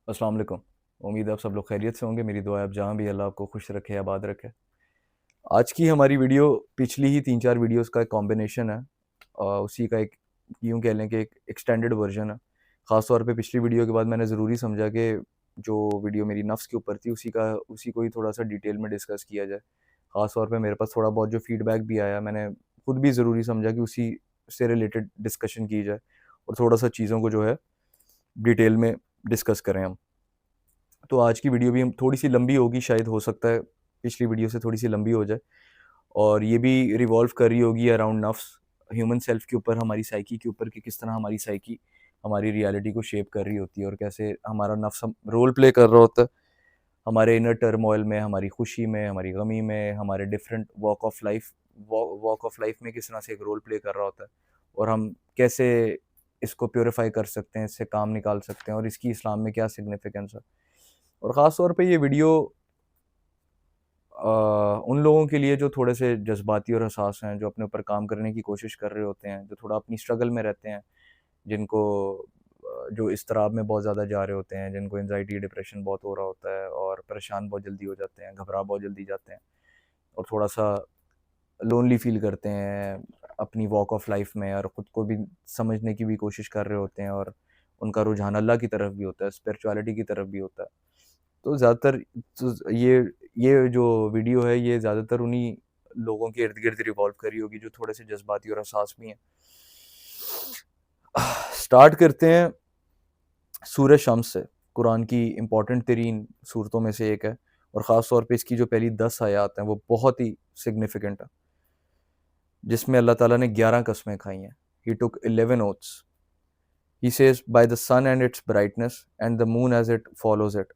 अस्सलाम वालेकुम। उम्मीद है आप सब लोग खैरियत से होंगे। मेरी दुआ है आप जहाँ भी अल्लाह आपको खुश रखे, आबाद रखे। आज की हमारी वीडियो पिछली ही 3-4 वीडियोज़ का एक कॉम्बिनेशन है। उसी का एक यूँ कह लें कि एक एक्सटेंडेड वर्ज़न है। ख़ास तौर पे पिछली वीडियो के बाद मैंने ज़रूरी समझा कि जो वीडियो मेरी नफ्स के ऊपर थी उसी को ही थोड़ा-सा डिटेल में डिस्कस किया जाए। ख़ास तौर पे मेरे पास थोड़ा बहुत जो फ़ीडबैक भी आया, मैंने खुद भी ज़रूरी समझा कि उसी से रिलेटेड डिस्कशन की जाए और थोड़ा-सा चीज़ों को जो है डिटेल में डिस्कस करें हम। तो आज की वीडियो भी हम थोड़ी-सी लंबी होगी, शायद हो सकता है पिछली वीडियो से थोड़ी-सी लंबी हो जाए और ये भी रिवॉल्व कर रही होगी अराउंड नफ्स, ह्यूमन सेल्फ के ऊपर, हमारी साइकी के ऊपर कि किस तरह हमारी साइकी हमारी रियलिटी को शेप कर रही होती है और कैसे हमारा नफ्स हम रोल प्ले कर रहा होता है, हमारे इनर टर्मोइल में, हमारी खुशी में, हमारी गमी में, हमारे डिफरेंट वॉक ऑफ लाइफ में किस तरह से एक रोल प्ले कर रहा होता है और हम कैसे इसको प्यूरिफाई कर सकते हैं, इससे काम निकाल सकते हैं और इसकी इस्लाम में क्या सिग्निफिकेंस है। और ख़ास तौर पे ये वीडियो उन लोगों के लिए जो थोड़े से जज़्बाती और हसास हैं, जो अपने ऊपर काम करने की कोशिश कर रहे होते हैं, जो थोड़ा अपनी स्ट्रगल में रहते हैं, जिनको जो इज़्तिराब में बहुत ज़्यादा जा रहे होते हैं, जिनको एंग्ज़ायटी, डिप्रेशन बहुत हो रहा होता है और परेशान बहुत जल्दी हो जाते हैं, घबरा बहुत जल्दी जाते हैं और थोड़ा-सा लोनली फ़ील करते हैं अपनी वॉक ऑफ लाइफ़ में और ख़ुद को भी समझने की भी कोशिश कर रहे होते हैं और उनका रुझान अल्लाह की तरफ भी होता है, स्पिरिचुअलिटी की तरफ भी होता है। तो ज़्यादातर तो ये जो वीडियो है ये ज़्यादातर उन्हीं लोगों के इर्द-गिर्द रिवॉल्व कर रही होगी जो थोड़े से जज़्बाती और हसास भी हैं। स्टार्ट करते हैं सूरह शम्स से, कुरान की इम्पोर्टेंट तरीन सूरतों में से एक है और ख़ास तौर पे इसकी जो पहली 10 आयात हैं वो बहुत ही सिग्निफिकेंट है, जिसमें अल्लाह ताला ने 11 कस्में खाई हैं। ही टूक 11 oaths. He says, by the sun and its brightness, and the moon as it follows it,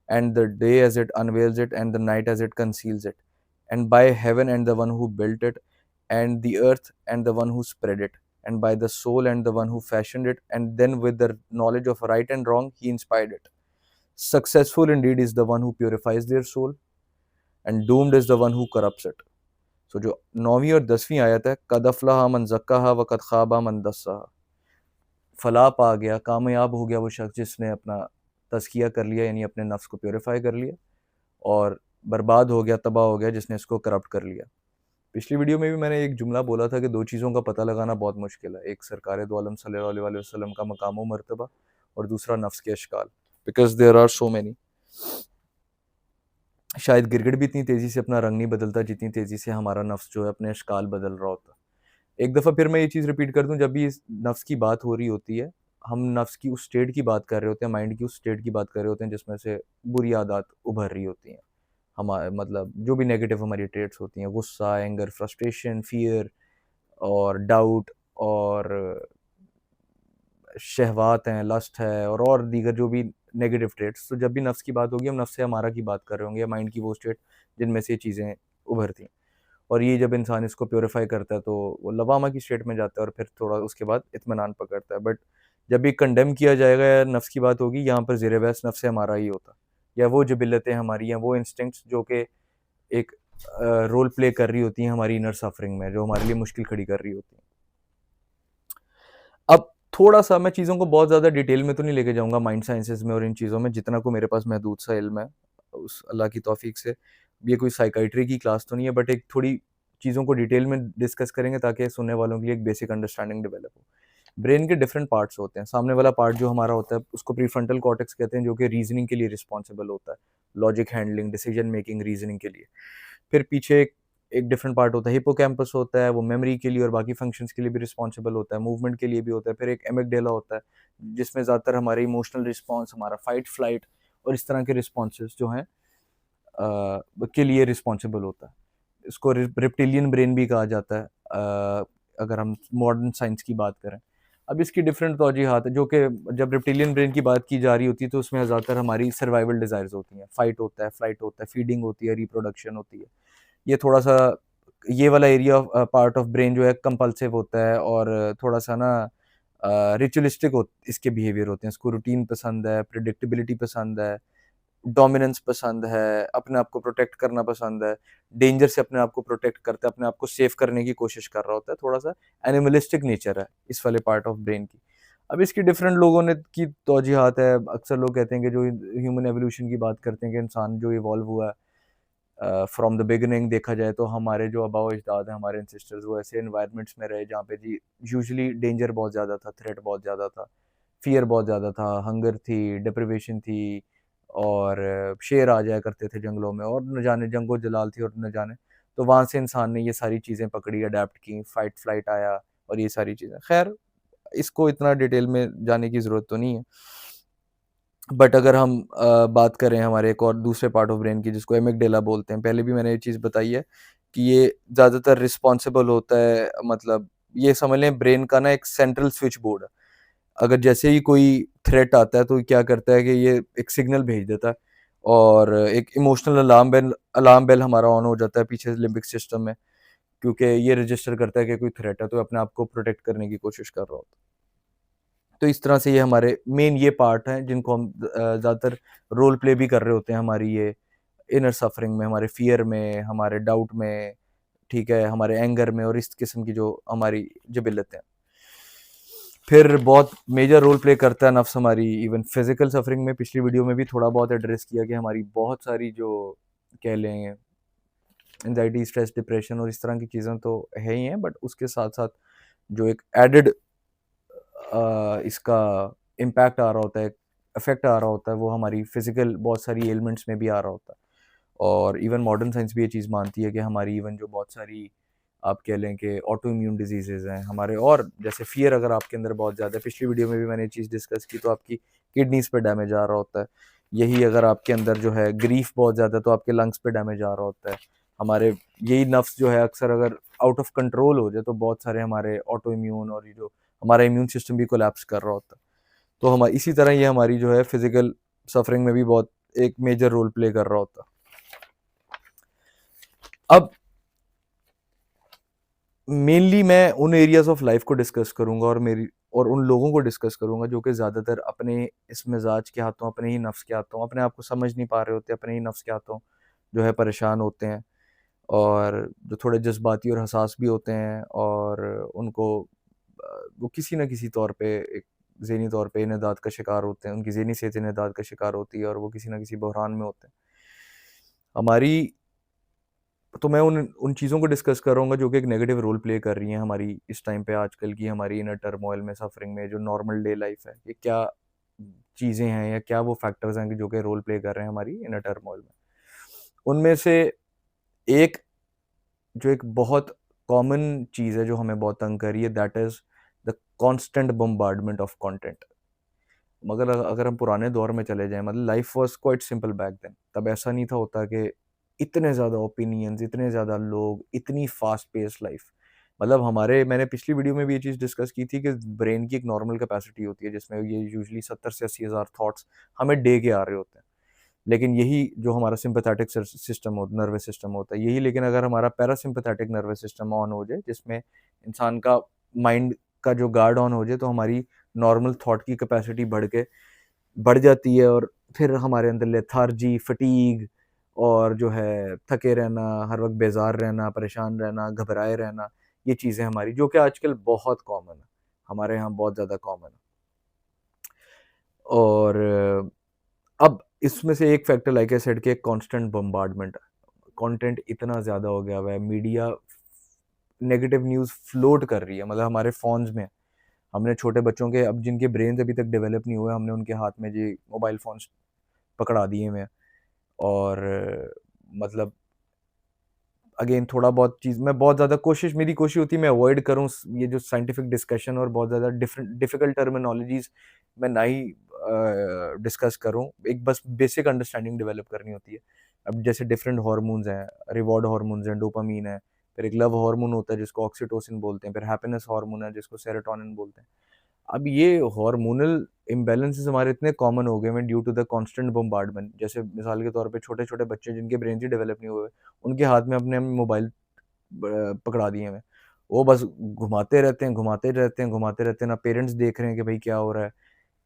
and the day as it unveils it, and the night as it conceals it, and by heaven and the one who built it, and the earth and the one who spread it, and by the soul and the one who fashioned it, and then with the knowledge of right and wrong, he inspired it. Successful indeed is the one who purifies their soul, and doomed is the one who corrupts it. So जो 9वीं और 10वीं आयत है, कद अफ़लह मन ज़क्काहा व कद ख़ाबा मन दस्साहा। फलाह पा गया, कामयाब हो गया वो शख्स जिसने अपना तज़किया कर लिया, यानी अपने नफ्स को प्यूरिफ़ाई कर लिया, और बर्बाद हो गया, तबाह हो गया जिसने इसको करप्ट कर लिया। पिछली वीडियो में भी मैंने एक जुमला बोला था कि 2 चीज़ों का पता लगाना बहुत मुश्किल है। एक सरकारे दो आलम सल्लल्लाहु अलैहि वसल्लम का मकाम व मर्तबा और दूसरा नफ्स के अशकाल, because there are so many. शायद गिरगिट भी इतनी तेज़ी से अपना रंग नहीं बदलता जितनी तेज़ी से हमारा नफ्स जो है अपने अशकाल बदल रहा होता है। एक दफ़ा फिर मैं ये चीज़ रिपीट कर दूँ, जब भी इस नफ्स की बात हो रही होती है, हम नफ्स की उस स्टेट की बात कर रहे होते हैं, माइंड की उस स्टेट की बात कर रहे होते हैं जिसमें से बुरी आदत उभर रही होती हैं। मतलब जो भी नेगेटिव हमारी ट्रेट्स होती हैं, गुस्सा, एंगर, फ्रस्ट्रेशन, फ़ियर और डाउट और शहवात हैं, लस्ट है और दीगर जो भी नेगेटिव ट्रेट्स, तो जब भी नफ्स की बात होगी, हम नफ्स से अमारा की बात कर रहे होंगे या माइंड की वो स्टेट जिनमें से ये चीज़ें उभरती हैं। और ये जब इंसान इसको प्यूरिफ़ाई करता है तो वो लवामा की स्टेट में जाता है और फिर थोड़ा उसके बाद इत्मीनान पकड़ता है। बट जब भी कंडेम किया जाएगा या नफ्स की बात होगी, यहाँ पर ज़ेर बहस नफ्स हमारा ही होता है या वो जिबिलतें हमारी हैं, वो इंस्टिंक्ट्स जो कि एक रोल प्ले कर रही होती हैं हमारी इनर सफरिंग में, जो हमारे लिए मुश्किल खड़ी कर रही होती हैं। अब थोड़ा-सा मैं चीज़ों को बहुत ज़्यादा डिटेल में तो नहीं लेके जाऊँगा माइंड साइंसेज़ में और इन चीज़ों में, जितना को मेरे पास महदूद सा इल्म है, उस अल्लाह की तौफ़ीक से। ये कोई साइकियाट्री की क्लास तो नहीं है, बट एक थोड़ी चीज़ों को डिटेल में डिस्कस करेंगे ताकि सुनने वालों के लिए एक बेसिक अंडरस्टैंडिंग डेवलप हो। ब्रेन के डिफरेंट पार्ट्स होते हैं। सामने वाला पार्ट जो हमारा होता है उसको प्रीफ्रंटल कॉर्टेक्स कहते हैं, जो कि रीज़निंग के लिए रिस्पॉन्सिबल होता है, logic handling, decision making, reasoning के लिए। फिर पीछे एक एक डिफरेंट पार्ट होता है, हिप्पोकैम्पस होता है, वो मेमोरी के लिए और बाकी फंक्शंस के लिए भी रिस्पॉन्सिबल होता है, मूवमेंट के लिए भी होता है। फिर एक एमिगडाला होता है, जिसमें ज़्यादातर हमारे इमोशनल रिस्पॉन्स, हमारा फाइट, फ्लाइट और इस तरह के रिस्पॉन्सेस जो हैं के लिए रिस्पॉन्सिबल होता है। इसको रिप्टिलियन ब्रेन भी कहा जाता है, अगर हम मॉडर्न साइंस की बात करें। अब इसकी डिफरेंट तौजीहात है, जो कि जब रिप्टिलियन ब्रेन की बात की जा रही होती है तो उसमें ज़्यादातर हमारी सर्वाइवल डिज़ायर्स होती हैं। फाइट होता है, फ्लाइट होता है, फीडिंग होती है, रिप्रोडक्शन होती है। ये थोड़ा-सा ये वाला एरिया पार्ट ऑफ ब्रेन जो है कंपल्सिव होता है और थोड़ा-सा ना रिचुअलिस्टिक इसके बिहेवियर होते हैं। इसको रूटीन पसंद है, प्रेडिक्टेबिलिटी पसंद है, डोमिनेंस पसंद है, अपने आप को प्रोटेक्ट करना पसंद है, डेंजर से अपने आप को प्रोटेक्ट करता है, अपने आप को सेफ करने की कोशिश कर रहा होता है। थोड़ा-सा एनिमलिस्टिक नेचर है इस वाले पार्ट ऑफ ब्रेन की। अब इसकी डिफरेंट लोगों ने की तौजीहात है। अक्सर लोग कहते हैं कि जो ह्यूमन एवोल्यूशन की बात करते हैं कि इंसान जो इवॉल्व हुआ है फ्रॉम द बिगिनिंग, देखा जाए तो हमारे जो आबाओ अजदाद हैं, हमारे एंसेस्टर्स, वो ऐसे एनवायरनमेंट्स में रहे जहाँ पे जी यूजुअली डेंजर बहुत ज़्यादा था, थ्रेट बहुत ज़्यादा था, फ़ियर बहुत ज़्यादा था, हंगर थी, डिप्रिवेशन थी, और शेर आ जाया करते थे जंगलों में, और न जाने जंगो जलाल थी, और न जाने, तो वहाँ से इंसान ने ये सारी चीज़ें पकड़ी, अडैप्ट की, फाइट फ्लाइट आया और ये सारी चीज़ें। खैर, इसको इतना डिटेल में जाने की ज़रूरत तो नहीं है। बट अगर हम बात करें हमारे एक और दूसरे पार्ट ऑफ ब्रेन की, जिसको एमिगडाला बोलते हैं, पहले भी मैंने ये चीज़ बताई है कि ये ज़्यादातर रिस्पॉन्सिबल होता है, मतलब ये समझ लें ब्रेन का ना एक सेंट्रल स्विच बोर्ड है। अगर जैसे ही कोई थ्रेट आता है तो क्या करता है कि ये एक सिग्नल भेज देता है, और एक इमोशनल अलार्म बेल हमारा ऑन हो जाता है पीछे लिम्बिक सिस्टम में, क्योंकि ये रजिस्टर करता है कि कोई थ्रेट है, तो अपने आप को प्रोटेक्ट करने की कोशिश कर रहा होता है। तो इस तरह से ये हमारे मेन ये पार्ट हैं जिनको हम ज़्यादातर रोल प्ले भी कर रहे होते हैं हमारी ये इनर सफरिंग में, हमारे फियर में, हमारे डाउट में, ठीक है, हमारे एंगर में, और इस किस्म की जो हमारी जबिलतें हैं। फिर बहुत मेजर रोल प्ले करता है नफ्स हमारी इवन फिजिकल सफरिंग में। पिछली वीडियो में भी थोड़ा बहुत एड्रेस किया कि हमारी बहुत सारी जो कह लें एंजाइटी, स्ट्रेस, डिप्रेशन और इस तरह की चीज़ें तो है ही हैं, बट उसके साथ साथ जो एक एडेड इसका इम्पैक्ट आ रहा होता है, इफेक्ट आ रहा होता है, वो हमारी फिजिकल बहुत सारी एलिमेंट्स में भी आ रहा होता है। और इवन मॉडर्न साइंस भी ये चीज़ मानती है कि हमारी इवन जो बहुत सारी आप कह लें कि ऑटो इम्यून डिजीजेज हैं हमारे, और जैसे फियर अगर आपके अंदर बहुत ज़्यादा है, पिछली वीडियो में भी मैंने ये चीज़ डिस्कस की, तो आपकी किडनीज पे डैमेज आ रहा होता है। यही अगर आपके अंदर जो है ग्रीफ बहुत ज़्यादा है, तो आपके लंग्स पे डैमेज आ रहा होता है। हमारे यही नफ्स जो है अक्सर अगर आउट ऑफ कंट्रोल हो जाए, तो बहुत सारे हमारे ऑटो इम्यून और ये जो हमारा इम्यून सिस्टम भी कोलैप्स कर रहा होता है। तो हम इसी तरह ये हमारी जो है फिजिकल सफरिंग में भी बहुत एक मेजर रोल प्ले कर रहा होता है। अब मेनली मैं उन एरियाज ऑफ लाइफ को डिस्कस करूंगा और उन लोगों को डिस्कस करूंगा जो कि ज़्यादातर अपने इस मिजाज के हाथों, अपने ही नफ्स के हाथों, अपने आप को समझ नहीं पा रहे होते, अपने ही नफ्स के हाथों जो है परेशान होते हैं, और जो थोड़े जज्बाती और हसास भी होते हैं, और उनको वो किसी न किसी तौर पे एक ज़हनी तौर पे इनेदाद का शिकार होते हैं, उनकी ज़हनी सेहत इनेदाद का शिकार होती है, और वो किसी न किसी बहरान में होते हैं। हमारी तो मैं उन उन चीज़ों को डिस्कस करूँगा जो कि एक नेगेटिव रोल प्ले कर रही हैं हमारी इस टाइम पे, आजकल की हमारी इनर टर्मोइल में, सफरिंग में, जो नॉर्मल डे लाइफ है, ये क्या चीज़ें हैं या क्या वो फैक्टर्स हैं कि जो कि रोल प्ले कर रहे हैं हमारी इनर टर्मोइल में। उनमें से एक जो एक बहुत कॉमन चीज़ है जो हमें बहुत तंग कर रही है, that is the constant bombardment of content. मगर अगर हम पुराने दौर में चले जाएँ, मतलब life was quite simple back then. तब ऐसा नहीं था होता कि इतने ज़्यादा ओपिनियंस, इतने ज़्यादा लोग, इतनी फ़ास्ट पेस्ड लाइफ़। मतलब हमारे मैंने पिछली वीडियो में भी ये चीज़ डिस्कस की थी कि ब्रेन की एक नॉर्मल कैपेसिटी होती है जिसमें ये यूजुअली 70 से 80 हज़ार थॉट्स हमें डे के आ रहे होते हैं। लेकिन यही जो हमारा सिम्पैथेटिक सिस्टम हो नर्वस सिस्टम होता है, यही लेकिन अगर हमारा पैरासिम्पैथेटिक नर्वस सिस्टम ऑन हो जाए, जिसमें इंसान का माइंड का जो गार्ड ऑन हो जाए, तो हमारी नॉर्मल थॉट की कैपेसिटी बढ़ जाती है, और फिर हमारे अंदर लेथार्जी, फटीग, और जो है थके रहना, हर वक़्त बेज़ार रहना, परेशान रहना, घबराए रहना, ये चीज़ें हमारी जो कि आजकल बहुत कॉमन है, हमारे यहाँ बहुत ज़्यादा कॉमन है। और अब इसमें से एक फैक्टर लाइक आई सेड कि कांस्टेंट बम्बार्डमेंट है। कंटेंट इतना ज़्यादा हो गया हुआ है, मीडिया नेगेटिव न्यूज़ फ्लोट कर रही है, मतलब हमारे फ़ोन्स में। हमने छोटे बच्चों के, अब जिनके ब्रेन्स अभी तक डेवलप नहीं हुए, हमने उनके हाथ में जी मोबाइल फ़ोन्स पकड़ा दिए हुए हैं। और मतलब अगेन थोड़ा बहुत चीज़ मैं बहुत ज़्यादा मेरी कोशिश होती है मैं अवॉइड करूँ ये जो साइंटिफिक डिस्कशन और बहुत ज़्यादा डिफिकल्ट टर्मिनोलॉजीज़ मैं ना ही डिस्कस करूँ। एक बस बेसिक अंडरस्टैंडिंग डेवलप करनी होती है। अब जैसे डिफरेंट हार्मोन्स हैं, रिवॉर्ड हार्मोन्स हैं, डोपामाइन है, फिर एक लव हार्मोन होता है जिसको ऑक्सीटोसिन बोलते हैं, फिर हैप्पीनेस हार्मोन है जिसको सेरोटोनिन बोलते हैं। अब ये हार्मोनल इम्बैलेंसेस हमारे इतने कॉमन हो गए हैं due to the constant bombardment. जैसे मिसाल के तौर पे छोटे-छोटे बच्चे जिनके ब्रेन ही डेवलप नहीं हुए, उनके हाथ में अपने मोबाइल पकड़ा दिए हुए हैं। वो बस घुमाते रहते हैं, घुमाते रहते हैं, घुमाते रहते हैं, ना पेरेंट्स देख रहे हैं कि भाई क्या हो रहा है,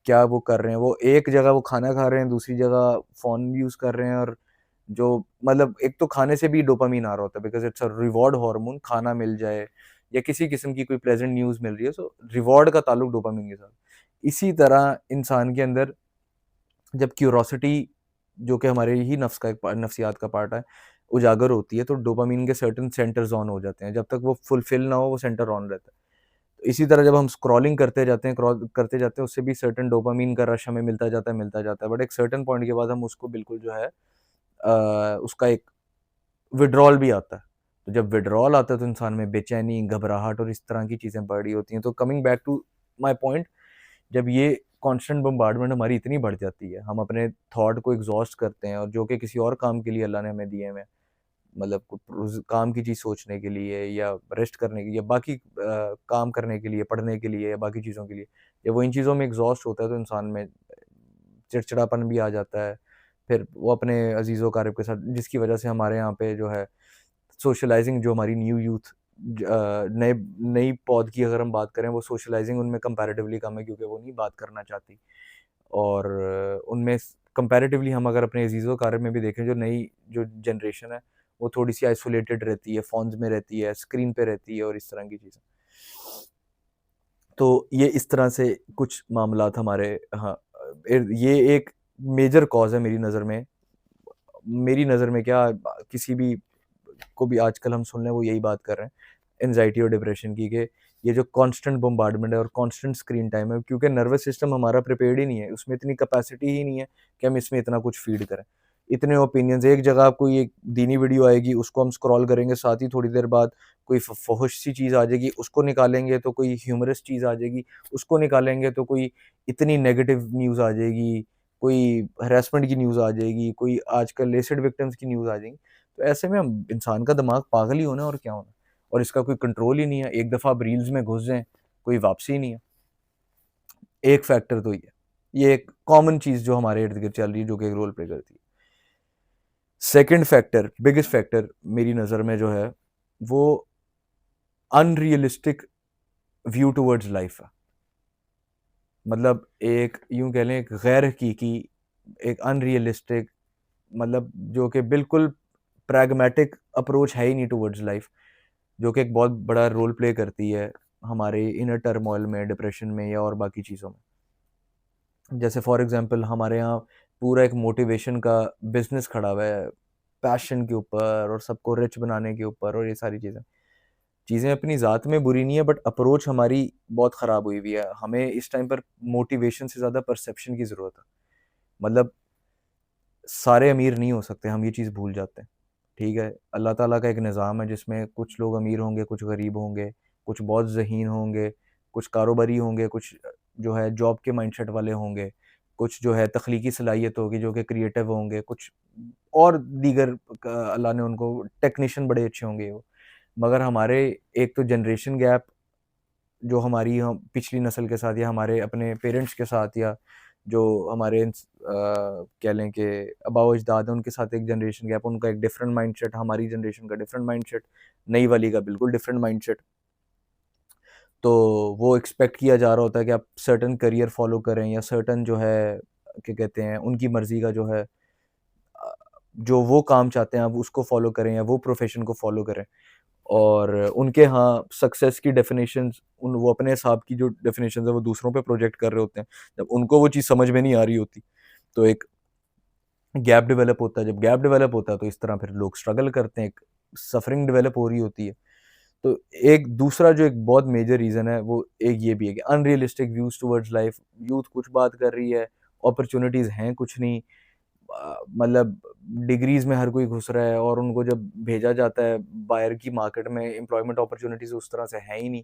क्या वो कर रहे हैं। वो एक जगह वो खाना खा रहे हैं, दूसरी जगह फ़ोन यूज़ कर रहे हैं, और जो मतलब एक तो खाने से भी डोपामाइन आ रहा होता है because it's a reward hormone. खाना मिल जाए या किसी किस्म की कोई प्लेज़ेंट न्यूज़ मिल रही है, सो रिवॉर्ड का ताल्लुक डोपामाइन के साथ। इसी तरह इंसान के अंदर जब क्यूरोसिटी, जो कि हमारे ही नफ्सियात का पार्ट है, उजागर होती है, तो डोपामाइन के सर्टेन सेंटर्स ऑन हो जाते हैं। जब तक वो फुलफिल ना हो, वो सेंटर ऑन रहता है। तो इसी तरह जब हम स्क्रॉलिंग करते जाते हैं, उससे भी सर्टेन डोपामाइन का रश हमें मिलता जाता है। बट एक सर्टेन पॉइंट के बाद हम उसको बिल्कुल जो है उसका एक विड्रॉल भी आता है। तो जब विड्रॉल आता है तो इंसान में बेचैनी, घबराहट और इस तरह की चीज़ें बढ़ रही होती हैं। तो coming back to my point, जब ये कांस्टेंट बम्बार्डमेंट हमारी इतनी बढ़ जाती है, हम अपने थॉट को एग्ज़ॉस्ट करते हैं, और जो कि किसी और काम के लिए अल्लाह ने हमें दिए हुए हैं, मतलब काम की चीज़ सोचने के लिए या रेस्ट करने के लिए या बाकी काम करने के लिए, पढ़ने के लिए या बाकी चीज़ों के लिए, जब वो इन चीज़ों में एग्ज़ॉस्ट होता है तो इंसान में चिड़चिड़ापन भी आ जाता है। फिर वो अपने अज़ीज़-ओ-क़ारिब के साथ, जिसकी वजह से हमारे यहाँ पे जो है सोशलाइज़िंग, जो हमारी न्यू यूथ नए नई पौध की अगर हम बात करें, वो सोशलाइज़िंग उनमें कंपैरेटिवली कम है, क्योंकि वो नहीं बात करना चाहती। और उनमें कंपैरेटिवली हम अगर अपने अज़ीज़-ओ-क़ारिब में भी देखें, जो नई जो जनरेशन है, वो थोड़ी-सी आइसोलेटेड रहती है, फ़ोन्स में रहती है, स्क्रीन पे रहती है और इस तरह की चीज़ें। तो ये इस तरह से कुछ मामलात हमारे, हाँ, ये एक मेजर कॉज़ है मेरी नज़र में क्या, किसी भी को भी आजकल हम सुन लें, वो यही बात कर रहे हैं, एंग्ज़ायटी और डिप्रेशन की, कि ये जो कांस्टेंट बम्बार्डमेंट है और कांस्टेंट स्क्रीन टाइम है, क्योंकि नर्वस सिस्टम हमारा प्रिपेयर्ड ही नहीं है, उसमें इतनी कैपेसिटी ही नहीं है कि हम इसमें इतना कुछ फ़ीड करें। इतने ओपिनियंस, एक जगह कोई एक दीनी वीडियो आएगी, उसको हम स्क्रॉल करेंगे, साथ ही थोड़ी देर बाद कोई फ़ोहश सी चीज़ आ जाएगी, उसको निकालेंगे, तो कोई ह्यूमरस चीज़ आ जाएगी, उसको निकालेंगे तो कोई इतनी नेगेटिव न्यूज़ आ जाएगी, कोई हैरेसमेंट की न्यूज़ आ जाएगी, कोई आजकल एसिड विक्टिम्स की न्यूज़ आ जाएगी। तो ऐसे में हम, इंसान का दिमाग पागल ही होना है और क्या होना है, और इसका कोई कंट्रोल ही नहीं है। एक दफ़ा आप रील्स में घुस जाएँ, कोई वापसी ही नहीं है। एक फैक्टर तो ये है। ये एक कॉमन चीज़ जो हमारे इर्द-गिर्द चल रही है, जो कि एक रोल प्ले करती है। सेकंड फैक्टर, बिगेस्ट फैक्टर मेरी नज़र में जो है, वो अनरियलिस्टिक व्यू टुवर्ड्स लाइफ़ है। मतलब एक यूँ कह लें, एक गैर हकीकी, एक अनरियलिस्टिक, मतलब जो कि बिल्कुल प्रैग्मैटिक अप्रोच है ही नहीं टुवर्ड्स लाइफ़, जो कि एक बहुत बड़ा रोल प्ले करती है हमारे इनर टर्मॉइल में, डिप्रेशन में या और बाकी चीज़ों में। जैसे फॉर एग्ज़ाम्पल, हमारे यहाँ पूरा एक मोटिवेशन का बिज़नेस खड़ा हुआ है, पैशन के ऊपर और सबको रिच बनाने के ऊपर और ये सारी चीज़ें। चीज़ें अपनी ज़ात में बुरी नहीं है, बट अप्रोच हमारी बहुत ख़राब हुई हुई है। हमें इस टाइम पर मोटिवेशन से ज़्यादा परसेप्शन की ज़रूरत है। मतलब सारे अमीर नहीं हो सकते, हम ये चीज़ भूल जाते हैं। ठीक है? अल्लाह ताला का एक निज़ाम है जिसमें कुछ लोग अमीर होंगे, कुछ गरीब होंगे, कुछ बहुत ज़हीन होंगे, कुछ कारोबारी होंगे, कुछ जो है जॉब के माइंडसेट वाले होंगे, कुछ जो है तख्लीकी सलाहियत होगी, जो कि क्रिएटिव होंगे, कुछ और दीगर अल्लाह ने उनको टेक्नीशियन बड़े अच्छे होंगे वो। मगर हमारे एक तो जनरेशन गैप, जो हमारी हम पिछली नस्ल के साथ या हमारे अपने पेरेंट्स के साथ या जो हमारे कह लें कि आबा-ओ-अजदाद हैं, उनके साथ एक जनरेशन गैप, उनका एक डिफरेंट माइंडसेट, हमारी जनरेशन का डिफरेंट माइंडसेट, नई वाली का बिल्कुल डिफरेंट माइंडसेट। तो वो एक्सपेक्ट किया जा रहा होता है कि आप सर्टेन करियर फ़ॉलो करें या सर्टेन जो है, क्या कहते हैं, उनकी मर्ज़ी का जो है, जो वो काम चाहते हैं आप उसको फ़ॉलो करें या वो प्रोफ़ेशन को फ़ॉलो करें। और उनके यहाँ सक्सेस की डेफ़िनेशंस, उन वो अपने हिसाब की जो डेफ़िनेशंस है वो दूसरों पे प्रोजेक्ट कर रहे होते हैं। जब उनको वो चीज़ समझ में नहीं आ रही होती, तो एक गैप डेवलप होता है। जब गैप डेवलप होता है तो इस तरह फिर लोग स्ट्रगल करते हैं, एक सफ़रिंग डेवलप हो रही होती है। तो एक दूसरा जो एक बहुत मेजर रीज़न है, वो एक ये भी है कि unrealistic views towards life. Youth कुछ बात कर रही है, अपॉर्च्युनिटीज़ हैं कुछ नहीं। मतलब डिग्रीज़ में हर कोई घुस रहा है, और उनको जब भेजा जाता है बाहर की मार्केट में, एम्प्लॉयमेंट अपॉर्च्युनिटीज़ उस तरह से है ही नहीं,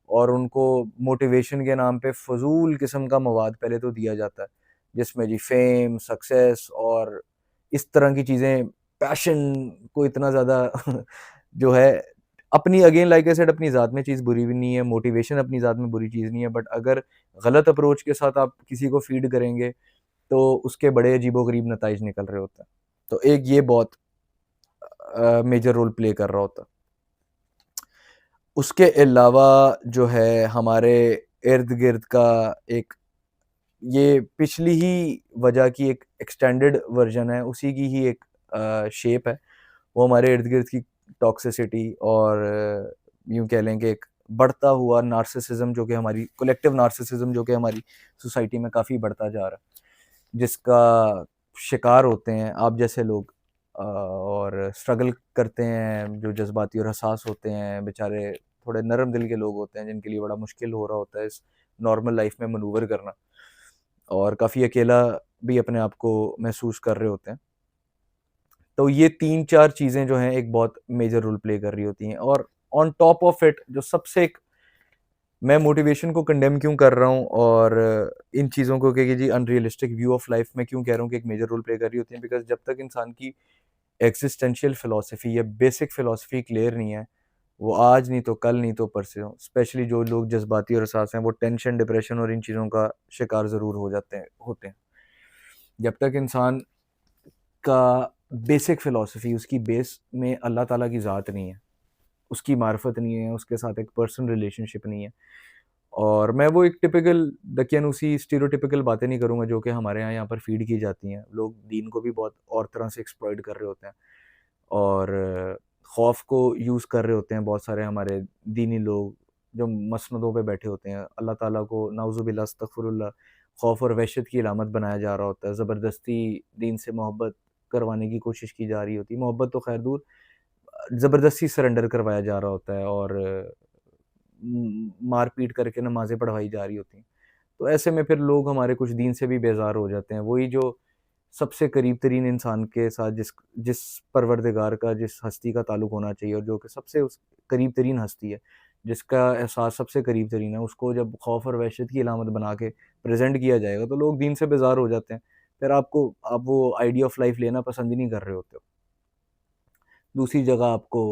और उनको मोटिवेशन के नाम पे फ़ज़ूल किस्म का मवाद पहले तो दिया जाता है, जिसमें जी फ़ेम, सक्सेस और इस तरह की चीज़ें, पैशन को इतना ज़्यादा जो है, अपनी अगेन लाइक आई सेड, अपनी ज़ात में चीज़ बुरी भी नहीं है, मोटिवेशन अपनी ज़ात में बुरी चीज़ नहीं है, बट अगर गलत अप्रोच के साथ आप किसी को फ़ीड करेंगे, तो उसके बड़े अजीबो-गरीब नताइज निकल रहे होते हैं। तो एक ये बहुत मेजर रोल प्ले कर रहा होता है। उसके अलावा जो है, हमारे इर्द-गिर्द का एक, ये पिछली ही वजह की एक एक्सटेंडेड वर्ज़न है, उसी की ही एक शेप है। वो हमारे इर्द-गिर्द की टॉक्सिसिटी और यूँ कह लें कि एक बढ़ता हुआ नार्सिसिज्म जो कि हमारी कलेक्टिव नार्सिसिज्म जो कि हमारी सोसाइटी में काफ़ी बढ़ता जा रहा है, जिसका शिकार होते हैं आप जैसे लोग और स्ट्रगल करते हैं, जो जज़्बाती और हसास होते हैं, बेचारे थोड़े नरम दिल के लोग होते हैं, जिनके लिए बड़ा मुश्किल हो रहा होता है इस नॉर्मल लाइफ में मैनूवर करना और काफ़ी अकेला भी अपने आप को महसूस कर रहे होते हैं। तो ये 3-4 चीज़ें जो हैं एक बहुत मेजर रोल प्ले कर रही होती हैं और ऑन टॉप ऑफ इट जो सबसे एक मैं मोटिवेशन को कंडेम क्यों कर रहा हूँ और इन चीज़ों को कि जी अनरियलिस्टिक व्यू ऑफ लाइफ में क्यों कह रहा हूँ कि एक मेजर रोल प्ले कर रही होती है बिकॉज़ जब तक इंसान की एक्जिस्टेंशियल फिलॉसफी या बेसिक फिलॉसफी क्लियर नहीं है, वो आज नहीं तो कल नहीं तो परसों स्पेशली जो लोग जज़्बाती और हसास हैं, वो टेंशन, डिप्रेशन और इन चीज़ों का शिकार ज़रूर हो जाते हैं होते हैं। जब तक इंसान का बेसिक फ़िलॉसफ़ी उसकी बेस में अल्लाह ताला की ज़ात नहीं है, उसकी मार्फत नहीं है, उसके साथ एक पर्सनल रिलेशनशिप नहीं है और मैं वो एक टिपिकल दकियानूसी स्टीरियोटिपिकल बातें नहीं करूँगा जो कि हमारे यहाँ पर फ़ीड की जाती हैं। लोग दीन को भी बहुत और तरह से एक्सप्लॉइट कर रहे होते हैं और खौफ़ को यूज़ कर रहे होते हैं बहुत सारे हमारे दीनी लोग जो मसनदों पे बैठे होते हैं। अल्लाह ताला को नाउज़ुबिल्लाह अस्तगफिरुल्लाह खौफ़ और वहशत की अलामत बनाया जा रहा होता है। ज़बरदस्ती दीन से मोहब्बत करवाने की कोशिश की जा रही होती है। मोहब्बत तो ख़ैर दूर ज़बरदस्ती सरेंडर करवाया जा रहा होता है और मार-पीट करके नमाज़ें पढ़वाई जा रही होती हैं। तो ऐसे में फिर लोग हमारे कुछ दीन से भी बेज़ार हो जाते हैं। वही जो सबसे करीब तरीन इंसान के साथ जिस जिस परवरदिगार का, जिस हस्ती का ताल्लुक होना चाहिए और जो कि सबसे उस करीब तरीन हस्ती है, जिसका एहसास सबसे करीब तरीन है, उसको जब खौफ़ और वहशत की अलामत बना के प्रेज़ेंट किया जाएगा, तो लोग दीन से बेज़ार हो जाते हैं। फिर आप वो आइडिया ऑफ लाइफ़ लेना पसंद ही नहीं कर रहे होते हो। दूसरी जगह आपको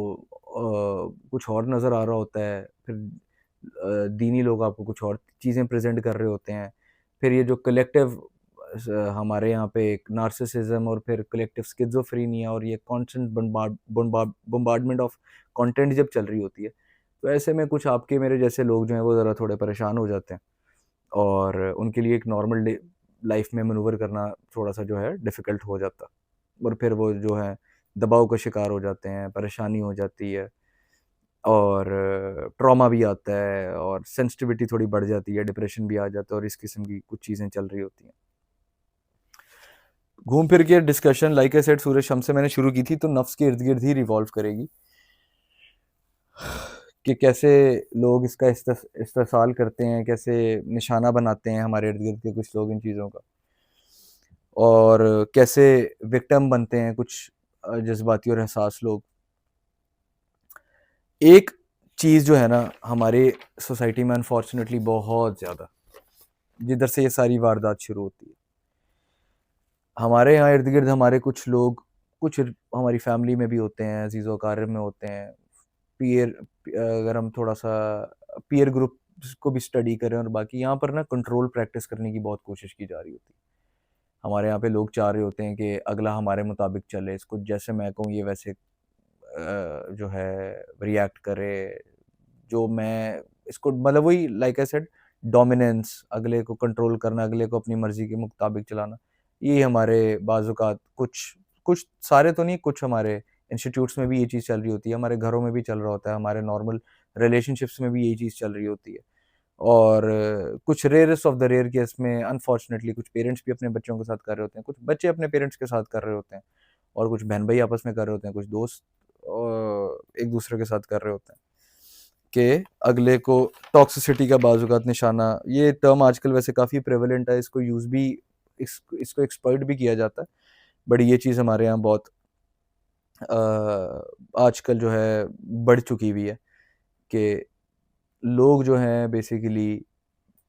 कुछ और नज़र आ रहा होता है, फिर दीनी लोग आपको कुछ और चीज़ें प्रेज़ेंट कर रहे होते हैं। फिर ये जो कलेक्टिव हमारे यहाँ पे एक नार्सिसिज़्म और फिर कलेक्टिव स्किज़ोफ्रेनिया और ये कॉन्स्टेंट बम्बार्डमेंट ऑफ कंटेंट जब चल रही होती है, तो ऐसे में कुछ आपके मेरे जैसे लोग जो हैं वो ज़रा थोड़े परेशान हो जाते हैं और उनके लिए एक नॉर्मल डे लाइफ़ में मैनूवर करना थोड़ा-सा जो है डिफ़िकल्ट हो जाता है और फिर वो जो है दबाव का शिकार हो जाते हैं, परेशानी हो जाती है और ट्रॉमा भी आता है और सेंसिटिविटी थोड़ी बढ़ जाती है, डिप्रेशन भी आ जाता है और इस किस्म की कुछ चीज़ें चल रही होती हैं। घूम फिर के डिस्कशन लाइक आई सेड सूरज शम्स से मैंने शुरू की थी तो नफ्स के इर्द-गिर्द ही रिवॉल्व करेगी कि कैसे लोग इसका इस्तेहसाल करते हैं, कैसे निशाना बनाते हैं हमारे इर्द-गिर्द के कुछ लोग इन चीज़ों का और कैसे विक्टिम बनते हैं कुछ जज़्बाती और हसास लोग। एक चीज़ जो है ना हमारी सोसाइटी में अनफॉर्चुनेटली बहुत ज़्यादा जिधर से ये सारी वारदात शुरू होती है। हमारे यहाँ इर्द-गिर्द हमारे कुछ लोग कुछ हमारी फैमिली में भी होते हैं, अज़ीज़ो-अक़ारिब में होते हैं। पीयर अगर हम थोड़ा-सा पीयर ग्रुप्स को भी स्टडी करें और बाकी यहाँ पर ना कंट्रोल प्रैक्टिस करने की बहुत कोशिश की जा रही होती है। हमारे यहाँ पे लोग चाह रहे होते हैं कि अगला हमारे मुताबिक चले, इसको जैसे मैं कहूँ ये वैसे जो है रिएक्ट करे, जो मैं इसको मतलब वही लाइक आई सेड डोमिनेंस अगले को कंट्रोल करना, अगले को अपनी मर्ज़ी के मुताबिक चलाना। ये हमारे बाज़-औक़ात कुछ कुछ सारे तो नहीं, कुछ हमारे इंस्टीट्यूट्स में भी ये चीज़ चल रही होती है, हमारे घरों में भी चल रहा होता है, हमारे नॉर्मल रिलेशनशिप्स में भी यही चीज़ चल रही होती है। और कुछ rarest of the rare case में अनफॉर्चुनेटली कुछ पेरेंट्स भी अपने बच्चों के साथ कर रहे होते हैं, कुछ बच्चे अपने पेरेंट्स के साथ कर रहे होते हैं और कुछ बहन-भाई आपस में कर रहे होते हैं, कुछ दोस्त एक-दूसरे के साथ कर रहे होते हैं कि अगले को टॉक्सिसिटी का बाज़-औक़ात निशाना ये टर्म आजकल वैसे काफ़ी प्रेवेलेंट है, इसको यूज़ भी इसको एक्सप्लॉइट भी किया जाता है। बट ये चीज़ हमारे यहाँ बहुत आजकल जो है बढ़ चुकी हुई है कि लोग जो हैं बेसिकली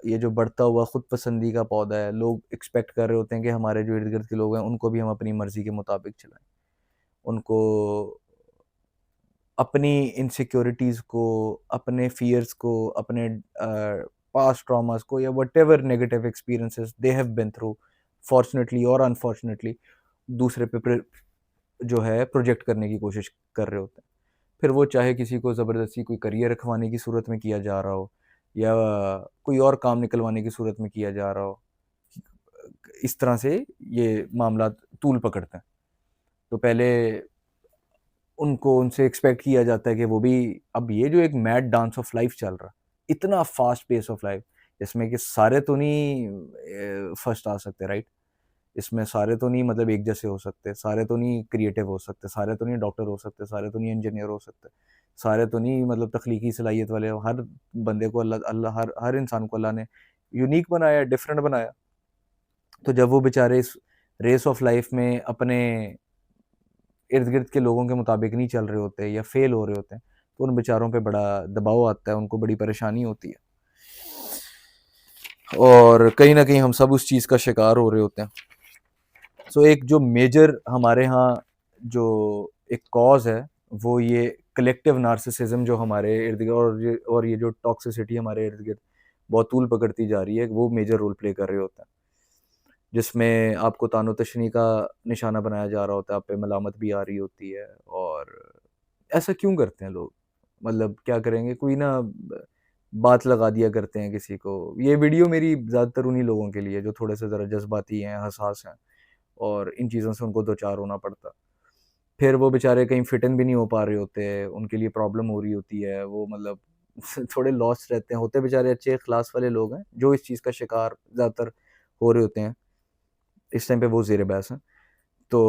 ये जो बढ़ता हुआ खुद पसंदी का पौधा है, लोग एक्सपेक्ट कर रहे होते हैं कि हमारे जो इर्द-गिर्द के लोग हैं, उनको भी हम अपनी मर्ज़ी के मुताबिक चलाएँ। उनको अपनी इनसिक्योरिटीज़ को, अपने फ़ियर्स को, अपने पास्ट ट्रॉमास को या whatever negative experiences they have been through, fortunately और अनफॉर्च्यूनेटली दूसरे पे जो है प्रोजेक्ट करने की कोशिश कर रहे होते हैं। फिर वो चाहे किसी को ज़बरदस्ती कोई करियर रखवाने की सूरत में किया जा रहा हो या कोई और काम निकलवाने की सूरत में किया जा रहा हो। इस तरह से ये मामला तूल पकड़ते हैं। तो पहले उनको उनसे एक्सपेक्ट किया जाता है कि वो भी, अब ये जो एक मैड डांस ऑफ लाइफ चल रहा है, इतना फास्ट पेस ऑफ लाइफ, इसमें कि सारे तो नहीं फर्स्ट आ सकते, राइट? इसमें सारे तो नहीं मतलब एक जैसे हो सकते, सारे तो नहीं क्रिएटिव हो सकते, सारे तो नहीं डॉक्टर हो सकते, सारे तो नहीं इंजीनियर हो सकते, सारे तो नहीं मतलब तख्लीकी सलाहियत वाले, हर बंदे को अल्लाह अल्लाह हर हर इंसान को अल्लाह ने यूनिक बनाया, डिफरेंट बनाया। तो जब वो बेचारे इस रेस ऑफ लाइफ में अपने इर्द गिर्द के लोगों के मुताबिक नहीं चल रहे होते या फेल हो रहे होते हैं, तो उन बेचारों पे बड़ा दबाव आता है, उनको बड़ी परेशानी होती है, और कहीं ना कहीं हम सब उस चीज़ का शिकार हो रहे होते हैं। सो एक जो मेजर हमारे यहाँ जो एक कॉज है, वो ये कलेक्टिव नार्सिसिज्म जो हमारे इर्द गिर्द, और ये जो टॉक्सिसिटी हमारे इर्द गिर्द बहुत तूल पकड़ती जा रही है, वो मेजर रोल प्ले कर रहे होते हैं, जिसमें आपको तानो तशनी का निशाना बनाया जा रहा होता है, आप पे मलामत भी आ रही होती है। और ऐसा क्यों करते हैं लोग? मतलब क्या करेंगे, कोई ना बात लगा दिया करते हैं किसी को। ये वीडियो मेरी ज़्यादातर उन्हीं लोगों के लिए जो थोड़े से ज़रा जज्बाती हैं, हसास हैं, और इन चीज़ों से उनको दो चार होना पड़ता है। फिर वो बेचारे कहीं फिट इन भी नहीं हो पा रहे होते, उनके लिए प्रॉब्लम हो रही होती है, वो मतलब थोड़े लॉस्ट रहते हैं, होते बेचारे अच्छे क्लास वाले लोग हैं, जो इस चीज़ का शिकार ज़्यादातर हो रहे होते हैं, इस टाइम पे वो ज़ेर बहस हैं। तो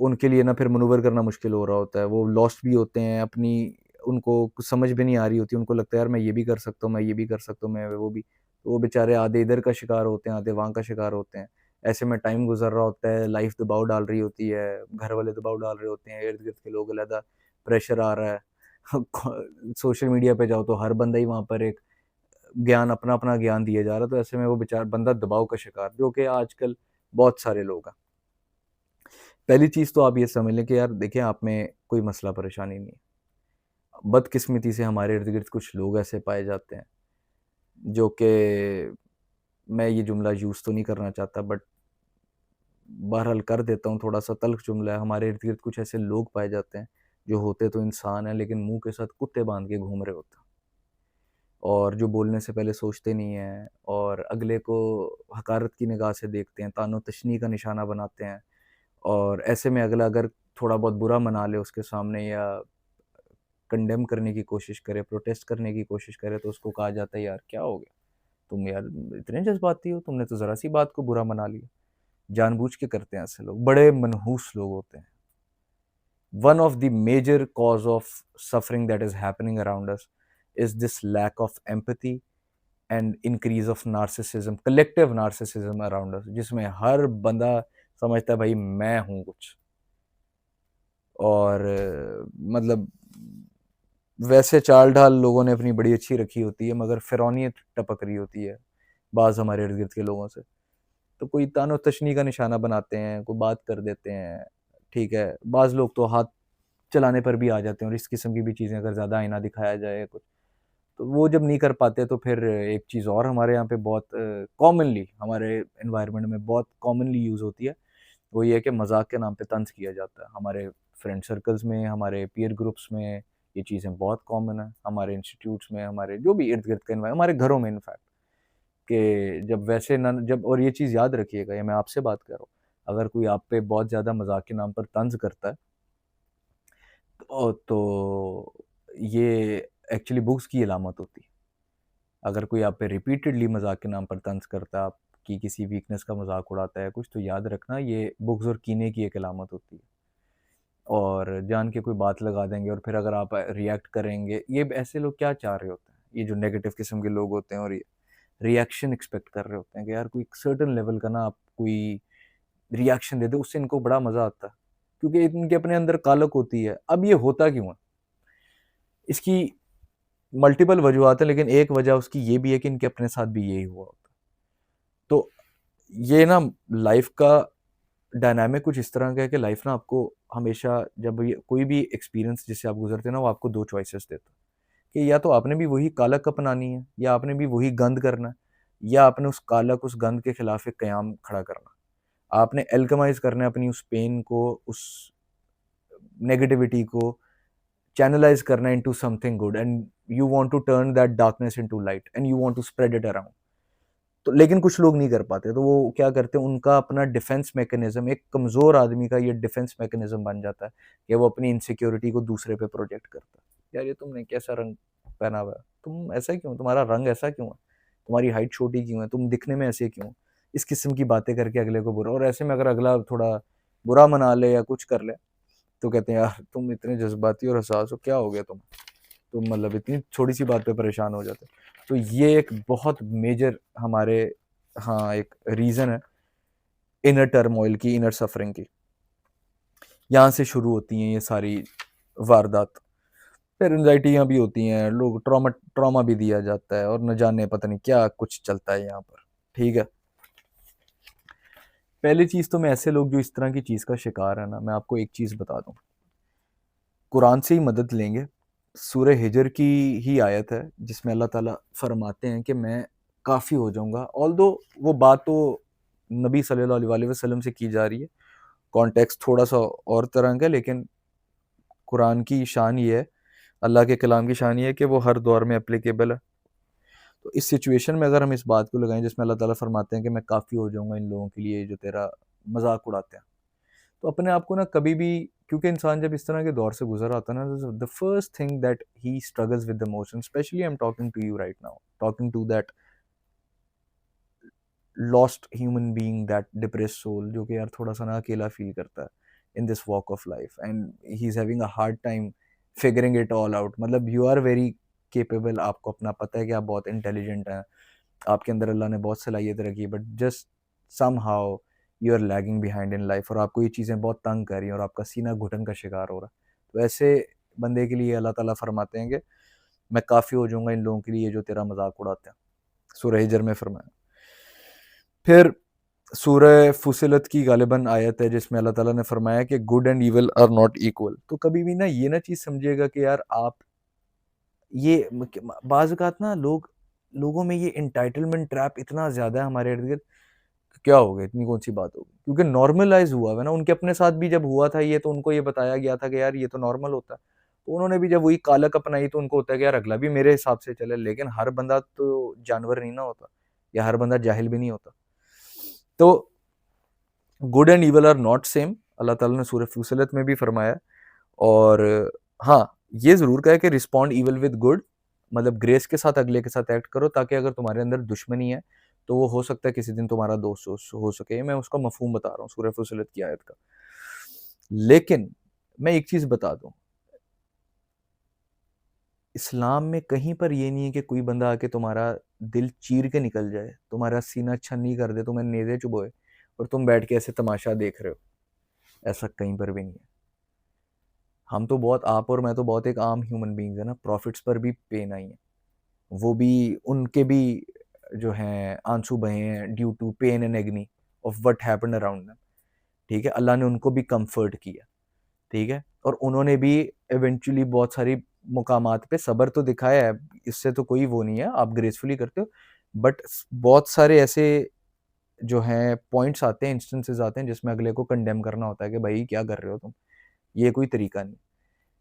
उनके लिए ना फिर मनूवर करना मुश्किल हो रहा होता है, वो लॉस्ट भी होते हैं अपनी, उनको कुछ समझ भी नहीं आ रही होती, उनको लगता है यार मैं ये भी कर सकता हूँ, मैं ये भी कर सकता हूँ, मैं वो भी। तो वो बेचारे आधे इधर का शिकार होते हैं, आधे वहाँ का शिकार होते हैं। ऐसे में टाइम गुज़र रहा होता है, लाइफ़ दबाव डाल रही होती है, घर वाले दबाव डाल रहे होते हैं, इर्द-गिर्द के लोग अलहदा प्रेशर आ रहा है। सोशल मीडिया पे जाओ तो हर बंदा ही वहाँ पर एक ज्ञान, अपना-अपना ज्ञान दिए जा रहा है, तो ऐसे में वो बंदा दबाव का शिकार, जो कि आजकल बहुत सारे लोग हैं। पहली चीज़ तो आप ये समझ लें कि यार देखिए, आप में कोई मसला परेशानी नहीं है। बदकिस्मती से हमारे इर्द-गिर्द कुछ लोग ऐसे पाए जाते हैं, जो कि, मैं ये जुमला यूज़ तो नहीं करना चाहता, बट बहरहाल कर देता हूँ, थोड़ा-सा तल्ख़ जुमला है। हमारे इर्द-गिर्द कुछ ऐसे लोग पाए जाते हैं, जो होते तो इंसान हैं, लेकिन मुँह के साथ कुत्ते बाँध के घूम रहे होते हैं। और जो बोलने से पहले सोचते नहीं हैं, और अगले को हक़ारत की निगाह से देखते हैं, तानो-तशनी का निशाना बनाते हैं। और ऐसे में अगला अगर थोड़ा बहुत बुरा मना ले उसके सामने, या कंडेम करने की कोशिश करे, प्रोटेस्ट करने की कोशिश करे, तो उसको कहा जाता है, यार क्या हो गया? तुम यार इतने जज़्बाती हो, तुमने तो ज़रा-सी बात को बुरा मना लिया। जानबूझ के करते हैं ऐसे लोग, बड़े मनहूस लोग होते हैं। One of the major cause of suffering that is happening around us is this lack of empathy and increase of narcissism, collective narcissism around us, जिसमें हर बंदा समझता है भाई मैं हूँ कुछ। और मतलब वैसे चाल-ढाल लोगों ने अपनी बड़ी अच्छी रखी होती है, मगर फ़िरौनियत टपक रही होती है बाज़ हमारे इर्द-गिर्द के लोगों से। तो कोई तानो-तशनी का निशाना बनाते हैं, कोई बात कर देते हैं, ठीक है। बाज़ लोग तो हाथ चलाने पर भी आ जाते हैं, और इस किस्म की भी चीज़ें, अगर ज़्यादा आईना दिखाया जाए या कुछ, तो वो जब नहीं कर पाते, तो फिर एक चीज़ और हमारे यहाँ पे बहुत कॉमनली, हमारे एनवायरनमेंट में बहुत कॉमनली यूज़ होती है, वो ये है कि मज़ाक के नाम पे तंज़ किया जाता है। हमारे फ्रेंड सर्कल्स में, हमारे पीयर ग्रुप्स में ये चीज़ें बहुत कॉमन है, हमारे इंस्टीट्यूट्स में, हमारे जो भी इर्द-गिर्द का हमारे घरों में इनफैक्ट, कि जब वैसे ना, जब, और ये चीज़ याद रखिएगा, ये मैं आपसे बात कर रहा हूँ, अगर कोई आप पे बहुत ज़्यादा मज़ाक के नाम पर तंज़ करता है, तो ये एक्चुअली बुग़्ज़ की अलामत होती है। अगर कोई आप पे रिपीटेडली मज़ाक के नाम पर तंज़ करता है, आपकी किसी वीकनेस का मज़ाक उड़ाता है कुछ, तो याद रखना ये बुग़्ज़ और कीने की एक अलामत होती है। और जान के कोई बात लगा देंगे, और फिर अगर आप रिएक्ट करेंगे, ये ऐसे लोग क्या चाह रहे होते हैं? ये जो नेगेटिव किस्म के लोग होते हैं, और ये रिएक्शन एक्सपेक्ट कर रहे होते हैं कि यार कोई सर्टेन लेवल का ना आप कोई रिएक्शन दे दो, उससे इनको बड़ा मज़ा आता है। क्योंकि इनके अपने अंदर कालक होती है। अब ये होता क्यों है? इसकी मल्टीपल वजूहात हैं, लेकिन एक वजह उसकी ये भी है कि इनके अपने साथ भी यही हुआ होता है। तो ये ना लाइफ़ का डायनामिक कुछ इस तरह का है कि लाइफ़ ना आपको हमेशा, जब ये कोई भी एक्सपीरियंस जिससे आप गुज़रते हैं ना, वो आपको 2 चॉइसेस देता है कि या तो आपने भी वही कालक अपनानी है, या आपने भी वही गंद करना है, या आपने उस कालक, उस गंद के खिलाफ एक क़याम खड़ा करना है। आपने अल्केमाइज़ करना है अपनी उस पेन को, उस नेगेटिविटी को चैनलाइज़ करना है into something good, and you want to turn that darkness into light and you want to spread it around. तो लेकिन कुछ लोग नहीं कर पाते, तो वो क्या करते हैं, उनका अपना डिफेंस मैकेनिज्म, एक कमज़ोर आदमी का ये डिफेंस मैकेनिज्म बन जाता है कि वो अपनी इनसिक्योरिटी को दूसरे पे प्रोजेक्ट करता है। यार ये तुमने कैसा रंग पहना हुआ है, तुम ऐसा क्यों, तुम्हारा रंग ऐसा क्यों है, तुम्हारी हाइट छोटी क्यों है, तुम दिखने में ऐसे क्यों, इस किस्म की बातें करके अगले को बुरा, और ऐसे में अगर अगला थोड़ा बुरा मना ले या कुछ कर ले, तो कहते हैं यार तुम इतने जज्बाती और हसास हो, क्या हो गया तुम मतलब इतनी छोटी सी बात पे परेशान हो जाते हो। तो ये एक बहुत मेजर हमारे, हाँ, एक रीज़न है इनर टर्मोइल की, इनर सफरिंग की। यहाँ से शुरू होती हैं ये सारी वारदात। फिर एंजाइटियाँ भी होती हैं, लोग ट्रॉमा भी दिया जाता है, और न जाने पता नहीं क्या कुछ चलता है यहाँ पर। ठीक है, पहली चीज़ तो मैं ऐसे लोग जो इस तरह की चीज़ का शिकार है ना, मैं आपको एक चीज़ बता दूँ, कुरान से ही मदद लेंगे। सूरह हिजर की ही आयत है जिसमें अल्लाह ताला फरमाते हैं कि मैं काफ़ी हो जाऊँगा। ऑल्दो वो बात तो नबी सल्लल्लाहु अलैहि वसल्लम से की जा रही है, कॉन्टेक्स्ट थोड़ा-सा और तरह का है, लेकिन कुरान की शान ये है, अल्लाह के कलाम की शान ये है कि वो हर दौर में एप्लीकेबल है। तो इस सिचुएशन में अगर हम इस बात को लगाएँ जिसमें अल्लाह ताला फरमाते हैं कि मैं काफ़ी हो जाऊँगा इन लोगों के लिए जो तेरा मज़ाक उड़ाते हैं। तो अपने आप को ना कभी भी, क्योंकि इंसान जब इस तरह के दौर से गुजर आता है ना, the first thing that he struggles with the emotion, especially I am talking to you right now, talking to that lost human being, that depressed soul, जो कि यार थोड़ा सा ना अकेला फील करता है in this walk of life, and he is having a hard time figuring it all out. मतलब यू आर वेरी केपेबल, आपको अपना पता है कि आप बहुत इंटेलिजेंट हैं, आपके अंदर अल्लाह ने बहुत सलाहियत रखी है, but just somehow you are lagging behind in life, और आपको ये चीज़ें बहुत तंग कर रही हैं और आपका सीना घुटन का शिकार हो रहा है। तो ऐसे बंदे के लिए अल्लाह ताला फरमाते हैं कि मैं काफ़ी हो जाऊँगा इन लोगों के लिए जो तेरा मजाक उड़ाते हैं। सूरह हिजर में फरमाया। फिर सूरह फुसिलत की गालिबन आयत है जिसमें अल्लाह ताला ने फरमाया कि good and evil are not equal. तो कभी भी ना ये ना चीज़ समझिएगा कि यार आप ये बाज़ औक़ात ना लोगों में ये एंटाइटलमेंट ट्रैप इतना ज़्यादा है हमारे इर्द-गिर्द, क्या हो गया, इतनी कौन-सी बात हो गई? क्योंकि नॉर्मलाइज़ हुआ है ना, उनके अपने साथ भी जब हुआ था ये, तो उनको ये बताया गया था कि यार ये तो नॉर्मल होता है। तो उन्होंने भी जब वही कालक अपनाई तो उनको होता है कि यार अगला भी मेरे हिसाब से चले, लेकिन हर बंदा तो जानवर नहीं ना होता, या हर बंदा जाहिल भी नहीं होता। तो good and evil are not same, अल्लाह ताला ने सूरह फुसिलत में भी फरमाया। और हाँ, ये ज़रूर कहा है कि रिस्पॉन्ड इविल विद गुड, मतलब ग्रेस के साथ अगले के साथ एक्ट करो, ताकि अगर तुम्हारे अंदर दुश्मनी है तो वो हो सकता है किसी दिन तुम्हारा दोस्त हो सके। ये मैं उसका मफहूम बता रहा हूँ सूरह फुसिलत की आयत का। लेकिन मैं एक चीज़ बता दूँ, इस्लाम में कहीं पर ये नहीं है कि कोई बंदा आके तुम्हारा दिल चीर के निकल जाए, तुम्हारा सीना छन्नी कर दे, तुम्हें नेज़े चुभोए और तुम बैठ के ऐसे तमाशा देख रहे हो। ऐसा कहीं पर भी नहीं है। हम तो बहुत, आप और मैं तो बहुत एक आम ह्यूमन बीइंग्स है ना, प्रॉफिट्स पर भी पेन आई है। वो भी, उनके भी जो हैं आंसू बहे हैं due to pain and agony of what happened around them. ठीक है, अल्लाह ने उनको भी कंफर्ट किया। ठीक है, और उन्होंने भी इवेंचुअली बहुत सारी मुकामात पे सब्र तो दिखाया है, इससे तो कोई वो नहीं है, आप ग्रेसफुली करते हो, बट बहुत सारे ऐसे जो हैं पॉइंट्स आते हैं, इंस्टेंसेस आते हैं जिसमें अगले को कंडेम करना होता है कि भाई क्या कर रहे हो तुम, ये कोई तरीका नहीं।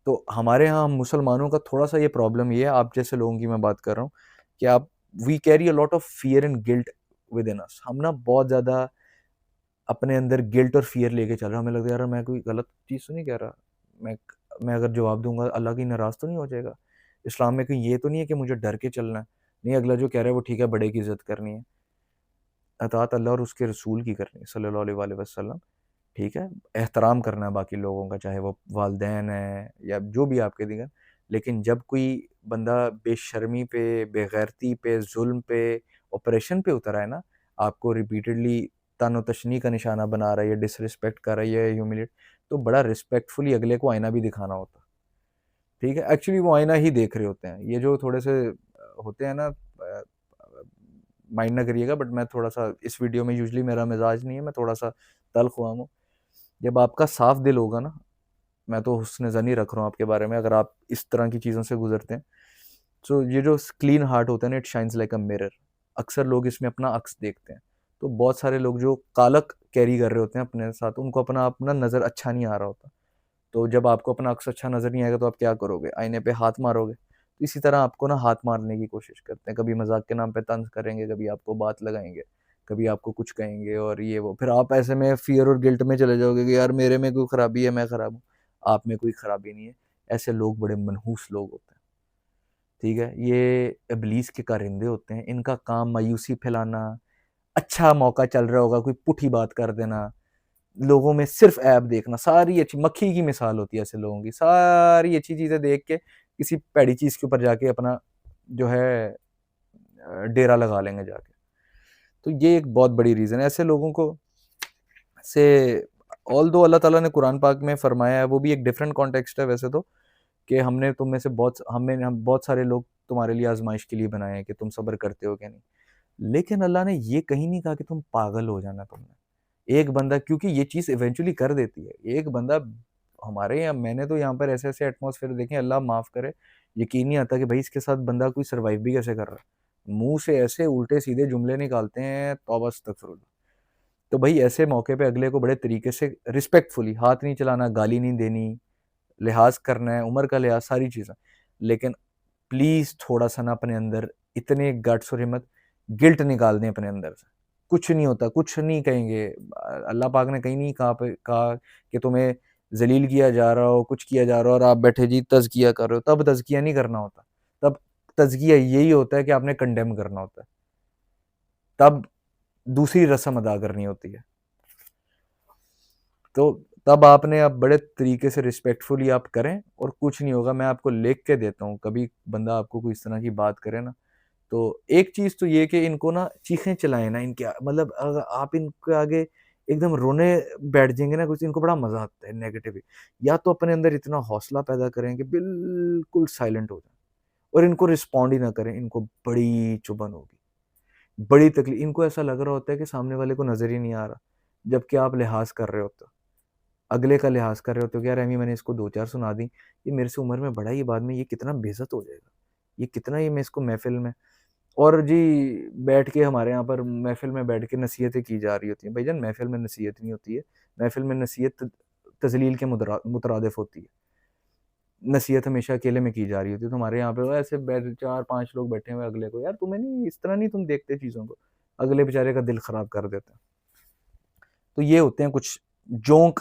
तो हमारे यहाँ मुसलमानों का थोड़ा-सा ये प्रॉब्लम ये है, आप जैसे लोगों की मैं बात कर रहा हूँ, कि आप we carry a lot of fear and guilt within us. हम ना बहुत ज़्यादा अपने अंदर गिल्ट और फियर लेके चल रहे हैं। हमें लगता है यार मैं कोई गलत चीज़ तो नहीं कह रहा। मैं मैं अगर जवाब दूँगा अल्लाह कहीं नाराज़ तो नहीं हो जाएगा? इस्लाम में कहीं ये तो नहीं है कि मुझे डर के चलना है? नहीं, अगला जो कह रहा है वो ठीक है, बड़े की इज़्ज़त करनी है। अताअत अल्लाह और उसके रसूल की करनी है सल्लल्लाहु अलैहि वसल्लम। ठीक है? एहतराम करना है बाकी लोगों का, चाहे वो वालिदैन हैं या जो भी आपके दिगर। लेकिन जब कोई बंदा बेशर्मी पे, बेगैरती पे, ज़ुल्म पे, ऑपरेशन पे उतर आए ना, आपको रिपीटेडली तानो-तशनी का निशाना बना रहा है या डिसरिस्पेक्ट कर रहा है या ह्यूमिलेट, तो बड़ा रिस्पेक्टफुली अगले को आईना भी दिखाना होता है। ठीक है? एक्चुअली वो आईना ही देख रहे होते हैं। ये जो थोड़े से होते हैं ना, माइंड ना करिएगा, बट मैं थोड़ा-सा इस वीडियो में, यूजुअली मेरा मिज़ाज नहीं है, मैं थोड़ा-सा तल्ख़-ख़्वाम हूँ। जब आपका साफ दिल होगा ना, मैं तो हुस्न ज़न ही रख रहा हूँ आपके बारे में, अगर आप इस तरह की चीज़ों से गुज़रते हैं, तो ये जो क्लीन हार्ट होता है ना, it shines like a mirror. अक्सर लोग इसमें अपना अक्स देखते हैं। तो बहुत सारे लोग जो कालक कैरी कर रहे होते हैं अपने साथ, उनको अपना अपना नज़र अच्छा नहीं आ रहा होता। तो जब आपको अपना अक्स अच्छा नज़र नहीं आएगा तो आप क्या करोगे? आईने पे हाथ मारोगे। तो इसी तरह आपको ना हाथ मारने की कोशिश करते हैं, कभी मज़ाक के नाम पे तंज़ करेंगे, कभी आपको बात लगाएँगे, कभी आपको कुछ कहेंगे और ये वो। फिर आप ऐसे में फ़ियर और गिल्ट में चले जाओगे कि यार मेरे में कोई खराबी है, मैं खराब हूँ। आप में कोई खराबी नहीं है। ऐसे लोग बड़े मनहूस लोग होते हैं, ठीक है? ये इब्लीस के कारिंदे होते हैं, इनका काम मायूसी फैलाना, अच्छा मौका चल रहा होगा, कोई पुठी बात कर देना, लोगों में सिर्फ़ ऐब देखना, सारी अच्छी मक्खी की मिसाल होती है ऐसे लोगों की, सारी अच्छी चीज़ें देख के किसी भैड़ी चीज़ के ऊपर जाके अपना जो है डेरा लगा लेंगे जाके। तो ये एक बहुत बड़ी रीज़न है, ऐसे लोगों को से ऑल्दो अल्लाह ताला ने कुरान पाक में फ़रमाया है, वो भी एक डिफरेंट कॉन्टेक्स्ट है वैसे तो, कि हमने तुम में से हम बहुत सारे लोग तुम्हारे लिए आज़माइश के लिए बनाए हैं कि तुम सब्र करते हो क्या नहीं। लेकिन अल्लाह ने ये कहीं नहीं कहा कि तुम पागल हो जाना तुमने। एक बंदा क्योंकि ये चीज़ इवेंचुअली कर देती है। एक बंदा हमारे यहाँ मैंने तो यहाँ पर ऐसे-ऐसे एटमॉस्फेयर देखे हैं, अल्लाह माफ़ करे, यकीन नहीं आता कि भाई इसके साथ बंदा कोई सर्वाइव भी कैसे कर रहा है। मुँह से ऐसे उल्टे-सीधे जुमले निकालते हैं, तौबा अस्तगफिरुल्लाह। तो भाई ऐसे मौके पे अगले को बड़े तरीके से रिस्पेक्टफुली हाथ नहीं चलाना, गाली नहीं देनी, लिहाज़ करना है, उम्र का लिहाज़, सारी चीज़ें। लेकिन प्लीज़ थोड़ा-सा ना अपने अंदर इतने गट्स और हिम्मत, गिल्ट निकाल दें अपने अंदर से। कुछ नहीं होता, कुछ नहीं कहेंगे। अल्लाह पाक ने कहीं नहीं कहा कि तुम्हें ज़लील किया जा रहा हो, कुछ किया जा रहा हो और आप बैठे जी तज़किया कर रहे हो, तब तज़किया नहीं करना होता। तब तज़किया यही होता है कि आपने कंडेम करना होता है। तब दूसरी रस्म अदा करनी होती है। तो तब आपने अब बड़े तरीके से रिस्पेक्टफुली आप करें और कुछ नहीं होगा। मैं आपको लिख के देता हूँ, कभी बंदा आपको कोई इस तरह की बात करे ना, तो एक चीज़ तो ये कि इनको ना चीखें चिल्लाएँ ना इनके मतलब आप इनके आगे एकदम रोने बैठ जाएँगे ना कुछ, इनको बड़ा मज़ा आता है नेगेटिव। या तो अपने अंदर इतना हौसला पैदा करें कि बिल्कुल साइलेंट हो जाएँ और इनको रिस्पॉन्ड ही ना करें, इनको बड़ी चुभन होगी, बड़ी तकलीफ। इनको ऐसा लग रहा होता है कि सामने वाले को नज़र ही नहीं आ रहा, जबकि आप लिहाज़ कर रहे होते हो। अगले का लिहाज़ कर रहे होते हो कि यार अभी मैंने इसको 2-4 सुना दी, ये मेरे से उम्र में बड़ा है, ये बाद में ये कितना बेइज़्ज़त हो जाएगा। ये कितना ये मैं इसको महफ़िल में और जी बैठ के हमारे यहाँ पर महफ़िल में बैठ के नसीहतें की जा रही होती हैं। भाईजान महफ़िल में नसीहत नहीं होती है, महफ़िल में नसीहत तज़लील के मुतरादिफ़ होती है। नसीहत हमेशा अकेले में की जा रही होती है। तो हमारे यहाँ पे वो ऐसे 4-5 लोग बैठे हुए हैं अगले को, यार तुम्हें नहीं इस तरह नहीं तुम देखते चीज़ों को। अगले बेचारे का दिल ख़राब कर देते हैं। तो ये होते हैं कुछ जोंक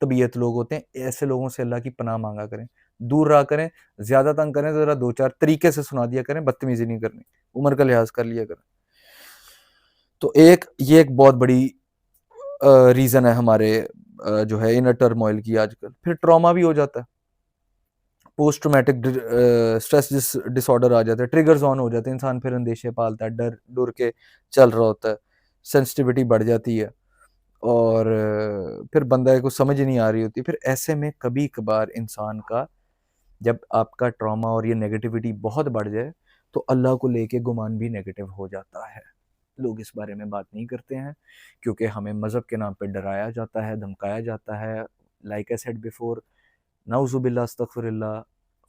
तबीयत लोग होते हैं, ऐसे लोगों से अल्लाह की पनाह माँगा करें। दूर रहा करें, ज़्यादा तंग करें तो ज़रा 2-4 तरीके से सुना दिया करें, बदतमीज़ी नहीं करनी, उम्र का लिहाज़ कर लिया करें। तो ये एक बहुत बड़ी रीज़न है हमारे जो है इनर टर्मॉइल की आजकल। फिर ट्रॉमा भी हो जाता है। पोस्ट ट्रॉमेटिक स्ट्रेस डिसऑर्डर आ जाता है, ट्रिगर्स ऑन हो जाते हैं, इंसान फिर अंदेशे पालता है, डर डर के चल रहा होता है, सेंसिटिविटी बढ़ जाती है और फिर बंदा को समझ नहीं आ रही होती। फिर ऐसे में कभी कभार इंसान का जब आपका ट्रॉमा और ये नेगेटिविटी बहुत बढ़ जाए तो अल्लाह को लेके गुमान भी नेगेटिव हो जाता है। लोग इस बारे में बात नहीं करते हैं क्योंकि हमें मज़हब के नाम पे डराया जाता है, धमकाया जाता है। लाइक आई सेड बिफोर, नाउज़ुबिल्लाह अस्तगफिरुल्लाह,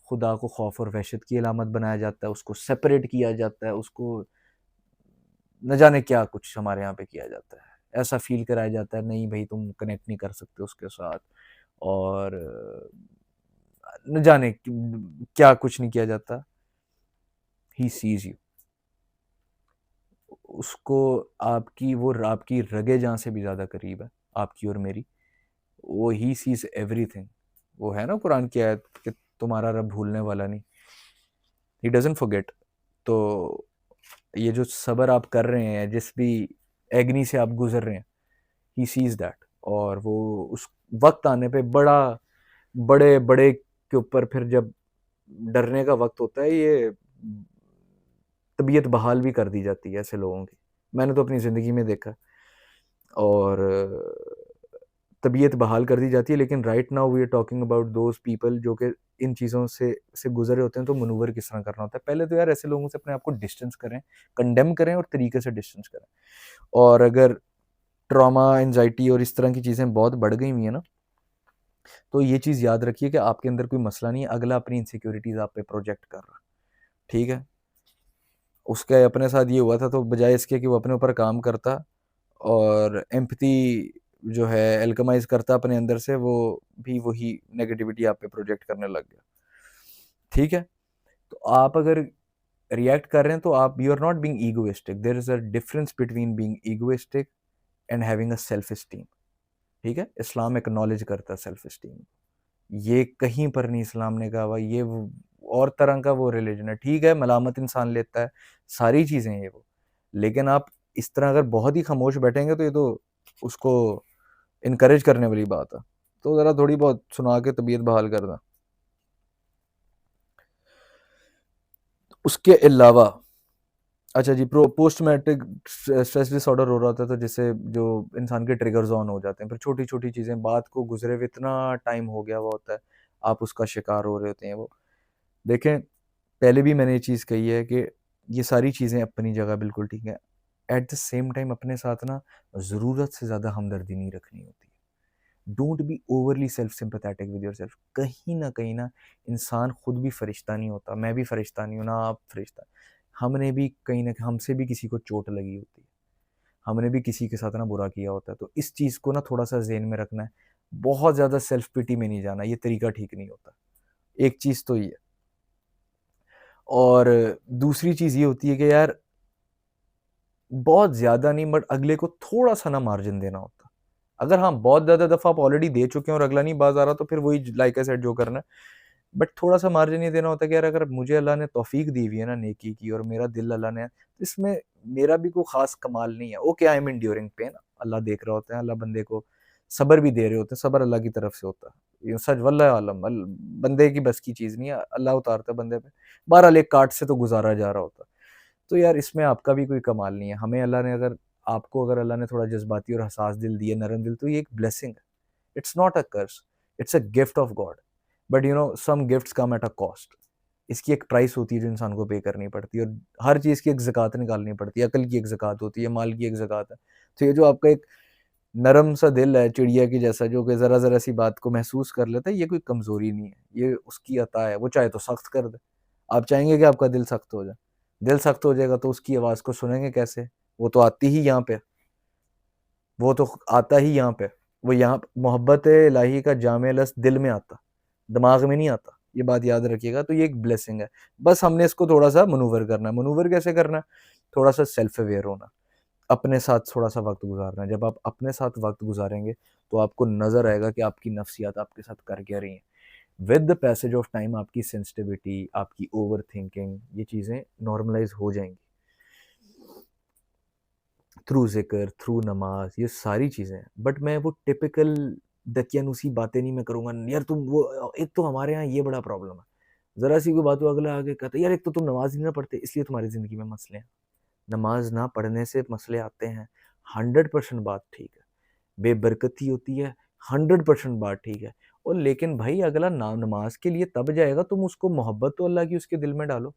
खुदा को खौफ और वहशत की अलामत बनाया जाता है, उसको सेपरेट किया जाता है, उसको न जाने क्या कुछ हमारे यहाँ पे किया जाता है। ऐसा फ़ील कराया जाता है, नहीं भई तुम कनेक्ट नहीं कर सकते उसके साथ और न जाने क्या कुछ नहीं किया जाता। ही सीज़ यू। उसको आपकी रगे-जाँ से भी ज़्यादा करीब है, आपकी और मेरी। वो ही सीज़ एवरीथिंग। वो है ना कुरान की आयत कि तुम्हारा रब भूलने वाला नहीं। ही डज़न्ट फॉरगेट। तो ये जो सब्र आप कर रहे हैं, जिस भी एग्नी से आप गुज़र रहे हैं, ही सीज़ दैट और वो उस वक़्त आने पे बड़े-बड़े के ऊपर फिर जब डरने का वक़्त होता है, ये तबीयत बहाल भी कर दी जाती है ऐसे लोगों की। मैंने तो अपनी ज़िंदगी में देखा और तबीयत बहाल कर दी जाती है, लेकिन right now we are talking about those people जो कि इन चीज़ों से गुज़रे होते हैं, तो मनूवर किस तरह करना होता है। पहले तो यार ऐसे लोगों से अपने आप को डिस्टेंस करें, कंडेम करें और तरीके से डिस्टेंस करें। और अगर ट्रॉमा, एंग्ज़ायटी और इस तरह की चीज़ें बहुत बढ़ गई हुई हैं ना, तो ये चीज़ याद रखिए कि आपके अंदर कोई मसला नहीं है, अगला अपनी इनसिक्योरिटीज़ आप पे प्रोजेक्ट कर रहा है, ठीक है? उसके अपने साथ ये हुआ था, तो बजाय इसके कि वो अपने ऊपर काम करता और एम्पैथी जो है एल्केमाइज़ करता अपने अंदर से, वो भी वही नेगेटिविटी आप पे प्रोजेक्ट करने लग गया, ठीक है? तो आप अगर रिएक्ट कर रहे हैं तो आप you are not being egoistic, there is a difference between being egoistic and having a self esteem. ठीक है? इस्लाम एक्नॉलेज करता है सेल्फ एस्टीम। ये कहीं पर नहीं इस्लाम ने कहा हुआ, ये वो और तरह का वो रिलीजन है। ठीक है, मलामत इंसान लेता है, सारी चीज़ें हैं ये वो। लेकिन आप इस तरह अगर बहुत ही खामोश बैठेंगे तो ये तो उसको इनकरेज करने वाली बात है। तो ज़रा थोड़ी बहुत सुना के तबीयत बहाल कर दें। उसके अलावा अच्छा जी, पोस्ट ट्रॉमेटिक स्ट्रेस डिसऑर्डर हो रहा था, तो जिससे जो इंसान के ट्रिगर्स ऑन हो जाते हैं, फिर छोटी-छोटी चीज़ें, बात को गुज़रे हुए इतना टाइम हो गया हुआ होता है, आप उसका शिकार हो रहे होते हैं वो। देखें, पहले भी मैंने ये चीज़ कही है कि ये सारी चीज़ें अपनी जगह बिल्कुल ठीक हैं। एट द सेम टाइम अपने साथ ना ज़रूरत से ज़्यादा हमदर्दी नहीं रखनी होती। Don't be overly self sympathetic with yourself. कहीं न इंसान खुद भी फरिश्ता नहीं होता, मैं भी फरिश्ता नहीं हूँ, ना आप फरिश्ता। हमने भी कहीं न हमसे भी किसी को चोट लगी होती है। हमने भी किसी के साथ ना बुरा किया होता है। तो इस चीज़ को ना थोड़ा-सा ज़हन में रखना है। बहुत ज़्यादा सेल्फ पिटी में नहीं जाना, ये तरीका ठीक नहीं होता। एक चीज़ तो ये है। और दूसरी चीज़ ये होती है कि यार बहुत ज़्यादा नहीं, बट अगले को थोड़ा-सा ना मार्जिन देना होता है। अगर हाँ, बहुत ज़्यादा दफ़ा आप ऑलरेडी दे चुके हैं और अगला नहीं बाज़ आ रहा, तो फिर वही लाइक आई सेड जो करना है। बट थोड़ा-सा मार्जिन ये देना होता है कि यार अगर मुझे अल्लाह ने तौफ़ीक दी हुई है ना नेकी की, और मेरा दिल अल्लाह ने, तो इसमें मेरा भी कोई ख़ास कमाल नहीं है। Okay, I am enduring pain, अल्लाह देख रहा होता है, अल्लाह बंदे को सब्र भी दे रहे होते हैं, सब्र अल्लाह की तरफ से होता है। ये सच वल्लाह आलम बंदे की बस की चीज़ नहीं है, अल्लाह उतारता है बंदे पे। बहरहाल एक काट से तो गुज़ारा जा रहा होता है। तो यार इसमें आपका भी कोई कमाल नहीं है। हमें अल्लाह ने अगर आपको अगर अल्लाह ने थोड़ा जज़्बाती और हसास दिल दिया, नरम दिल, तो ये एक ब्लेसिंग है। It's not a curse, it's a gift of God. But you know some gifts come at a cost. इसकी एक प्राइस होती है जो इंसान को पे करनी पड़ती है, और हर चीज़ की एक ज़कात निकालनी पड़ती है। अकल की एक ज़कात होती है, माल की एक ज़कात है। तो ये जो आपका एक नरम सा दिल है चिड़िया की जैसा, जो कि ज़रा-ज़रा सी बात को महसूस कर लेता है, ये कोई कमज़ोरी नहीं है, ये उसकी अता है। वो चाहे तो सख्त कर दे। आप चाहेंगे कि आपका दिल सख्त हो जाए? दिल सख्त हो जाएगा तो उसकी आवाज़ को सुनेंगे कैसे? वो तो आती ही यहाँ पे, वो तो आता ही यहाँ पे। वो यहाँ मोहब्बत इलाही का जामे लफ्ज़ दिल में आता, दिमाग में नहीं आता। ये बात याद रखिएगा, तो ये एक ब्लेसिंग है। बस हमने इसको थोड़ा-सा मनूवर करना है। मनूवर कैसे करना है? थोड़ा-सा सेल्फ अवेयर होना, अपने साथ थोड़ा-सा वक़्त गुज़ारना है। जब आप अपने साथ वक़्त गुज़ारेंगे, तो आपको नज़र आएगा कि आपकी नफ्सियात आपके साथ कर क्या रही हैं। With the passage of time आपकी सेंसिटिविटी, आपकी ओवरथिंकिंग, ये चीज़ें नॉर्मलाइज़ हो जाएँगी। थ्रू ज़िक्र, थ्रू नमाज़, ये सारी चीज़ें हैं। बट मैं वो टिपिकल दकियानूसी बातें नहीं मैं करूँगा। यार तुम वो एक तो हमारे यहाँ ये बड़ा प्रॉब्लम है। ज़रा-सी कोई बात हो, अगला आके कहता है, "यार एक तो तुम नमाज़ ही ना पढ़ते, इसलिए तुम्हारी ज़िंदगी में मसले हैं।" नमाज़ ना पढ़ने से मसले आते हैं, 100% बात ठीक है। बेबरकती होती है, 100% बात ठीक है। और लेकिन भाई अगला ना नमाज़ के लिए तब जाएगा, तुम उसको मोहब्बत तो अल्लाह की उसके दिल में डालो।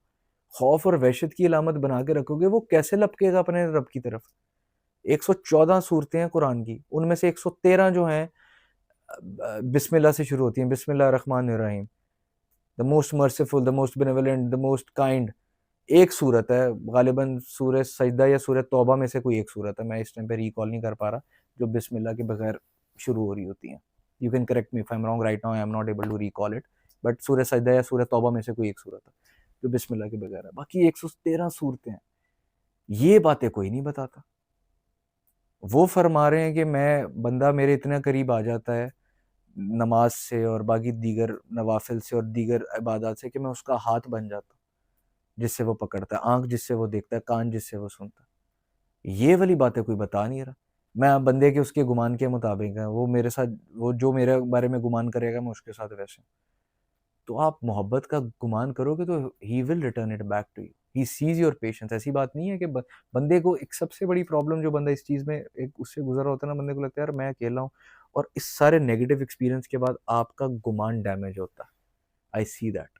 खौफ और वहशत की अलामत बना के रखोगे, वो कैसे लपकेगा अपने रब की तरफ? 114 सूरतें हैं कुरान की, उनमें से 113 जो हैं बिस्मिल्लाह से शुरू होती हैं, बिस्मिल्लाह रहमान रहीम, the most merciful, the most benevolent, the most kind. एक सूरत है, गालिबन सूरह सजदा या सूरह तौबा में से कोई एक सूरत है, मैं इस टाइम पे रिकॉल नहीं कर पा रहा, जो बिस्मिल्लाह के बगैर शुरू हो रही होती हैं। You can correct me if I am wrong right now, I am not able to recall it, but सूरह सजदा या सूरह तौबा में से कोई एक सूरत है, जो बिस्मिल्लाह के बगैर है। बाकी 113 सूरतें हैं। ये बातें कोई नहीं बताता। वो फरमा रहे हैं कि मैं बंदा मेरे इतना करीब आ जाता है नमाज से और बाकी दीगर नवाफिल से और दीगर इबादत से, कि मैं उसका हाथ बन जाता हूँ, जिससे वो पकड़ता है, आँख जिससे वो देखता है, कान जिससे वो सुनता है। ये वाली बातें कोई बता नहीं रहा। मैं बंदे के उसके गुमान के मुताबिक है, वो मेरे साथ, वो जो मेरे बारे में गुमान करेगा मैं उसके साथ वैसे हूँ। तो आप मोहब्बत का गुमान करोगे तो he will return it back to you. He sees your patience. ऐसी बात नहीं है कि बंदे को एक सबसे बड़ी प्रॉब्लम जो बंदा इस चीज़ में एक उससे गुज़रा होता है ना, बंदे को लगता है यार मैं अकेला हूँ, और इस सारे नेगेटिव एक्सपीरियंस के बाद आपका गुमान डैमेज होता है। आई सी दैट।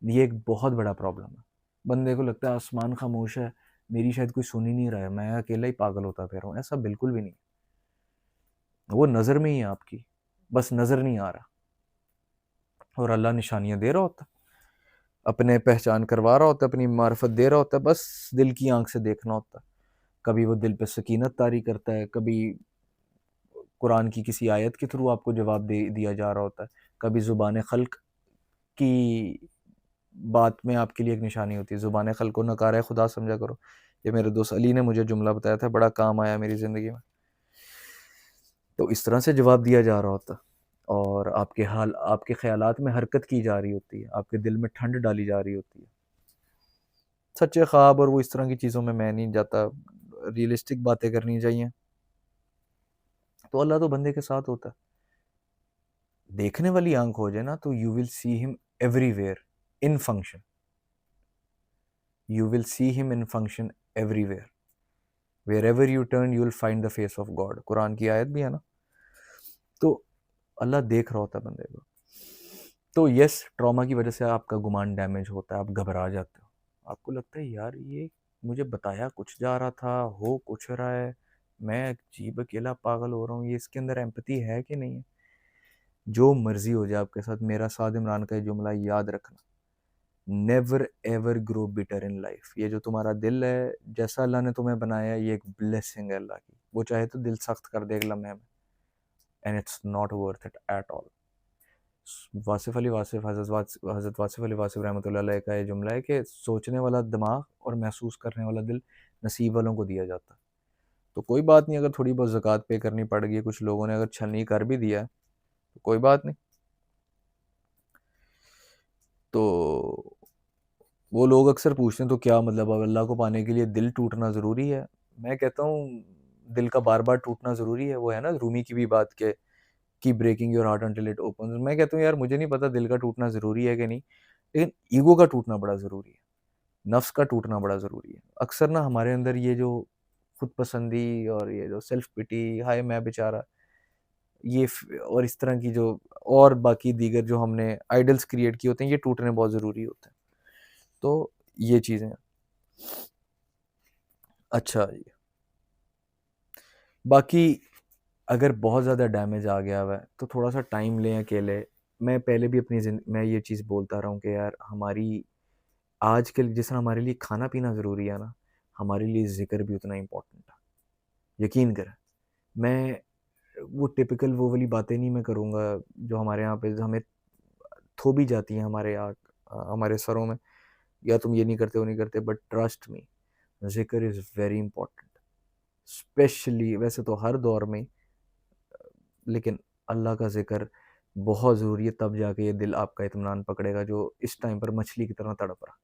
ये एक बहुत बड़ा प्रॉब्लम है। बंदे को लगता है आसमान खामोश है, मेरी शायद कोई सुन ही नहीं रहा है, मैं अकेला ही पागल होता फिर रहा हूँ। ऐसा बिल्कुल भी नहीं। वो नज़र में ही है आपकी, बस नज़र नहीं आ रहा, और अल्लाह निशानियाँ दे रहा होता है। अपने पहचान करवा रहा होता है, अपनी मार्फत दे रहा होता है, बस दिल की आँख से देखना होता है। कभी वो दिल पे सकीनत तारी करता है, कभी कुरान की किसी आयत के थ्रू आपको जवाब दे दिया जा रहा होता है, कभी ज़ुबान खल्क की बात में आपके लिए एक निशानी होती है। ज़ुबान खल को नकारा खुदा समझा करो। ये मेरे दोस्त अली ने मुझे जुमला बताया था, बड़ा काम आया मेरी ज़िंदगी में। तो इस तरह से जवाब दिया जा रहा होता और आपके ख़यालात में हरकत की जा रही होती है, आपके दिल में ठंड डाली जा रही होती है। सच्चे ख्वाब और वो इस तरह की चीज़ों में मैं नहीं जाता, रियलिस्टिक बातें करनी चाहिए। तो अल्लाह तो बंदे के साथ होता है। देखने वाली आँख हो जाए ना तो you will see him everywhere in function. You will see him in function everywhere. Wherever you turn, you will find the face of God. Quran की आयत भी है ना। तो अल्लाह देख रहा होता है बंदे को। तो यस, ट्रॉमा की वजह से आपका गुमान डैमेज होता है, आप घबरा जाते हो, आपको लगता है यार ये मुझे बताया कुछ जा रहा था, हो कुछ रहा है, मैं अजीब अकेला पागल हो रहा हूँ, ये इसके अंदर एम्पैथी है कि नहीं है। जो मर्जी हो जाए आपके साथ, मेरा साद इमरान का ये जुमला याद रखना, never ever grow bitter in life. ये जो तुम्हारा दिल है, जैसा अल्लाह ने तुम्हें बनाया, ये एक ब्लेसिंग है अल्लाह की। वो चाहे तो दिल सख्त कर दे एक लम्हे में, and it's not worth it at all. Wasif Ali Wasif हज़रत वासिफ अली वासिफ रहमतुल्लाह अलैह का ये जुमला है कि सोचने वाला दिमाग और महसूस करने वाला दिल नसीब वालों को दिया जाता है। तो कोई बात नहीं, अगर थोड़ी बहुत ज़कात पे करनी पड़ गई, कुछ लोगों ने अगर छलनी कर भी दिया है तो कोई बात नहीं। तो वो लोग अक्सर पूछते हैं तो क्या मतलब, अब अल्लाह को पाने के लिए दिल टूटना ज़रूरी है? मैं कहता हूँ दिल का बार बार टूटना ज़रूरी है। वो है ना रूमी की भी बात के keep breaking your heart until it opens. मैं कहता हूँ यार मुझे नहीं पता दिल का टूटना ज़रूरी है कि नहीं, लेकिन ईगो का टूटना बड़ा ज़रूरी है, नफ्स का टूटना बड़ा ज़रूरी है। अक्सर ना हमारे अंदर ये जो खुद पसंदी और ये जो सेल्फ पिटी, हाय मैं बेचारा, और इस तरह की जो और बाकी दीगर जो हमने आइडल्स क्रिएट किए होते हैं, ये टूटने बहुत ज़रूरी होते हैं। तो ये चीज़ें। अच्छा जी, बाकी अगर बहुत ज़्यादा डैमेज आ गया हुआ है तो थोड़ा सा टाइम लें अकेले। मैं पहले भी मैं ये चीज़ बोलता रहा हूँ कि यार हमारी आज के जिस तरह हमारे लिए खाना पीना ज़रूरी है ना, हमारे लिए ज़िक्र भी उतना इम्पोर्टेंट है। यकीन करें, मैं वो टिपिकल वो वाली बातें नहीं मैं करूँगा जो हमारे यहाँ पे हमें थोपी जाती हैं हमारे सरों में, या तुम ये नहीं करते वो नहीं करते, बट ट्रस्ट मी, ज़िक्र इज़ वेरी इंपॉर्टेंट। स्पेशली वैसे तो हर दौर में, लेकिन अल्लाह का ज़िक्र बहुत ज़रूरी है, तब जाके ये दिल आपका इत्मीनान पकड़ेगा जो इस टाइम पर मछली की तरह तड़प रहा।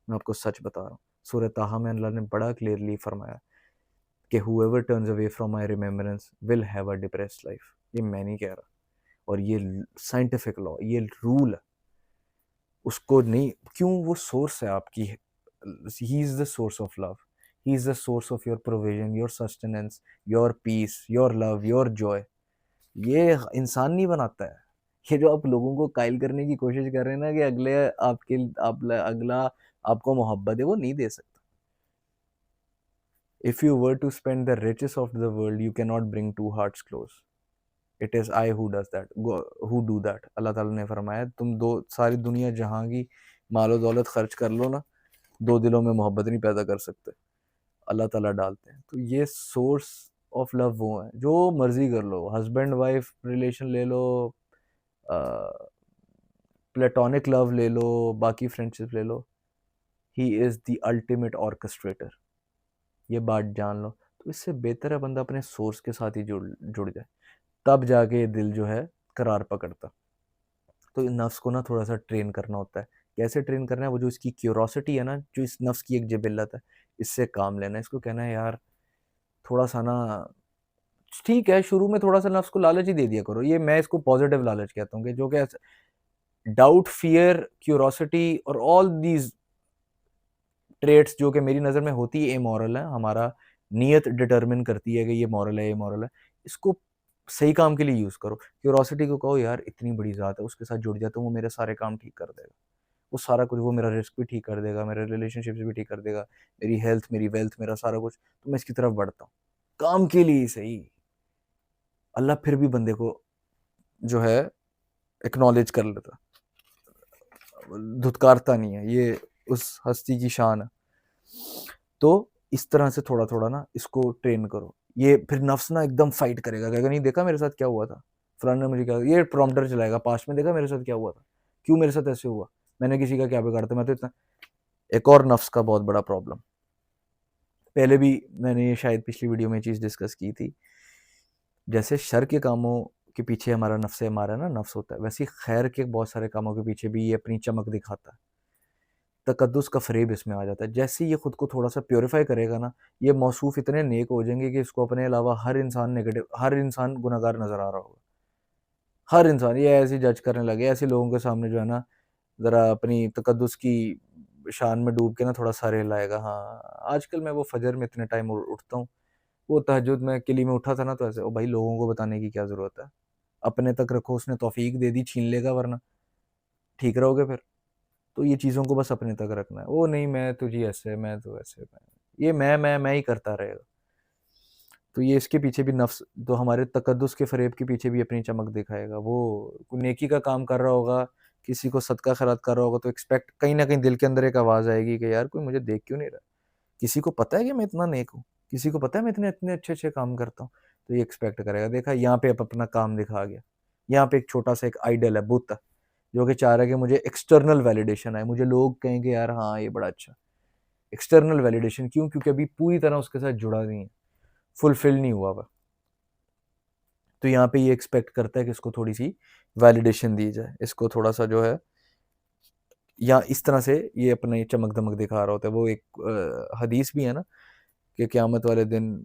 मैं आपको सच बता रहा हूँ, सूरह ताहा में अल्लाह ने बड़ा क्लियरली फरमाया कि whoever turns away from my remembrance will have a depressed life. ये मैं नहीं कह रहा, और ये साइंटिफिक लॉ, ये रूल है। उसको नहीं, क्यों, वो सोर्स है आपकी, he is the source of love, he is the source of your provision, your sustenance, your peace, your love, your joy. ये इंसान नहीं बनाता है। ये जो आप लोगों को कायल करने की कोशिश कर रहे हैं ना कि अगला आपको मोहब्बत है, वो नहीं दे सकता। If you were to spend the riches of the world, you can not bring two hearts close. It is I who does that, who do that. अल्लाह ताला ने फरमाया तुम दो सारी दुनिया जहां की मालो दौलत खर्च कर लो ना, दो दिलों में मोहब्बत नहीं पैदा कर सकते। अल्लाह ताला डालते हैं। तो ये सोर्स ऑफ लव वो है, जो मर्जी कर लो, हस्बैंड वाइफ रिलेशन ले लो, प्लेटोनिक लव ले लो, बाकी फ्रेंडशिप ले लो, he is the ultimate orchestrator. ये बात जान लो। तो इससे बेहतर है बंदा अपने सोर्स के साथ ही जुड़ जाए, तब जाके ये दिल जो है करार पकड़ता। तो नफ्स को ना थोड़ा सा ट्रेन करना होता है। कैसे ट्रेन करना है, वो जो इसकी क्यूरोसिटी है ना, जो इस नफ्स की एक जिबिल्लत है, इससे काम लेना है। इसको कहना है यार थोड़ा सा ना, ठीक है शुरू में थोड़ा सा नफ्स को लालच ही दे दिया करो। ये मैं इसको पॉजिटिव लालच कहता हूँ कि जो कि डाउट, फियर, क्यूरोसिटी और ऑल दीज ट्रेट्स जो कि मेरी नज़र में होती है इमोरल है, हमारा नीयत डिटरमिन करती है कि ये मॉरल है, ये मॉरल है। इसको सही काम के लिए यूज़ करो। क्यूरोसिटी को कहो यार इतनी बड़ी ज़ात है, उसके साथ जुड़ जाता हूँ, वो मेरे सारे काम ठीक कर देगा। वो सारा कुछ, वो मेरा रिस्क भी ठीक कर देगा, मेरे रिलेशनशिप्स भी ठीक कर देगा, मेरी हेल्थ, मेरी वेल्थ, मेरा सारा कुछ। तो मैं इसकी तरफ बढ़ता हूँ, काम के लिए ही सही। अल्लाह फिर भी बंदे को जो है एक्नॉलेज कर लेता, धुतकारता नहीं है। ये उस हस्ती की शान है। तो इस तरह से थोड़ा थोड़ा ना इसको ट्रेन करो। ये फिर नफ्स ना एकदम फाइट करेगा, कहेगा नहीं देखा मेरे साथ क्या हुआ था, फलाना ने मुझे क्या, ये प्रॉम्प्टर चलाएगा, पास्ट में देखा मेरे साथ क्या हुआ था, क्यों मेरे साथ ऐसे हुआ, मैंने किसी का क्या बिगाड़ता, मैं तो इतना। एक और नफ्स का बहुत बड़ा प्रॉब्लम, पहले भी मैंने ये शायद पिछली वीडियो में ये चीज़ डिस्कस की थी। जैसे शर के कामों के पीछे हमारा नफ्स है, हमारा ना नफ्स होता है, वैसे ही खैर के बहुत सारे कामों के पीछे भी ये अपनी चमक दिखाता है। तकद्दुस का फ़रेब इसमें आ जाता है। जैसे ही ये खुद को थोड़ा-सा प्यूरिफ़ाई करेगा ना, ये मौसूफ़ इतने नेक हो जाएँगे कि इसको अपने अलावा हर इंसान गुनहगार नज़र आ रहा होगा। हर इंसान ये ऐसे ही जज करने लगे, ऐसे लोगों के सामने जो है ना, ज़रा अपनी तकद्दुस की शान में डूब के ना थोड़ा सर हिलाएगा। हाँ, आजकल मैं वो फ़जर में इतने टाइम उ उठता हूँ, वो तहज्जुद में किली में उठा था ना, तो ऐसे ओ भाई लोगों को बताने की क्या ज़रूरत है? अपने तक रखो, उसने तौफ़ीक दे दी, छीन लेगा वरना, ठीक रहोगे फिर। तो ये चीज़ों को बस अपने तक रखना है। वो नहीं मैं तो जी ऐसे, मैं तो वैसे, ये मैं ही करता रहेगा। तो ये इसके पीछे भी नफ्स, तो हमारे तकद्दुस के फ़रेब के पीछे भी अपनी चमक दिखाएगा। वो कोई नेकी का काम कर रहा होगा, किसी को सदका खैरात कर रहा होगा, तो एक्सपेक्ट कहीं न कहीं दिल के अंदर एक आवाज़ आएगी कि यार कोई मुझे देख क्यों नहीं रहा? किसी को पता है कि मैं इतना नेक हूँ? किसी को पता है मैं इतने अच्छे-अच्छे काम करता हूँ? तो ये एक्सपेक्ट करेगा। देखा यहाँ पे अब अपना काम दिखा गया। यहाँ पे एक छोटा-सा एक आइडल है, बुत है, जो कि चाह रहा है कि मुझे एक्सटर्नल वैलिडेशन आए, मुझे लोग कहें कि यार हाँ, ये बड़ा अच्छा है। एक्सटर्नल वैलिडेशन क्यों? क्योंकि अभी पूरी तरह उसके साथ जुड़ा नहीं है, फुलफिल नहीं हुआ वो। तो यहाँ पे ये एक्सपेक्ट करता है कि इसको थोड़ी-सी वैलिडेशन दी जाए, इसको थोड़ा-सा जो है, या इस तरह से ये अपनी चमक-दमक दिखा रहा होता है। वो एक हदीस भी है ना कि क़यामत वाले दिन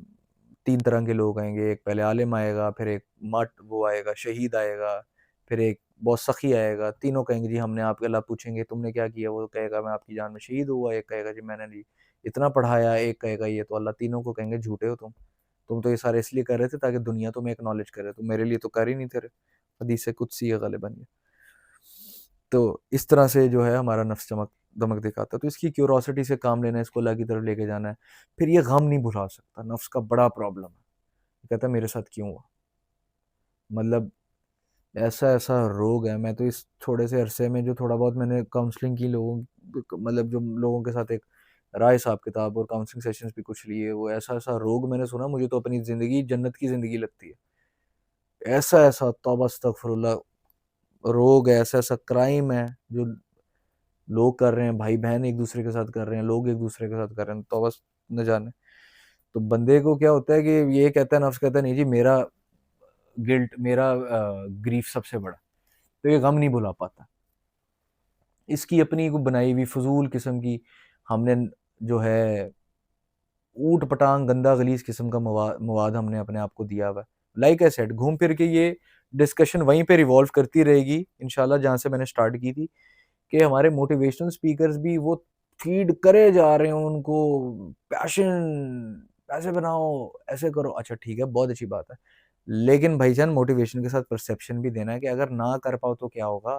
3 तरह के लोग आएँगे, एक पहले आलिम आएगा, फिर एक वो आएगा, शहीद आएगा, फिर एक बहुत सखी आएगा। तीनों कहेंगे जी हमने आपके, अल्लाह पूछेंगे तुमने क्या किया? वो कहेगा मैं आपकी जान में शहीद हुआ। एक कहेगा जी मैंने जी इतना पढ़ाया, एक कहेगा ये। तो अल्लाह तीनों को कहेंगे झूठे हो तुम। तुम तो ये सारे इसलिए कर रहे थे ताकि दुनिया तुम्हें एक्नॉलेज करे, तुम मेरे लिए तो कर ही नहीं थे रहे। हदीस कुदसी है ग़ालिबन ये। तो इस तरह से जो है हमारा नफ्स चमक-दमक दिखाता है। तो इसकी क्यूरोसिटी से काम लेना है, इसको अल्लाह की तरफ लेके जाना है। फिर ये गम नहीं भुला सकता, नफ्स का बड़ा प्रॉब्लम है। कहता है मेरे साथ क्यों हुआ? मतलब ऐसा-ऐसा रोग है, मैं तो इस थोड़े से अरसे में जो थोड़ा बहुत मैंने काउंसलिंग की लोगों, मतलब जो लोगों के साथ एक राय हिसाब-किताब और काउंसलिंग सेशंस भी कुछ लिए, वो ऐसा-ऐसा रोग मैंने सुना, मुझे तो अपनी ज़िंदगी जन्नत की ज़िंदगी लगती है। ऐसा-ऐसा तौबा अस्तगफिरुल्लाह रोग है, ऐसा-ऐसा क्राइम है जो लोग कर रहे हैं, भाई-बहन एक-दूसरे के साथ कर रहे हैं, लोग एक-दूसरे के साथ कर रहे हैं, तौबा न जाने। तो बंदे को क्या होता है कि ये कहता है, नफ्स कहता है नहीं जी मेरा गिल्ट, मेरा ग्रीफ सबसे बड़ा, तो ये गम नहीं भुला पाता। इसकी अपनी को बनाई हुई फ़ुज़ूल किस्म की हमने जो है ऊट-पटांग गंदा गलीज़ किस्म का मवाद हमने अपने आप को दिया हुआ है। लाइक आई सेड, घूम फिर के ये डिस्कशन वहीं पे रिवॉल्व करती रहेगी इंशाल्लाह, जहाँ से मैंने स्टार्ट की थी, कि हमारे मोटिवेशनल स्पीकर्स भी वो फ़ीड करे जा रहे हैं उनको, पैशन, पैसे बनाओ, ऐसे करो। अच्छा ठीक है, बहुत अच्छी बात है। लेकिन भाईजान मोटिवेशन के साथ परसेप्शन भी देना है कि अगर ना कर पाओ तो क्या होगा?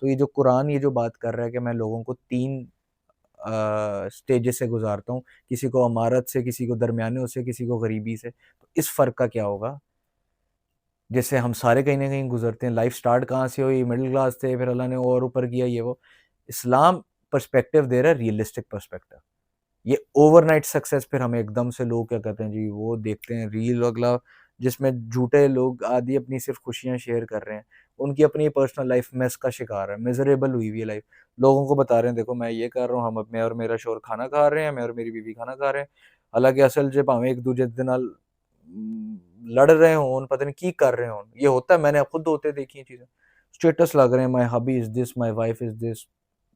तो ये जो कुरान ये जो बात कर रहा है कि मैं लोगों को 3 स्टेजेस से गुज़ारता हूँ, किसी को अमारत से, किसी को दरमियानों से, किसी को गरीबी से, तो इस फ़र्क का क्या होगा? जैसे हम सारे कहीं न कहीं गुज़रते हैं, लाइफ़ स्टार्ट कहाँ से हुई, मिडल क्लास थे, फिर अल्लाह ने और ऊपर किया ये वो। इस्लाम पर्सपेक्टिव दे रहा है, रियलिस्टिक पर्सपेक्टिव। ये ओवरनाइट सक्सेस, फिर हमें एकदम से लोग क्या कहते हैं जी, वो देखते हैं रील अगला, जिसमें झूठे लोग आदि अपनी सिर्फ़ खुशियाँ शेयर कर रहे हैं। उनकी अपनी पर्सनल लाइफ़ मेस का शिकार है, मिज़रेबल हुई हुई है लाइफ़। लोगों को बता रहे हैं देखो मैं ये कर रहा हूँ, हम अब मैं और मेरा शौहर खाना खा रहे हैं, मैं और मेरी बीवी खाना खा रहे हैं। हालाँकि असल च भावें एक-दूजे दे नाल लड़ रहे होन, पता नहीं की कर रहे होन। ये होता है, मैंने खुद होते देखी हैं चीज़ें। स्टेटस लग रहे हैं, my hobby is this, my wife is this,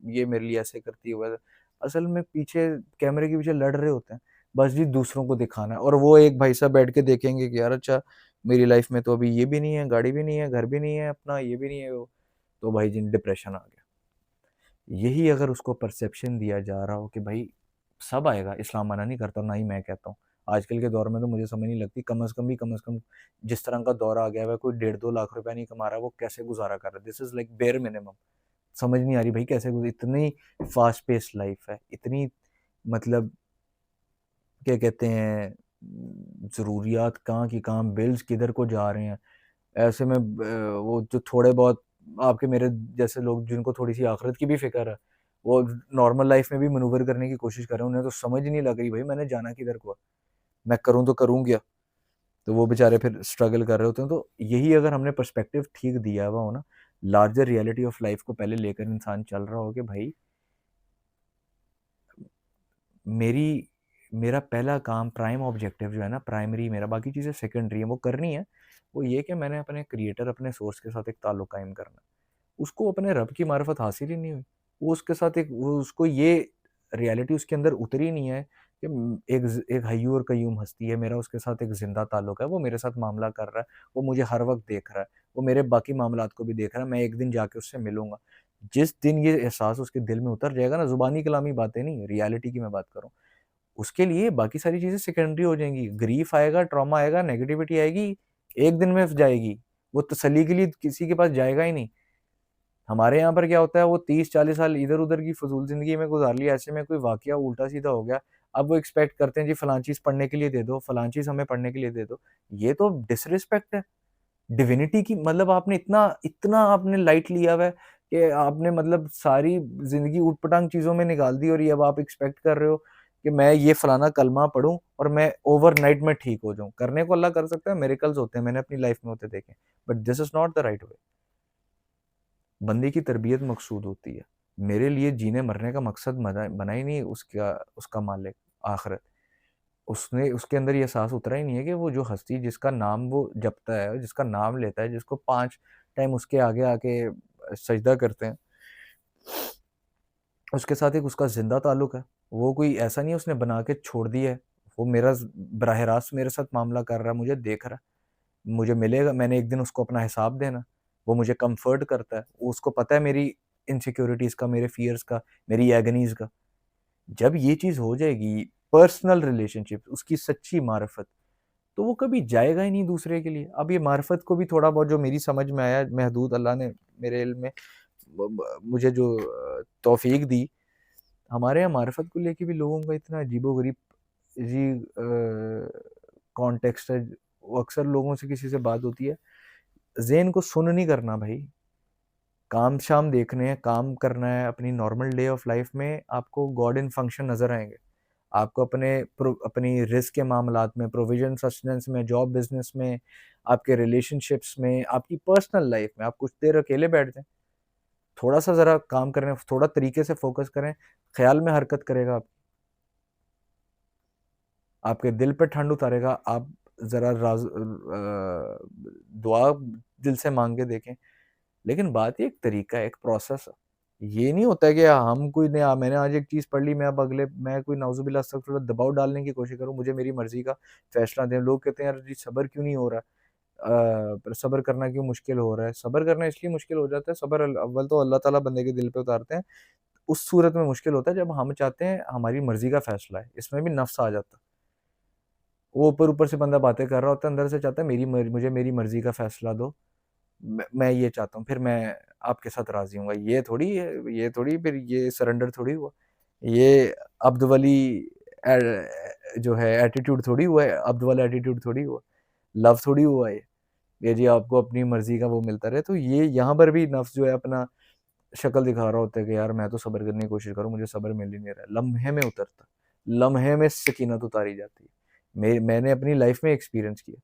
ये मेरे लिए ऐसे करती है, वैसे। असल में पीछे कैमरे के पीछे लड़ रहे होते हैं, बस जी दूसरों को दिखाना है। और वो एक भाई साहब बैठ के देखेंगे कि यार अच्छा, मेरी लाइफ में तो अभी ये भी नहीं है, गाड़ी भी नहीं है, घर भी नहीं है अपना, ये भी नहीं है वो, तो भाई जी डिप्रेशन आ गया। यही अगर उसको परसेप्शन दिया जा रहा हो कि भाई सब आएगा, इस्लाम मना नहीं करता, ना ही मैं कहता हूँ। आजकल के दौर में तो मुझे समझ नहीं लगती, कम से कम जिस तरह का दौर आ गया है, कोई 1.5-2 लाख रुपया नहीं कमा रहा है, वो कैसे गुज़ारा कर रहा है? This is like bare minimum. समझ नहीं आ रही भाई कैसे इतनी फास्ट पेस्ड लाइफ है, इतनी मतलब क्या कहते हैं, ज़रूरियात कहाँ की कहाँ, बिल्स किधर को जा रहे हैं। ऐसे में वो जो थोड़े बहुत आपके मेरे जैसे लोग जिनको थोड़ी-सी आखिरत की भी फ़िक्र है, वो नॉर्मल लाइफ़ में भी मैनूवर करने की कोशिश कर रहे हैं, उन्हें तो समझ ही नहीं लग रही भाई मैंने जाना किधर को है? मैं करूँ तो करूँ क्या? तो वो बेचारे फिर स्ट्रगल कर रहे होते हैं। तो यही अगर हमने पर्सपेक्टिव ठीक दिया हुआ हो ना, लार्जर रियलिटी ऑफ लाइफ को पहले लेकर इंसान चल रहा हो कि भाई मेरी मेरा पहला काम, प्राइम ऑब्जेक्टिव जो है ना, प्राइमरी मेरा, बाकी चीज़ें सेकेंडरी है, वो करनी है। वो ये कि मैंने अपने क्रिएटर, अपने सोर्स के साथ एक ताल्लुक कायम करना है। उसको अपने रब की मार्फत हासिल ही नहीं हुई। वो उसके साथ एक वो उसको ये रियलिटी उसके अंदर उतरी नहीं है कि एक हय्यू और कय्यूम हस्ती है, मेरा उसके साथ एक ज़िंदा ताल्लुक है, वो मेरे साथ मामला कर रहा है, वो मुझे हर वक़्त देख रहा है, वो मेरे बाकी मामलात को भी देख रहा है, मैं एक दिन जाके उससे मिलूँगा। जिस दिन ये एहसास उसके दिल में उतर जाएगा ना, ज़ुबानी कलामी बातें नहीं, रियलिटी की मैं बात कर रहा हूँ, उसके लिए बाकी सारी चीज़ें सेकेंडरी हो जाएँगी। ग्रीफ़ आएगा, ट्रॉमा आएगा, नेगेटिविटी आएगी, एक दिन में जाएगी। वो तसल्ली के लिए किसी के पास जाएगा ही नहीं। हमारे यहाँ पर क्या होता है, वो 30-40 साल इधर-उधर की फ़िज़ूल ज़िंदगी में गुज़ार लिया, ऐसे में कोई वाक़या उल्टा-सीधा हो गया, अब वो एक्सपेक्ट करते हैं जी फलाँ चीज़ पढ़ने के लिए दे दो, फलाँ चीज़ हमें पढ़ने के लिए दे दो। ये तो डिसरिस्पेक्ट है। डिविनिटी की मतलब आपने इतना इतना आपने लाइट लिया हुआ है कि आपने मतलब सारी ज़िंदगी ऊट-पटांग चीज़ों में निकाल दी और ये अब आप एक्सपेक्ट कर रहे हो कि मैं ये फलाना कलमा पढ़ूँ और मैं ओवरनाइट में ठीक हो जाऊँ। करने को अल्लाह कर सकता है, मिरेकल्स होते हैं, मैंने अपनी लाइफ़ में होते देखे हैं, but this is not the right way. बंदे की तरबियत मकसूद होती है। मेरे लिए जीने-मरने का मकसद बना ही नहीं उसका उसका मालिक आखिरत। उसने उसके अंदर ये एहसास उतरा ही नहीं है कि वो जो हस्ती जिसका नाम वो जपता है, जिसका नाम लेता है, जिसको 5 टाइम उसके आगे आके सजदा करते हैं, उसके साथ एक उसका ज़िंदा ताल्लुक है। वो कोई ऐसा नहीं है उसने बना के छोड़ दिया है। वो मेरा ज़ बराह रास्त मेरे साथ मामला कर रहा है, मुझे देख रहा है। मुझे मिलेगा, मैंने एक दिन उसको अपना हिसाब देना। वो मुझे कम्फ़र्ट करता है। उसको पता है मेरी इनसिक्योरिटीज़ का, मेरे फ़ियर्स का, मेरी एगनीज़ का। जब ये चीज़ हो जाएगी, पर्सनल रिलेशनशिप, उसकी सच्ची मारिफ़त, तो वो कभी जाएगा ही नहीं दूसरे के लिए। अब ये मारिफ़त को भी थोड़ा बहुत जो मेरी समझ में आया, महदूद अल्लाह ने मेरे इल्म में मुझे जो तौफ़ीक दी, हमारे यहाँ मारिफ़त को लेके भी लोगों का इतना अजीबो-गरीब जी कॉन्टेक्स्ट है। वो अक्सर लोगों से किसी से बात होती है, ज़हन को सुन नहीं करना भाई। काम-शाम देखने हैं, काम करना है, अपनी नॉर्मल डे ऑफ लाइफ़ में आपको गॉड इन फंक्शन नज़र आएँगे। आपको अपनी रिस्क के मामलात में, प्रोविज़न सस्टेनेंस में, जॉब बिज़नेस में, आपके रिलेशनशिप्स में, आपकी पर्सनल लाइफ़ में, आप कुछ देर अकेले बैठ जाएँ, थोड़ा-सा ज़रा काम करने, थोड़ा तरीके से फ़ोकस करें, ख़्याल में हरकत करेगा आपके दिल पे ठंड उतारेगा, आप ज़रा दुआ दिल से माँग के देखें। लेकिन बात ये एक तरीका है, एक प्रोसेस है। ये नहीं होता है कि हम कोई नया मैंने आज एक चीज़ पढ़ ली, मैं अब अगले मैं कोई नाउज़ुबिल्लाह अस्तगफिरुल्लाह दबाव डालने की कोशिश करूँ, मुझे मेरी मर्ज़ी का फ़ैसला दें। लोग कहते हैं यार जी सब्र क्यों नहीं हो रहा है? पर सब्र करना क्यों मुश्किल हो रहा है? सब्र करना इसलिए मुश्किल हो जाता है, सब्र अव्वल तो अल्लाह ताला बंदे के दिल पे उतारते हैं। उस सूरत में मुश्किल होता है जब हम चाहते हैं हमारी मर्ज़ी का फ़ैसला है, इसमें भी नफ़्स आ जाता है। वो ऊपर-ऊपर से बंदा बातें कर रहा होता है, अंदर से चाहता है मुझे मेरी मर्ज़ी का फ़ैसला दो। मैं ये चाहता हूँ, फिर मैं आपके साथ राज़ी हूँगा। ये थोड़ी फिर ये सरेंडर थोड़ी हुआ। ये अब्द वली जो है एटीट्यूड थोड़ी हुआ है, अब्द वाला एटीट्यूड थोड़ी हुआ। लव थोड़ी हुआ है ये जी आपको अपनी मर्ज़ी का वो मिलता रहे। तो ये यहाँ पर भी नफ्स जो है अपना शक्ल दिखा रहा होता है कि यार मैं तो सब्र करने की कोशिश करूँ, मुझे सब्र मिल ही नहीं रहा है। लम्हे में उतरता, लम्हे में सकीनत उतारी जाती है। मैंने अपनी लाइफ़ में एक्सपीरियंस किया।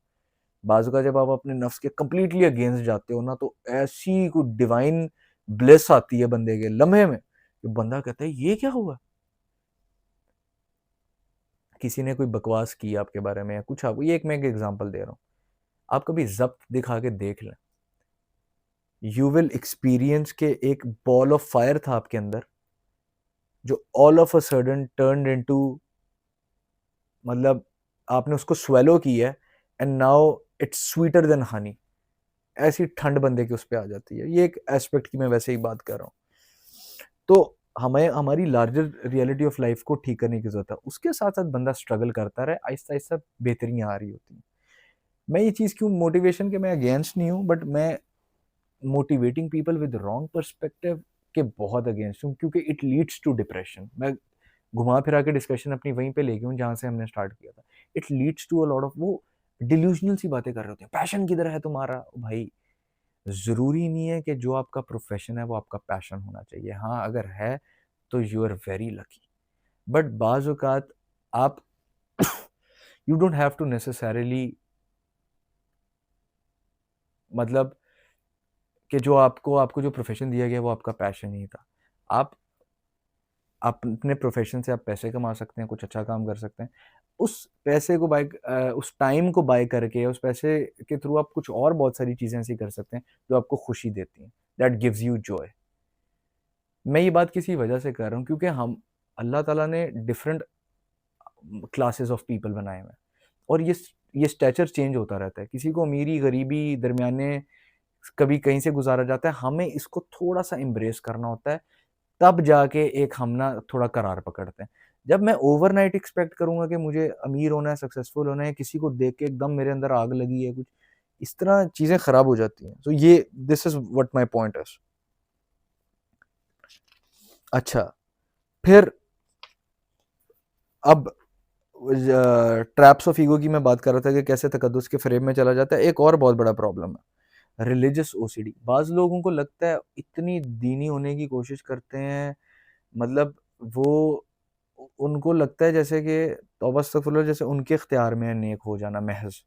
बाज़ अवक़ात जब आप अपने नफ्स के कंप्लीटली अगेंस्ट जाते हो ना, तो ऐसी कोई डिवाइन ब्लिस आती है बंदे के लम्हे में, कि बंदा कहता है ये क्या हुआ? किसी ने कोई बकवास की आपके बारे में या कुछ आप ये एक मैं एक एग्ज़ाम्पल दे रहा हूँ। आप कभी ज़ब्त दिखा के देख लें। यू विल एक्सपीरियंस के एक बॉल ऑफ फायर था आपके अंदर, जो all of a sudden turned into मतलब आपने उसको स्वेलो किया है and now it's sweeter than Honey. ऐसी ठंड बंदे की उस पे आ जाती है। ये एक एस्पेक्ट की मैं वैसे ही बात कर रहा हूँ। तो हमें हमारी लार्जर रियलिटी ऑफ लाइफ को ठीक करने की ज़रूरत है। उसके साथ-साथ बंदा स्ट्रगल करता रहे, आहिस्ता-आहिस्ता बेहतरियाँ आ रही होती हैं। मैं ये चीज़ क्यों मोटिवेशन के मैं अगेंस्ट नहीं हूँ, बट मैं motivating people with wrong perspective के बहुत अगेंस्ट हूँ, क्योंकि इट लीड्स टू डिप्रेशन। मैं घुमा-फिरा के डिस्कशन अपनी वहीं पे ले गया हूँ जहाँ से हमने स्टार्ट किया था। It leads to a lot of वो डिल्यूज़नल सी बातें कर रहे होते हैं। पैशन किधर है तुम्हारा? भाई ज़रूरी नहीं है कि जो आपका प्रोफ़ेशन है वो आपका पैशन होना चाहिए। हाँ, अगर है तो you are very lucky. But बाज़ औक़ात आप you don't have to necessarily मतलब कि जो आपको जो प्रोफ़ेशन दिया गया है वो आपका पैशन नहीं था। आप अपने प्रोफ़ेशन से आप पैसे कमा सकते हैं, कुछ अच्छा काम कर सकते हैं। उस पैसे को उस टाइम को बाय करके, उस पैसे के थ्रू आप कुछ और बहुत सारी चीज़ें ऐसी कर सकते हैं, जो आपको खुशी देती हैं। That gives you Joy. मैं ये बात किसी वजह से कर रहा हूँ क्योंकि हम अल्लाह ताला ने डिफरेंट क्लासेस ऑफ पीपल बनाए हुए हैं और ये स्टैचर चेंज होता रहता है। किसी को अमीरी, गरीबी, दरमियाने कभी कहीं से गुज़ारा जाता है। हमें इसको थोड़ा-सा एम्ब्रेस करना होता है, तब जाके एक हम ना थोड़ा करार पकड़ते हैं। जब मैं ओवरनाइट एक्सपेक्ट करूँगा कि मुझे अमीर होना है, सक्सेसफुल होना है, किसी को देख के एकदम मेरे अंदर आग लगी है कुछ, इस तरह चीज़ें खराब हो जाती हैं। तो ये this is what my point is. अच्छा, फिर अब ट्रैप्स ऑफ ईगो की मैं बात कर रहा था कि कैसे तकद्दुस के फ्रेम में चला जाता है। एक और बहुत बड़ा प्रॉब्लम है, रिलीजियस ओसीडी। बाज़ लोगों को लगता है इतनी दीनी होने की कोशिश करते हैं, मतलब वो उनको लगता है जैसे कि तौबा अस्तगफिरुल्लाह, जैसे उनके इख्तियार में है नेक हो जाना महज़।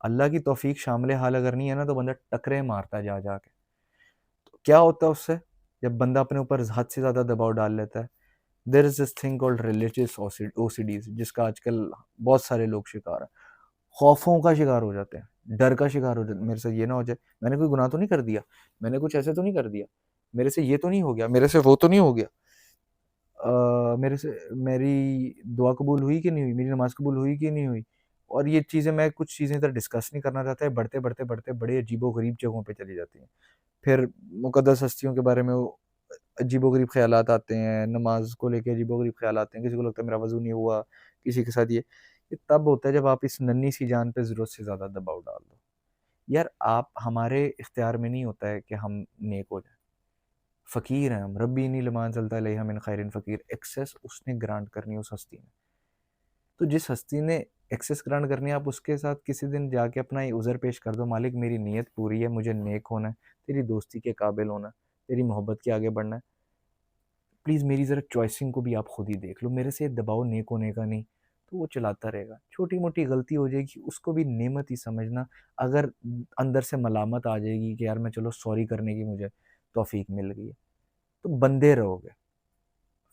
अल्लाह की तौफ़ीक शामिल हाल अगर नहीं है ना, तो बंदा टकरे मारता है जा के। तो क्या होता है उससे? जब बंदा अपने ऊपर हद से ज़्यादा दबाव डाल लेता है, there is this thing called religious OCDs, जिसका आजकल बहुत सारे लोग शिकार हैं। खौफ़ों का शिकार हो जाते हैं, डर का शिकार हो जाते हैं, मेरे से ये ना हो जाए, मैंने कोई गुनाह तो नहीं कर दिया, मैंने कुछ ऐसे तो नहीं कर दिया, मेरे से ये तो नहीं हो गया, मेरे से वो तो नहीं हो गया। मेरे से मेरी दुआ कबूल हुई कि नहीं हुई, मेरी नमाज़ कबूल हुई कि नहीं हुई। और ये चीज़ें, मैं कुछ चीज़ें इधर डिस्कस नहीं करना चाहता है, बढ़ते-बढ़ते बड़े अजीबो-गरीब जगहों पे चली जाती हैं। फिर मुक़द्दस हस्तियों के बारे में वो अजीबो-गरीब ख़्यालात आते हैं, नमाज़ को लेके अजीबो-गरीब ख़्याल आते हैं, किसी को लगता है मेरा वज़ू नहीं हुआ, किसी के साथ ये तब होता है जब आप इस नन्ही-सी जान पे ज़रूरत से ज़्यादा दबाव डाल दो। यार, आप हमारे इख्तियार में नहीं होता है कि हम नेक हो जाएँ। फ़कीर हैं हम, रब्बी इन्नी लमा अंज़लता अलैहा मिन खैरिन फ़कीर, एक्सेस उसने ग्रांट करनी है उस हस्ती ने। तो जिस हस्ती ने एक्सेस ग्रांट करनी है, आप उसके साथ किसी दिन जाके अपना ये उज़र पेश कर दो, मालिक मेरी नीयत पूरी है, मुझे नेक होना है, तेरी दोस्ती के काबिल होना है, तेरी मोहब्बत के आगे बढ़ना है। प्लीज़ मेरी ज़रा चॉइसिंग को भी आप खुद ही देख लो, मेरे से ये दबाव नेक होने का नहीं। तो वो चलाता रहेगा। छोटी-मोटी गलती हो जाएगी, उसको भी नेमत ही समझना। अगर अंदर से मलामत आ जाएगी कि यार मैं चलो सॉरी करने की मुझे तौफ़ीक मिल गई है, तो बंधे रहोगे।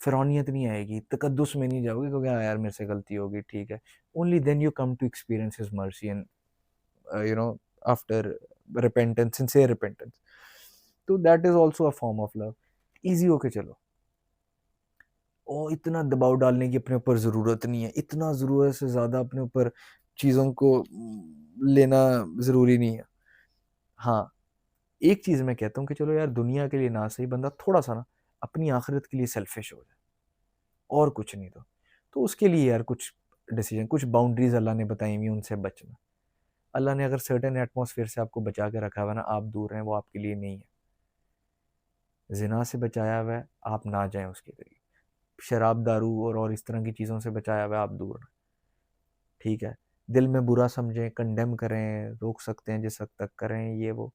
फ़िरौनियत नहीं आएगी, तकद्दुस में नहीं जाओगे, क्योंकि हाँ यार मेरे से गलती हो गई, ठीक है। Only then you come to experience his mercy and you know after repentance, sincere repentance. तो that is also a form of love. Easy होके चलो। इतना दबाव डालने की अपने ऊपर ज़रूरत नहीं है, इतना ज़रूरत से ज़्यादा अपने ऊपर चीज़ों को लेना ज़रूरी नहीं है। हाँ, एक चीज़ मैं कहता हूँ कि चलो यार दुनिया के लिए ना सही, बंदा थोड़ा-सा ना अपनी आखिरत के लिए सेल्फ़िश हो जाए, और कुछ नहीं तो। तो उसके लिए यार कुछ डिसीज़न, कुछ बाउंड्रीज़ अल्लाह ने बताई हुई हैं, उनसे बचना। अल्लाह ने अगर सर्टेन एटमॉस्फेयर से आपको बचा के रखा हुआ है ना, आप दूर रहें, वो आपके लिए नहीं है। ज़िना से बचाया हुआ है, आप ना जाएँ उसके करीब। शराब, दारू और इस तरह की चीज़ों से बचाया हुआ है, आप दूर रहें। ठीक है? दिल में बुरा समझें, कंडेम करें, रोक सकते हैं जिस हद तक करें, ये वो।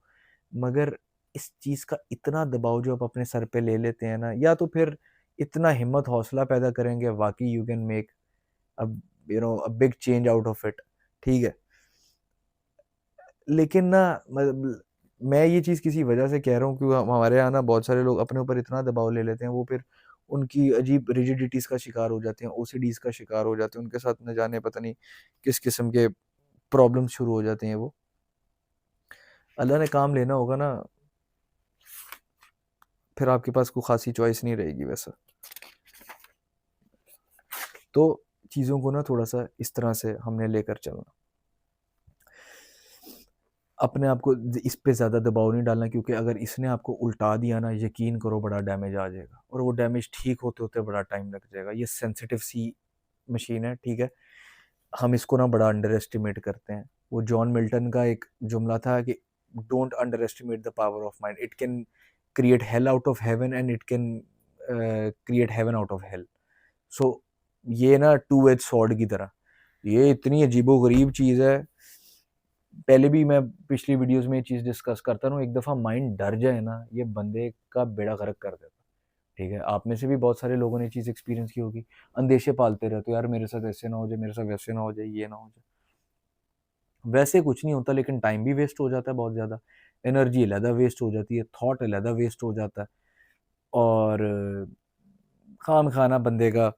मगर इस चीज़ का इतना दबाव जो आप अपने सर पे ले लेते हैं ना, या तो फिर इतना हिम्मत हौसला पैदा करेंगे, वाक़ई you can make a a big change out of it. ठीक है? लेकिन ना, मतलब मैं ये चीज़ किसी वजह से कह रहा हूँ, क्योंकि हमारे यहाँ ना बहुत सारे लोग अपने ऊपर इतना दबाव ले लेते हैं, वो फिर उनकी अजीब रिजिडिटीज़ का शिकार हो जाते हैं, ओसीडीज़ का शिकार हो जाते हैं, उनके साथ न जाने पता नहीं किस किस्म के प्रॉब्लम्स शुरू हो जाते हैं वो। अल्लाह ने काम लेना होगा ना, फिर आपके पास कोई ख़ासी चॉइस नहीं रहेगी वैसा। तो चीज़ों को ना थोड़ा-सा इस तरह से हमने लेकर चलना। अपने आप को इस पे ज़्यादा दबाव नहीं डालना, क्योंकि अगर इसने आपको उल्टा दिया ना, यकीन करो बड़ा डैमेज आ जाएगा, और वो डैमेज ठीक होते-होते बड़ा टाइम लग जाएगा। ये सेंसिटिव सी मशीन है, ठीक है? हम इसको ना बड़ा अंडर एस्टिमेट करते हैं। वो जॉन मिल्टन का एक जुमला था कि don't underestimate the power of mind, it can create hell out of heaven and it can create heaven out of hell. So ये ना टू एज सॉर्ड की तरह, ये इतनी अजीबो-गरीब चीज़ है। पहले भी मैं पिछली वीडियोज़ में ये चीज़ डिस्कस करता रहा हूँ, एक दफ़ा माइंड डर जाए ना, ये बंदे का बेड़ा गर्क कर देता है, ठीक है? आप में से भी बहुत सारे लोगों ने ये चीज़ एक्सपीरियंस की होगी। अंदेशे पालते रहते हो, यार मेरे साथ ऐसे ना हो जाए, मेरे साथ वैसे ना हो जाए, ये ना हो जाए। वैसे कुछ नहीं होता, लेकिन टाइम भी वेस्ट हो जाता है बहुत ज़्यादा। एनर्जी अलहदा वेस्ट हो जाती है, थॉट अलहदा वेस्ट हो जाता है, और खाम-खाना बंदे का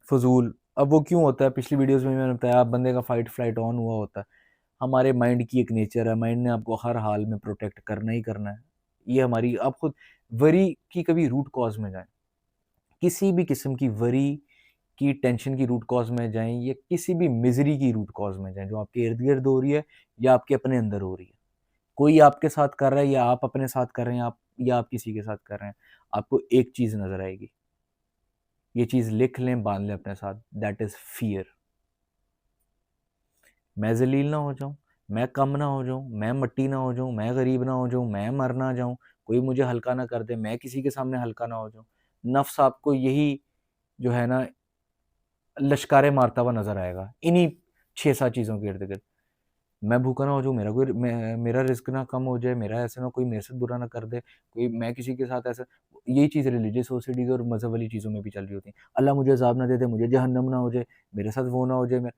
फ़ुज़ूल। अब वो क्यों होता है, पिछली वीडियोज़ में मैंने बताया, बंदे का फ़ाइट फ्लाइट ऑन हुआ होता है। हमारे माइंड की एक नेचर है, माइंड ने आपको हर हाल में प्रोटेक्ट करना ही करना है। ये हमारी, आप खुद वरी की कभी रूट कॉज़ में जाएँ। किसी भी किस्म की वरी की, टेंशन की रूट कॉज़ में जाएँ, या किसी भी मिज़री की रूट कॉज़ में जाएँ, जो आपके इर्द-गिर्द हो रही है या आपके अपने अंदर हो रही है। कोई आपके साथ कर रहा है या आप अपने साथ कर रहे हैं, आप या आप किसी के साथ कर रहे हैं, आपको एक चीज़ नज़र आएगी। ये चीज़ लिख लें, बाँध लें अपने साथ, दैट इज़ फ़ियर। मैं ज़लील ना हो जाऊँ, मैं कम ना हो जाऊँ, मैं मट्टी ना हो जाऊँ, मैं गरीब ना हो जाऊँ, मैं मर ना जाऊँ, कोई मुझे हल्का ना कर दे, मैं किसी के सामने हल्का ना हो जाऊँ। नफ्स आपको यही जो है ना, लश्कारे मारता हुआ नज़र आएगा, इन्हीं 6-7 चीज़ों के इर्द-गिर्द। मैं भूखा ना हो जाऊँ, मेरा रिज़्क ना कम हो जाए, मेरा ऐसा ना, कोई मेरे साथ बुरा ना कर दे, कोई मैं किसी के साथ ऐसा। यही चीज़ रिलीजियस सोसाइटीज़ और मज़हब वाली चीज़ों में भी चल रही होती है। अल्लाह मुझे अज़ाब ना दे दे, मुझे जहन्नम ना हो जाए, मेरे साथ वो ना हो जाए। मैं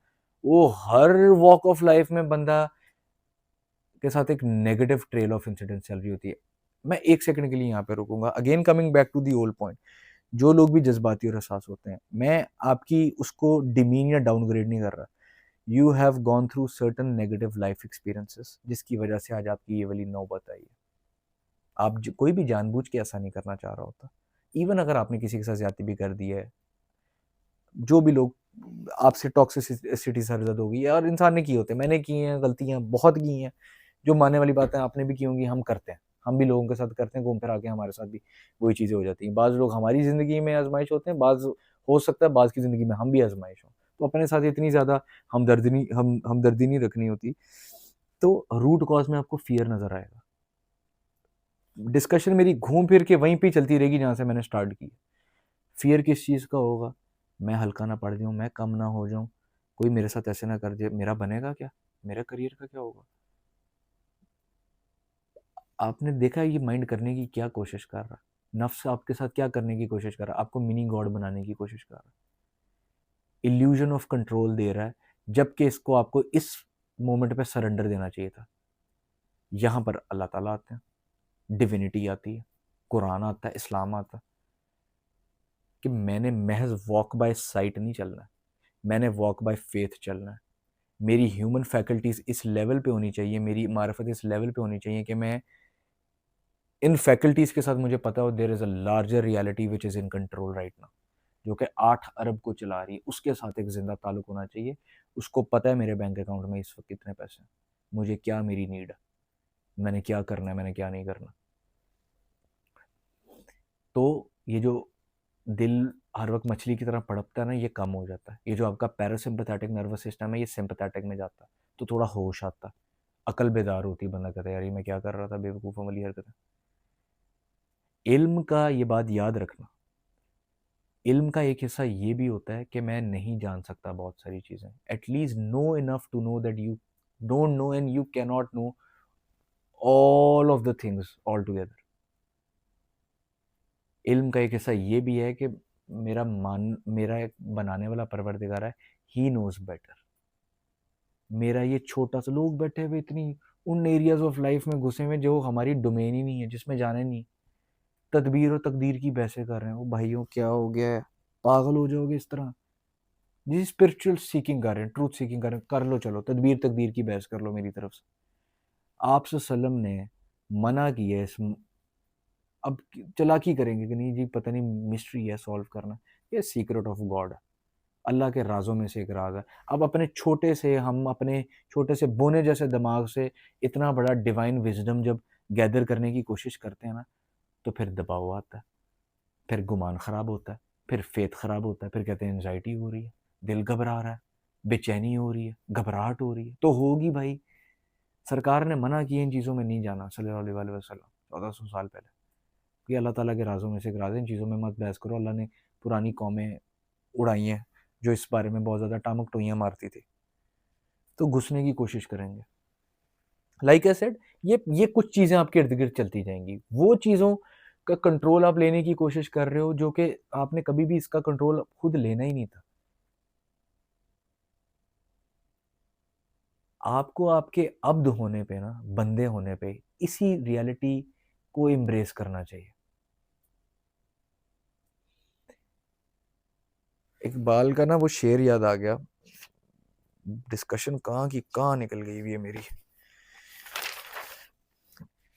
वो हर वॉक ऑफ लाइफ़ में बंदा के साथ एक नेगेटिव ट्रेल ऑफ इंसिडेंट्स चल रही होती है। मैं 1 सेकंड के लिए यहाँ पे रुकूँगा, again coming back to the old point. जो लोग भी जज़्बाती और हसास होते हैं, मैं आपकी उसको डिमीन या डाउनग्रेड नहीं कर रहा। You have gone through certain negative life experiences, जिसकी वजह से आज आपकी ये वाली नौबत आई है। कोई भी जानबूझ के ऐसा नहीं करना चाह रहा होता। इवन अगर आपने किसी के साथ ज्यादती भी कर दी है, जो भी लोग आपसे टॉक्सिसिटी सरजद होगी, और इंसान ने की होते हैं, मैंने की हैं गलतियां, बहुत की हैं। जो मानने वाली बातें आपने भी की होंगी, हम करते हैं, हम भी लोगों के साथ करते हैं, घूम फिर आके हमारे साथ भी वही चीज़ें हो जाती हैं। बाज़ लोग हमारी ज़िंदगी में आजमाइश होते हैं, बाज़ हो सकता है बाज़ की ज़िंदगी में हम भी आजमाइश हों। तो अपने साथ इतनी ज़्यादा हमदर्दी नहीं रखनी होती। तो रूट कॉज़ में आपको फ़ियर नज़र आएगा। डिस्कशन मेरी घूम फिर के वहीं पे चलती रहेगी जहाँ से मैंने स्टार्ट की। फ़ियर किस चीज़ का होगा? मैं हल्का ना पड़ जाऊँ, मैं कम ना हो जाऊँ, कोई मेरे साथ ऐसे ना कर दे, मेरा बनेगा क्या? मेरा करियर का क्या होगा? आपने देखा है ये माइंड करने की क्या कोशिश कर रहा है? नफ्स आपके साथ क्या करने की कोशिश कर रहा है? आपको मिनी गॉड बनाने की कोशिश कर रहा है। इल्यूज़न ऑफ कंट्रोल दे रहा है, जबकि इसको आपको इस मोमेंट पे सरेंडर देना चाहिए था। यहाँ पर अल्लाह ताला आते हैं, डिविनिटी आती है, कुरान आता है, इस्लाम आता है, कि मैंने महज़ वॉक बाय साइट नहीं चलना है, मैंने वॉक बाय फेथ चलना है। मेरी ह्यूमन फैकल्टीज़ इस लेवल पे होनी चाहिए, मेरी मारिफत इस लेवल पे होनी चाहिए कि मैं इन फैकल्टीज़ के साथ मुझे पता हो there is a larger reality which is in control right now, जो कि 8 अरब को चला रही है, उसके साथ एक ज़िंदा ताल्लुक होना चाहिए। उसको पता है मेरे बैंक अकाउंट में इस वक़्त कितने पैसे हैं, मुझे क्या मेरी नीड है, मैंने क्या करना है, मैंने क्या नहीं करना। तो ये जो दिल हर वक़्त मछली की तरह तड़पता है ना, ये कम हो जाता है। ये जो आपका पैरासिम्पैथेटिक नर्वस सिस्टम है, ये सिम्पैथेटिक में जाता है, तो थोड़ा होश आता है, अकल बेदार होती है, बंदा कहता है यार ये मैं क्या कर रहा था, बेवकूफ़ों वाली हरकतें। इल्म का ये बात याद रखना, इल्म का एक हिस्सा ये भी होता है कि मैं नहीं जान सकता बहुत सारी चीज़ें, at least know enough to know that you don't know and you can not know all of the things all together. इल्म का एक हिस्सा ये भी है कि मेरा एक बनाने वाला परवरदिगार है, ही नोज़ बेटर। मेरा ये छोटा-सा, लोग बैठे हुए इतनी उन एरियाज़ ऑफ लाइफ़ में घुसे हुए जो हमारी डोमेन ही नहीं है, जिसमें जाना ही नहीं। तदबीर और तकदीर की बहसें कर रहे हैं। ओ भाइयों क्या हो गया है? पागल हो जाओगे इस तरह? जी स्पिरिचुअल सीकिंग कर रहे हैं, ट्रूथ सीकिंग कर रहे हैं, कर लो चलो, तदबीर तकदीर की बहस कर लो मेरी तरफ से। आप सल्लल्लाहु अलैहि वसल्लम ने मना किया है अब चालाकी करेंगे कि नहीं जी पता नहीं मिस्ट्री है सॉल्व करना, ये सीक्रेट ऑफ गॉड है, अल्लाह के राज़ों में से एक राज़ है। अब अपने छोटे से बोने जैसे दिमाग से इतना बड़ा डिवाइन विज़डम जब गैदर करने की कोशिश करते हैं ना, तो फिर दबाव आता है, फिर गुमान ख़राब होता है, फिर फ़ेथ ख़राब होता है, फिर कहते हैं एंग्ज़ायटी हो रही है, दिल घबरा रहा है, बेचैनी हो रही है, घबराहट हो रही है, तो होगी भाई। सरकार ने मना किया इन चीज़ों में नहीं जाना सल्लल्लाहु अलैहि वसल्लम 1400 साल पहले, कि अल्लाह ताला के राज़ों में से एक राज़ है, इन चीज़ों में मत बहस करो। अल्लाह ने पुरानी कौमें उड़ाई हैं, जो इस बारे में बहुत ज़्यादा टामक-टोइयाँ मारती थी, तो घुसने की कोशिश करेंगे। लाइक आई सेड, ये कुछ चीज़ें आपके इर्द-गिर्द चलती जाएँगी। वो चीज़ों का कंट्रोल आप लेने की कोशिश कर रहे हो, जो कि आपने कभी भी इसका कंट्रोल खुद लेना ही नहीं था। आपको आपके अब्द होने पे ना, बंदे होने पे इसी रियलिटी को एम्ब्रेस करना चाहिए। इकबाल का ना वो शेर याद आ गया, डिस्कशन कहाँ की कहाँ निकल गई हुई है मेरी।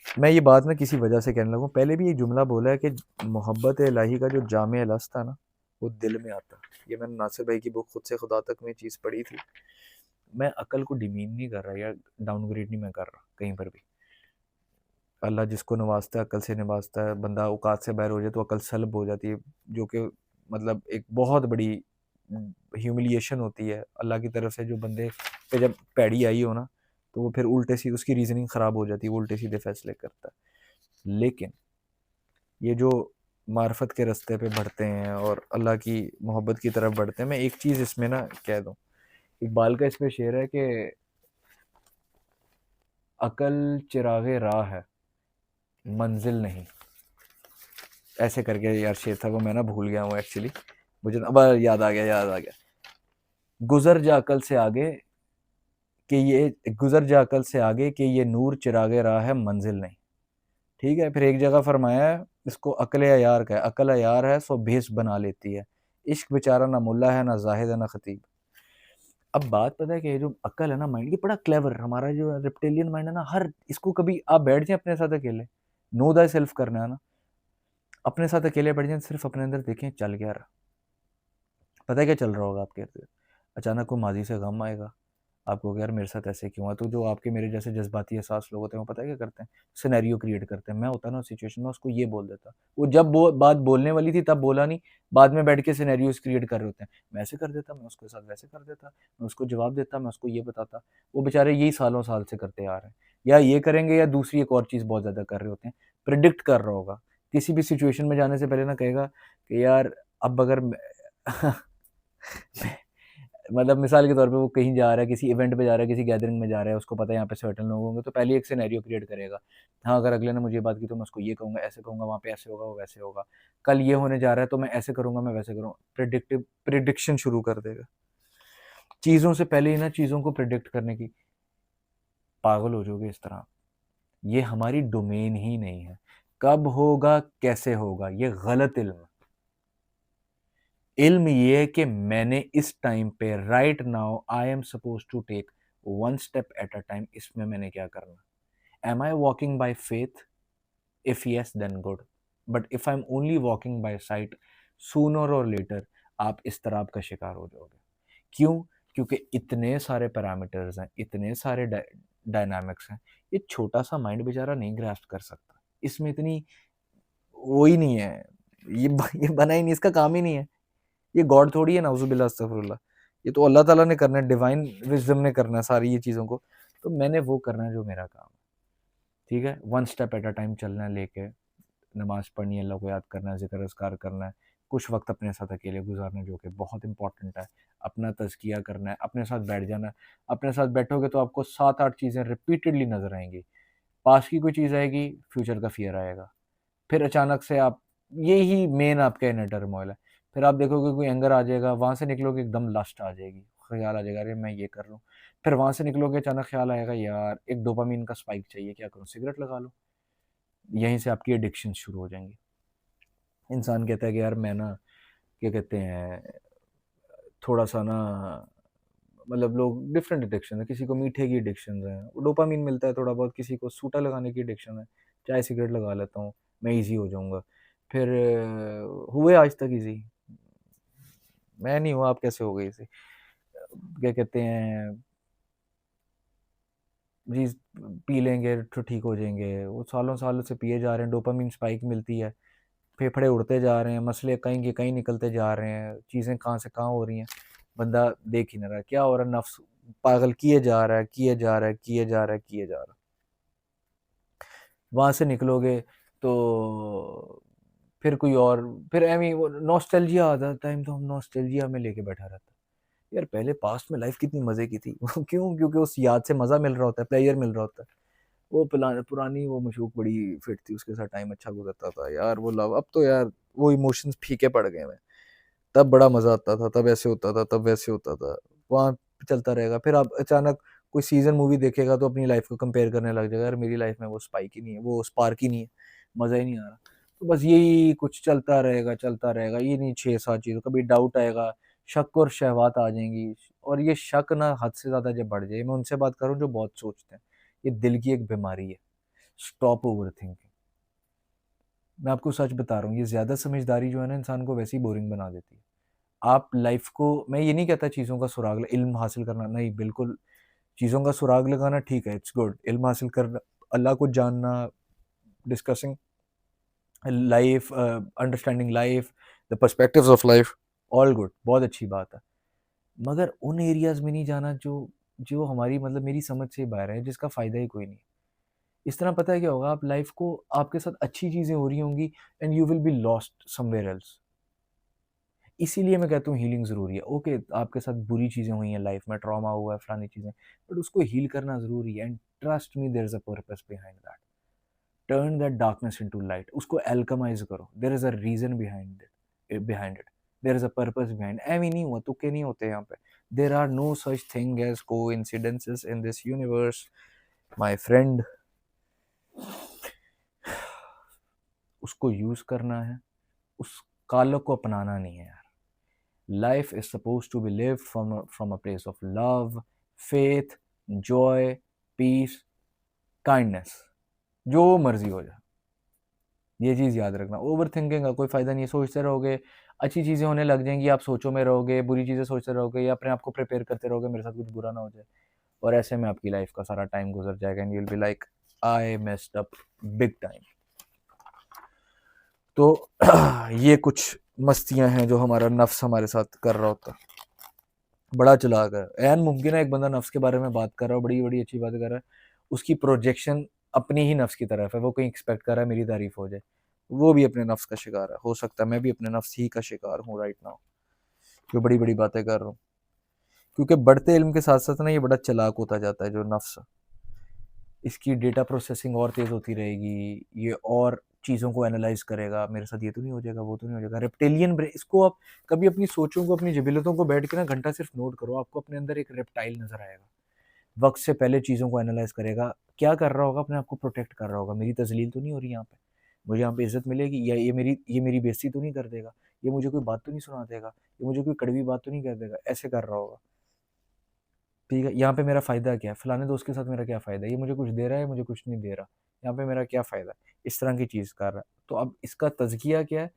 मैं ये बात ना किसी वजह से कहने लगा, पहले भी ये जुमला बोला है कि मोहब्बत इलाही का जो जामे लफ्ज़ था ना, वो दिल में आता। ये मैंने नासिर भाई की बुक खुद से खुदा तक में चीज़ पढ़ी थी। मैं अकल को डिमीन नहीं कर रहा या डाउनग्रेड नहीं मैं कर रहा कहीं पर भी। अल्लाह जिसको नवाजता है अकल से नवाजता है, बंदा औकात से बाहर हो जाए तो अकल सल्ब हो जाती है, जो कि मतलब एक बहुत बड़ी ह्यूमिलिएशन होती है अल्लाह की तरफ से। जो बंदे पे जब पैड़ी आई हो ना, तो वो फिर उल्टे सीधे उसकी रीजनिंग ख़राब हो जाती है, वो उल्टे सीधे फैसले करता है। लेकिन ये जो मार्फत के रास्ते पे बढ़ते हैं और अल्लाह की मोहब्बत की तरफ बढ़ते हैं, मैं एक चीज़ इसमें ना कह दूँ, इकबाल का इसमें शेर है कि अकल चिरागे राह है, मंजिल नहीं। ऐसे करके यार शेर था, वो मैं ना भूल गया हूँ एक्चुअली, मुझे अब याद आ गया, याद आ गया। गुजर जा अकल से आगे कि ये गुजर जा अकल से आगे कि ये नूर चिरागे राह है, मंजिल नहीं। ठीक है, फिर एक जगह फरमाया है, इसको अकल यार का है, अकल यार है सो भेस बना लेती है, इश्क बेचारा ना मुल्ला है ना जाहिद है ना खतीब। अब बात पता है कि ये जो अकल है ना, माइंड ये बड़ा क्लेवर, हमारा जो रेप्टिलियन माइंड है ना, हर इसको कभी आप बैठ जाए अपने साथ अकेले, नो दा सेल्फ करना है ना, अपने साथ अकेले बैठ जाए, सिर्फ अपने अंदर देखें चल क्या रहा, पता है क्या चल रहा होगा आपके इर्द-गिर्द? अचानक को माज़ी से गम आएगा, आपको कहोगे यार मेरे साथ ऐसे क्यों हुआ? तो जो आपके मेरे जैसे जज़्बाती एहसास लोग होते हैं, वो पता है क्या करते हैं? सिनेरियो क्रिएट करते हैं। मैं होता ना उस सिचुएशन में, उसको ये बोल देता। वो जब वो बात बोलने वाली थी तब बोला नहीं, बाद में बैठ के सिनेरियोज़ क्रिएट कर रहे होते हैं। मैं ऐसे कर देता, मैं उसके साथ वैसे कर देता, मैं उसको जवाब देता, मैं उसको ये बताता। वो बेचारे यही सालों-साल से करते आ रहे हैं। या ये करेंगे या दूसरी एक और चीज़ बहुत ज़्यादा कर रहे होते हैं। प्रेडिक्ट कर रहा होगा। किसी भी सिचुएशन में जाने से पहले ना कहेगा कि यार अब अगर मैं मतलब मिसाल के तौर पे वो कहीं जा रहा है, किसी इवेंट पे जा रहा है, किसी गैदरिंग में जा रहा है, उसको पता है यहाँ पे सर्टेन लोग होंगे, तो पहले एक सिनेरियो क्रिएट करेगा। हाँ, अगर अगले ने मुझे ये बात की तो मैं उसको ये कहूँगा, ऐसे कहूँगा, वहाँ पे ऐसे होगा, वो वैसे होगा। कल ये होने जा रहा है तो मैं ऐसे करूँगा, मैं वैसे करूँगा। प्रिडिक्शन शुरू कर देगा। चीज़ों से पहले ही ना चीज़ों को प्रिडिक्ट करने की, पागल हो जाओगे इस तरह। ये हमारी डोमेन ही नहीं है। कब होगा, कैसे होगा, ये गलत इल्म। इल्म ये है कि मैंने इस टाइम पे right now I am suppose to take one step at a time, इसमें मैंने क्या करना। Am I walking by faith? If yes then good, but if I am only walking by sight, sooner और later आप इस तरह का शिकार हो जाओगे। क्यों? क्योंकि इतने सारे पैरामीटर्स हैं, इतने सारे डायनामिक्स हैं, ये छोटा सा माइंड बेचारा नहीं ग्रास्प कर सकता। इसमें इतनी वो ही नहीं है, ये बना ही नहीं, इसका काम ही नहीं है। ये गॉड थोड़ी है, नाउज़ुबिल्लाह अस्तगफिरुल्लाह। ये तो अल्लाह ताला ने करना है, डिवाइन विज़डम ने करना है सारी ये चीज़ों को। तो मैंने वो करना है जो मेरा काम है, ठीक है? One step at a time चलना है लेके, नमाज़ पढ़नी है, अल्लाह को याद करना है, ज़िक्र-अज़कार करना है, कुछ वक़्त अपने साथ अकेले गुज़ारना है जो कि बहुत इम्पोर्टेंट है, अपना तज़किया करना है, अपने साथ बैठ जाना है। अपने साथ बैठोगे तो आपको 7-8 चीज़ें रिपीटेडली नज़र आएँगी। पास्ट की कोई चीज़ आएगी, फ्यूचर का फ़ियर आएगा। फिर अचानक से आप, यही मेन आपका इनर टर्मोइल है। फिर आप देखोगे कोई एंगर आ जाएगा, वहाँ से निकलोगे एकदम लस्ट आ जाएगी, ख़्याल आ जाएगा अरे मैं ये कर लूँ। फिर वहाँ से निकलोगे अचानक ख़्याल आएगा यार एक डोपामाइन का स्पाइक चाहिए, क्या करूँ? सिगरेट लगा लूँ। यहीं से आपकी एडिक्शन शुरू हो जाएँगी। इंसान कहता है कि यार मैं ना, क्या कहते हैं, थोड़ा-सा ना, मतलब लोग डिफरेंट एडिक्शन है, किसी को मीठे की एडिक्शंस है, डोपामाइन मिलता है थोड़ा बहुत, किसी को सूटा लगाने की एडिक्शन है, चाय सिगरेट लगा लेता हूँ, मैं ईज़ी हो जाऊँगा। फिर हुए आज तक ईज़ी? मैं नहीं हुआ, आप कैसे हो गए ईज़ी? क्या कहते हैं, जी पी लेंगे तो ठीक हो जाएँगे, वो सालों-सालों से पिए जा रहे हैं, डोपामाइन स्पाइक मिलती है, फेफड़े उड़ते जा रहे हैं, मसले कहीं के कहीं निकलते जा रहे हैं, चीज़ें कहाँ से कहाँ हो रही हैं, बंदा देख ही नहीं रहा है, क्या हो रहा है, नफ्स पागल किए जा रहा है, किए जा रहा है, किए जा रहा है, किए जा रहा है। वहाँ से निकलोगे तो फिर कोई और, फिर ऐवें ही वो नॉस्टैल्जिया आ जाता है, तो हम नॉस्टैल्जिया में लेके बैठा रहता है। यार पहले पास्ट में लाइफ़ कितनी मज़े की थी। क्यों? क्योंकि उस याद से मज़ा मिल रहा होता है, प्लेज़र मिल रहा होता है। वो पुरानी वो मशूक बड़ी फिट थी, उसके साथ टाइम अच्छा गुज़रता था। यार वो लव, अब तो यार वो इमोशंस फीके पड़ गए हैं। तब बड़ा मज़ा आता था, तब ऐसे होता था, तब वैसे होता था। वहाँ चलता रहेगा। फिर आप अचानक कोई सीज़न मूवी देखेगा तो अपनी लाइफ़ को कंपेयर करने लग जाएगा, यार मेरी लाइफ़ में वो स्पाइक ही नहीं है, वो स्पार्क ही नहीं है, मज़ा ही नहीं आ रहा। तो बस यही कुछ चलता रहेगा, ये नहीं 6-7 चीज़ों, कभी डाउट आएगा, शक और शहवात आ जाएँगी और ये शक ना हद से ज़्यादा जब बढ़ जाए, मैं उनसे बात कर रहा हूँ जो बहुत सोचते हैं, ये दिल की एक बीमारी है। Stop overthinking. मैं आपको सच बता रहा हूँ, ये ज़्यादा समझदारी जो है ना इंसान को वैसे ही बोरिंग बना देती है। आप लाइफ़ को, मैं ये नहीं कहता चीज़ों का सुराग ल इल्म हासिल करना, नहीं बिल्कुल, चीज़ों का सुराग लगाना ठीक है, इट्स गुड। इल्म हासिल करना, अल्लाह को जानना, discussing life, understanding life, the perspectives of life, all good, बहुत अच्छी बात है। मगर उन एरियाज़ में नहीं जाना जो जो हमारी मतलब मेरी समझ से बाहर है, जिसका फ़ायदा ही कोई नहीं। इस तरह पता है क्या होगा, आप लाइफ़ को, आपके साथ अच्छी चीज़ें हो रही होंगी and you will be lost somewhere else. इसीलिए मैं कहता हूँ हीलिंग ज़रूरी है। ओके, आपके साथ बुरी चीज़ें हुई हैं लाइफ़ में, ट्रॉमा हुआ है, फलानी चीज़ें, बट उसको हील करना ज़रूरी है and trust me there is a purpose behind that. Turn that darkness into light, उसको अल्केमाइज़ करो। There is a reason behind it. There is a purpose behind, ऐवें नहीं हुआ, तुक्के नहीं होते यहाँ पे। There are no such thing as coincidences in this universe my friend. उसको यूज़ करना है, उस काल को अपनाना नहीं है यार। Life is supposed to be lived from a place of love, faith, joy, peace, kindness. जो मर्जी हो जाए, ये चीज़ याद रखना। ओवर थिंकिंग का कोई फ़ायदा नहीं है। सोचते रहोगे, अच्छी चीज़ें होने लग जाएंगी, आप सोचों में रहोगे, बुरी चीज़ें सोचते रहोगे या अपने आप को प्रिपेयर करते रहोगे मेरे साथ कुछ बुरा ना हो जाए, और ऐसे में आपकी लाइफ का सारा टाइम गुजर जाएगा and you will be like I messed up big time. तो ये कुछ मस्तियाँ हैं जो हमारा नफ्स हमारे साथ कर रहा होता है। बड़ा चालाक है। ऐन मुमकिन है एक बंदा नफ्स के बारे में बात कर रहा है, बड़ी-बड़ी अच्छी बातें कर रहा है, उसकी प्रोजेक्शन अपनी ही नफ्स की तरफ है, वो कहीं एक्सपेक्ट कर रहा है मेरी तारीफ़ हो जाए। वो भी अपने नफ्स का शिकार है। हो सकता है मैं भी अपने नफ्स ही का शिकार हूँ राइट नाउ, जो बड़ी-बड़ी बातें कर रहा हूँ। क्योंकि बढ़ते इल्म के साथ-साथ ना ये बड़ा चालाक होता जाता है जो नफ्स है। इसकी डेटा प्रोसेसिंग और तेज़ होती रहेगी, ये और चीज़ों को एनालाइज़ करेगा, मेरे साथ ये तो नहीं हो जाएगा, वो तो नहीं हो जाएगा। रेप्टिलियन ब्रे इसको आप कभी अपनी सोचों को, अपनी जिबिलतों को बैठ के ना घंटा सिर्फ़ नोट करो, आपको अपने अंदर एक रेप्टाइल नज़र आएगा। वक़्त से पहले चीज़ों को एनालाइज़ करेगा, क्या कर रहा होगा, अपने आप को प्रोटेक्ट कर रहा होगा, मेरी तज़लील तो नहीं हो रही यहाँ पे, मुझे यहाँ पे इज़्ज़त मिलेगी, या ये मेरी बेइज़्ज़ती तो नहीं कर देगा, ये मुझे कोई बात तो नहीं सुना देगा, ये मुझे कोई कड़वी बात तो नहीं कह देगा, ऐसे कर रहा होगा। ठीक है, यहाँ पे मेरा फ़ायदा क्या है? फलाने दोस्त के साथ मेरा क्या फ़ायदा है? ये मुझे कुछ दे रहा है, मुझे कुछ नहीं दे रहा। यहाँ पे मेरा क्या फ़ायदा है? इस तरह की चीज़ कर रहा है। तो अब इसका तज़किया क्या है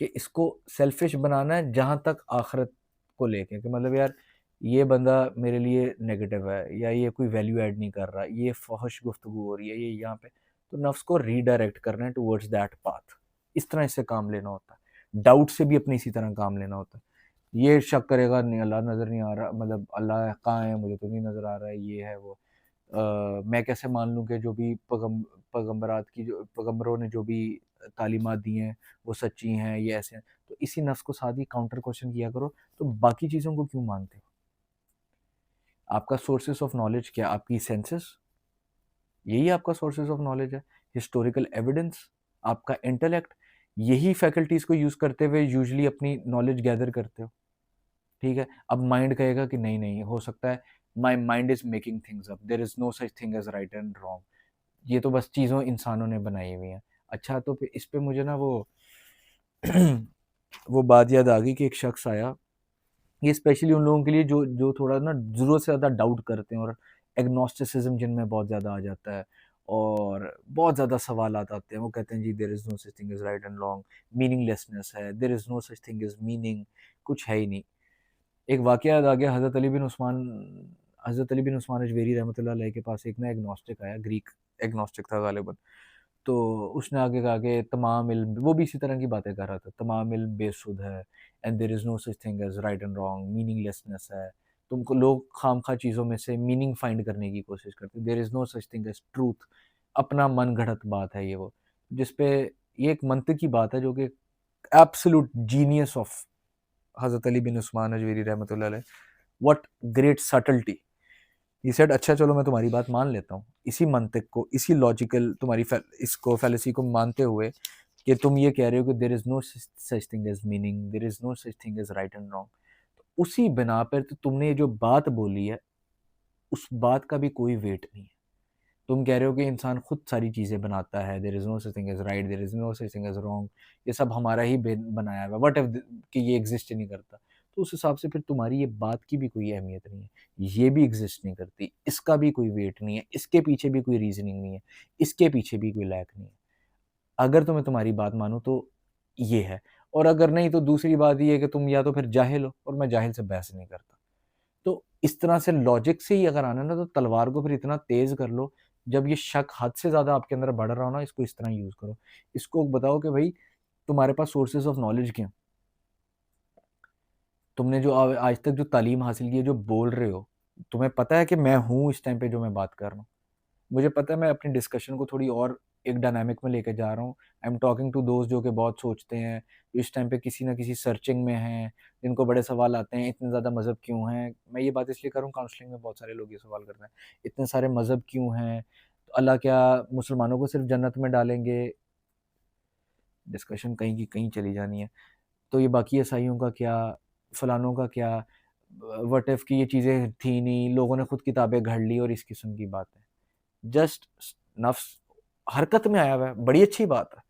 कि इसको सेल्फ़िश बनाना है जहाँ तक आख़िरत को लेके, कि मतलब यार ये बंदा मेरे लिए नेगेटिव है या ये कोई वैल्यू ऐड नहीं कर रहा, ये फ़हश गुफ्तगू हो रही है, ये यहाँ पे, तो नफ़्स को रीडायरेक्ट करना है टुवर्ड्स दैट पाथ। इस तरह इससे काम लेना होता है। डाउट से भी अपने इसी तरह काम लेना होता है। ये शक करेगा, नहीं अल्लाह नज़र नहीं आ रहा, मतलब अल्लाह कहाँ है, मुझे तो नहीं नज़र आ रहा है, ये है वो। मैं कैसे मान लूँ कि जो भी पैगम्बरों ने जो भी तालीमात दी हैं वो सच्ची हैं, ये ऐसे हैं। तो इसी नफ्स को साथ ही काउंटर क्वेश्चन किया करो, तो बाकी चीज़ों को क्यों मानते हो? आपका सोर्सेस ऑफ नॉलेज क्या? आपकी सेंसेस, यही आपका सोर्सेस ऑफ नॉलेज है। हिस्टोरिकल एविडेंस, आपका इंटेलेक्ट, यही फैकल्टीज़ को यूज़ करते हुए यूजुअली अपनी नॉलेज गैदर करते हो। ठीक है? अब माइंड कहेगा कि नहीं, नहीं, हो सकता है my mind is making things up, there is no such thing as right and wrong. ये तो बस चीज़ों इंसानों ने बनाई हुई हैं। अच्छा, तो फिर इस पे मुझे ना वो वो बात याद आ गई कि एक शख्स आया, ये स्पेशली उन लोगों के लिए जो जो थोड़ा ना ज़रूरत से ज़्यादा डाउट करते हैं और एग्नोस्टिसिज़्म जिनमें बहुत ज़्यादा आ जाता है और बहुत ज़्यादा सवालात आते हैं। वो कहते हैं जी there is no such thing as right and wrong, meaninglessness है, there is no such thing as meaning, कुछ है ही नहीं। एक वाक़या याद आ गया, हज़रत अली बिन उस्मान अजवेरी रहमतुल्लाह अलैह के पास एक ना एग्नोस्टिक आया, ग्रीक एग्नोस्टिक था ग़ालिबन। तो उसने आगे कहा कि तमाम इल्म, वो भी इसी तरह की बातें कर रहा था, तमाम इल्म बेसुध है and there is no such thing as right and wrong, meaninglessness है। तुमको लोग खामखा चीज़ों में से मीनिंग फाइंड करने की कोशिश करते हैं। There is no such thing as truth, अपना मनगढ़ंत बात है ये वो। जिस पे ये एक मंतिक की बात है जो कि एब्सोल्यूट जीनियस ऑफ हज़रत अली बिन उस्मान अजवेरी रहमतुल्लाह अलैह, व्हाट ग्रेट सटल्टी। ही सेड अच्छा चलो मैं तुम्हारी बात मान लेता हूँ। इसी मंतिक को, इसी लॉजिकल तुम्हारी इसको फैलेसी को मानते हुए कि तुम ये कह रहे हो कि there is no such thing as meaning, there is no such thing as right and wrong. तो उसी बिना पर तो तुमने ये जो बात बोली है, उस बात का भी कोई वेट नहीं है। तुम कह रहे हो कि इंसान खुद सारी चीज़ें बनाता है, there is no such thing as right, there is no such thing as wrong, ये सब हमारा ही बनाया हुआ है, व्हाट इफ कि ये एग्जिस्ट ही नहीं करता। तो उस हिसाब से फिर तुम्हारी ये बात की भी कोई अहमियत नहीं है, ये भी एग्जिस्ट नहीं करती, इसका भी कोई वेट नहीं है, इसके पीछे भी कोई रीजनिंग नहीं है, इसके पीछे भी कोई लैक नहीं है। अगर तो मैं तुम्हारी बात मानूँ तो ये है, और अगर नहीं तो दूसरी बात ये है कि तुम या तो फिर जाहिल हो, और मैं जाहिल से बहस नहीं करता। तो इस तरह से लॉजिक से ही अगर आना है ना, तो तलवार को फिर इतना तेज़ कर लो, जब ये शक हद से ज़्यादा आपके अंदर बढ़ रहा हो ना, इसको इस तरह यूज़ करो। इसको बताओ कि भई तुम्हारे पास सोर्सेज़ ऑफ नॉलेज क्या हैं? तुमने जो आज तक जो तालीम हासिल की है, जो बोल रहे हो, तुम्हें पता है कि मैं हूँ इस टाइम पे जो मैं बात कर रहा हूँ। मुझे पता है मैं अपनी डिस्कशन को थोड़ी और एक डायनामिक में लेके जा रहा हूँ। I am talking to those जो कि बहुत सोचते हैं, इस टाइम पे किसी न किसी सर्चिंग में हैं, जिनको बड़े सवाल आते हैं, इतने ज़्यादा मज़हब क्यों हैं? मैं ये बात इसलिए कर रहा हूँ, काउंसलिंग में बहुत सारे लोग ये सवाल करते हैं, इतने सारे मज़हब क्यों हैं? तो अल्लाह क्या मुसलमानों को सिर्फ़ जन्नत में डालेंगे? डिस्कशन कहीं की कहीं चली जानी है। तो ये बाकी ईसाइयों का क्या? फलानों का क्या? व्हाट इफ कि ये चीज़ें थी नहीं, लोगों ने खुद किताबें गढ़ ली और इस किस्म की बातें। जस्ट नफ्स हरकत में आया हुआ है, बड़ी अच्छी बात है।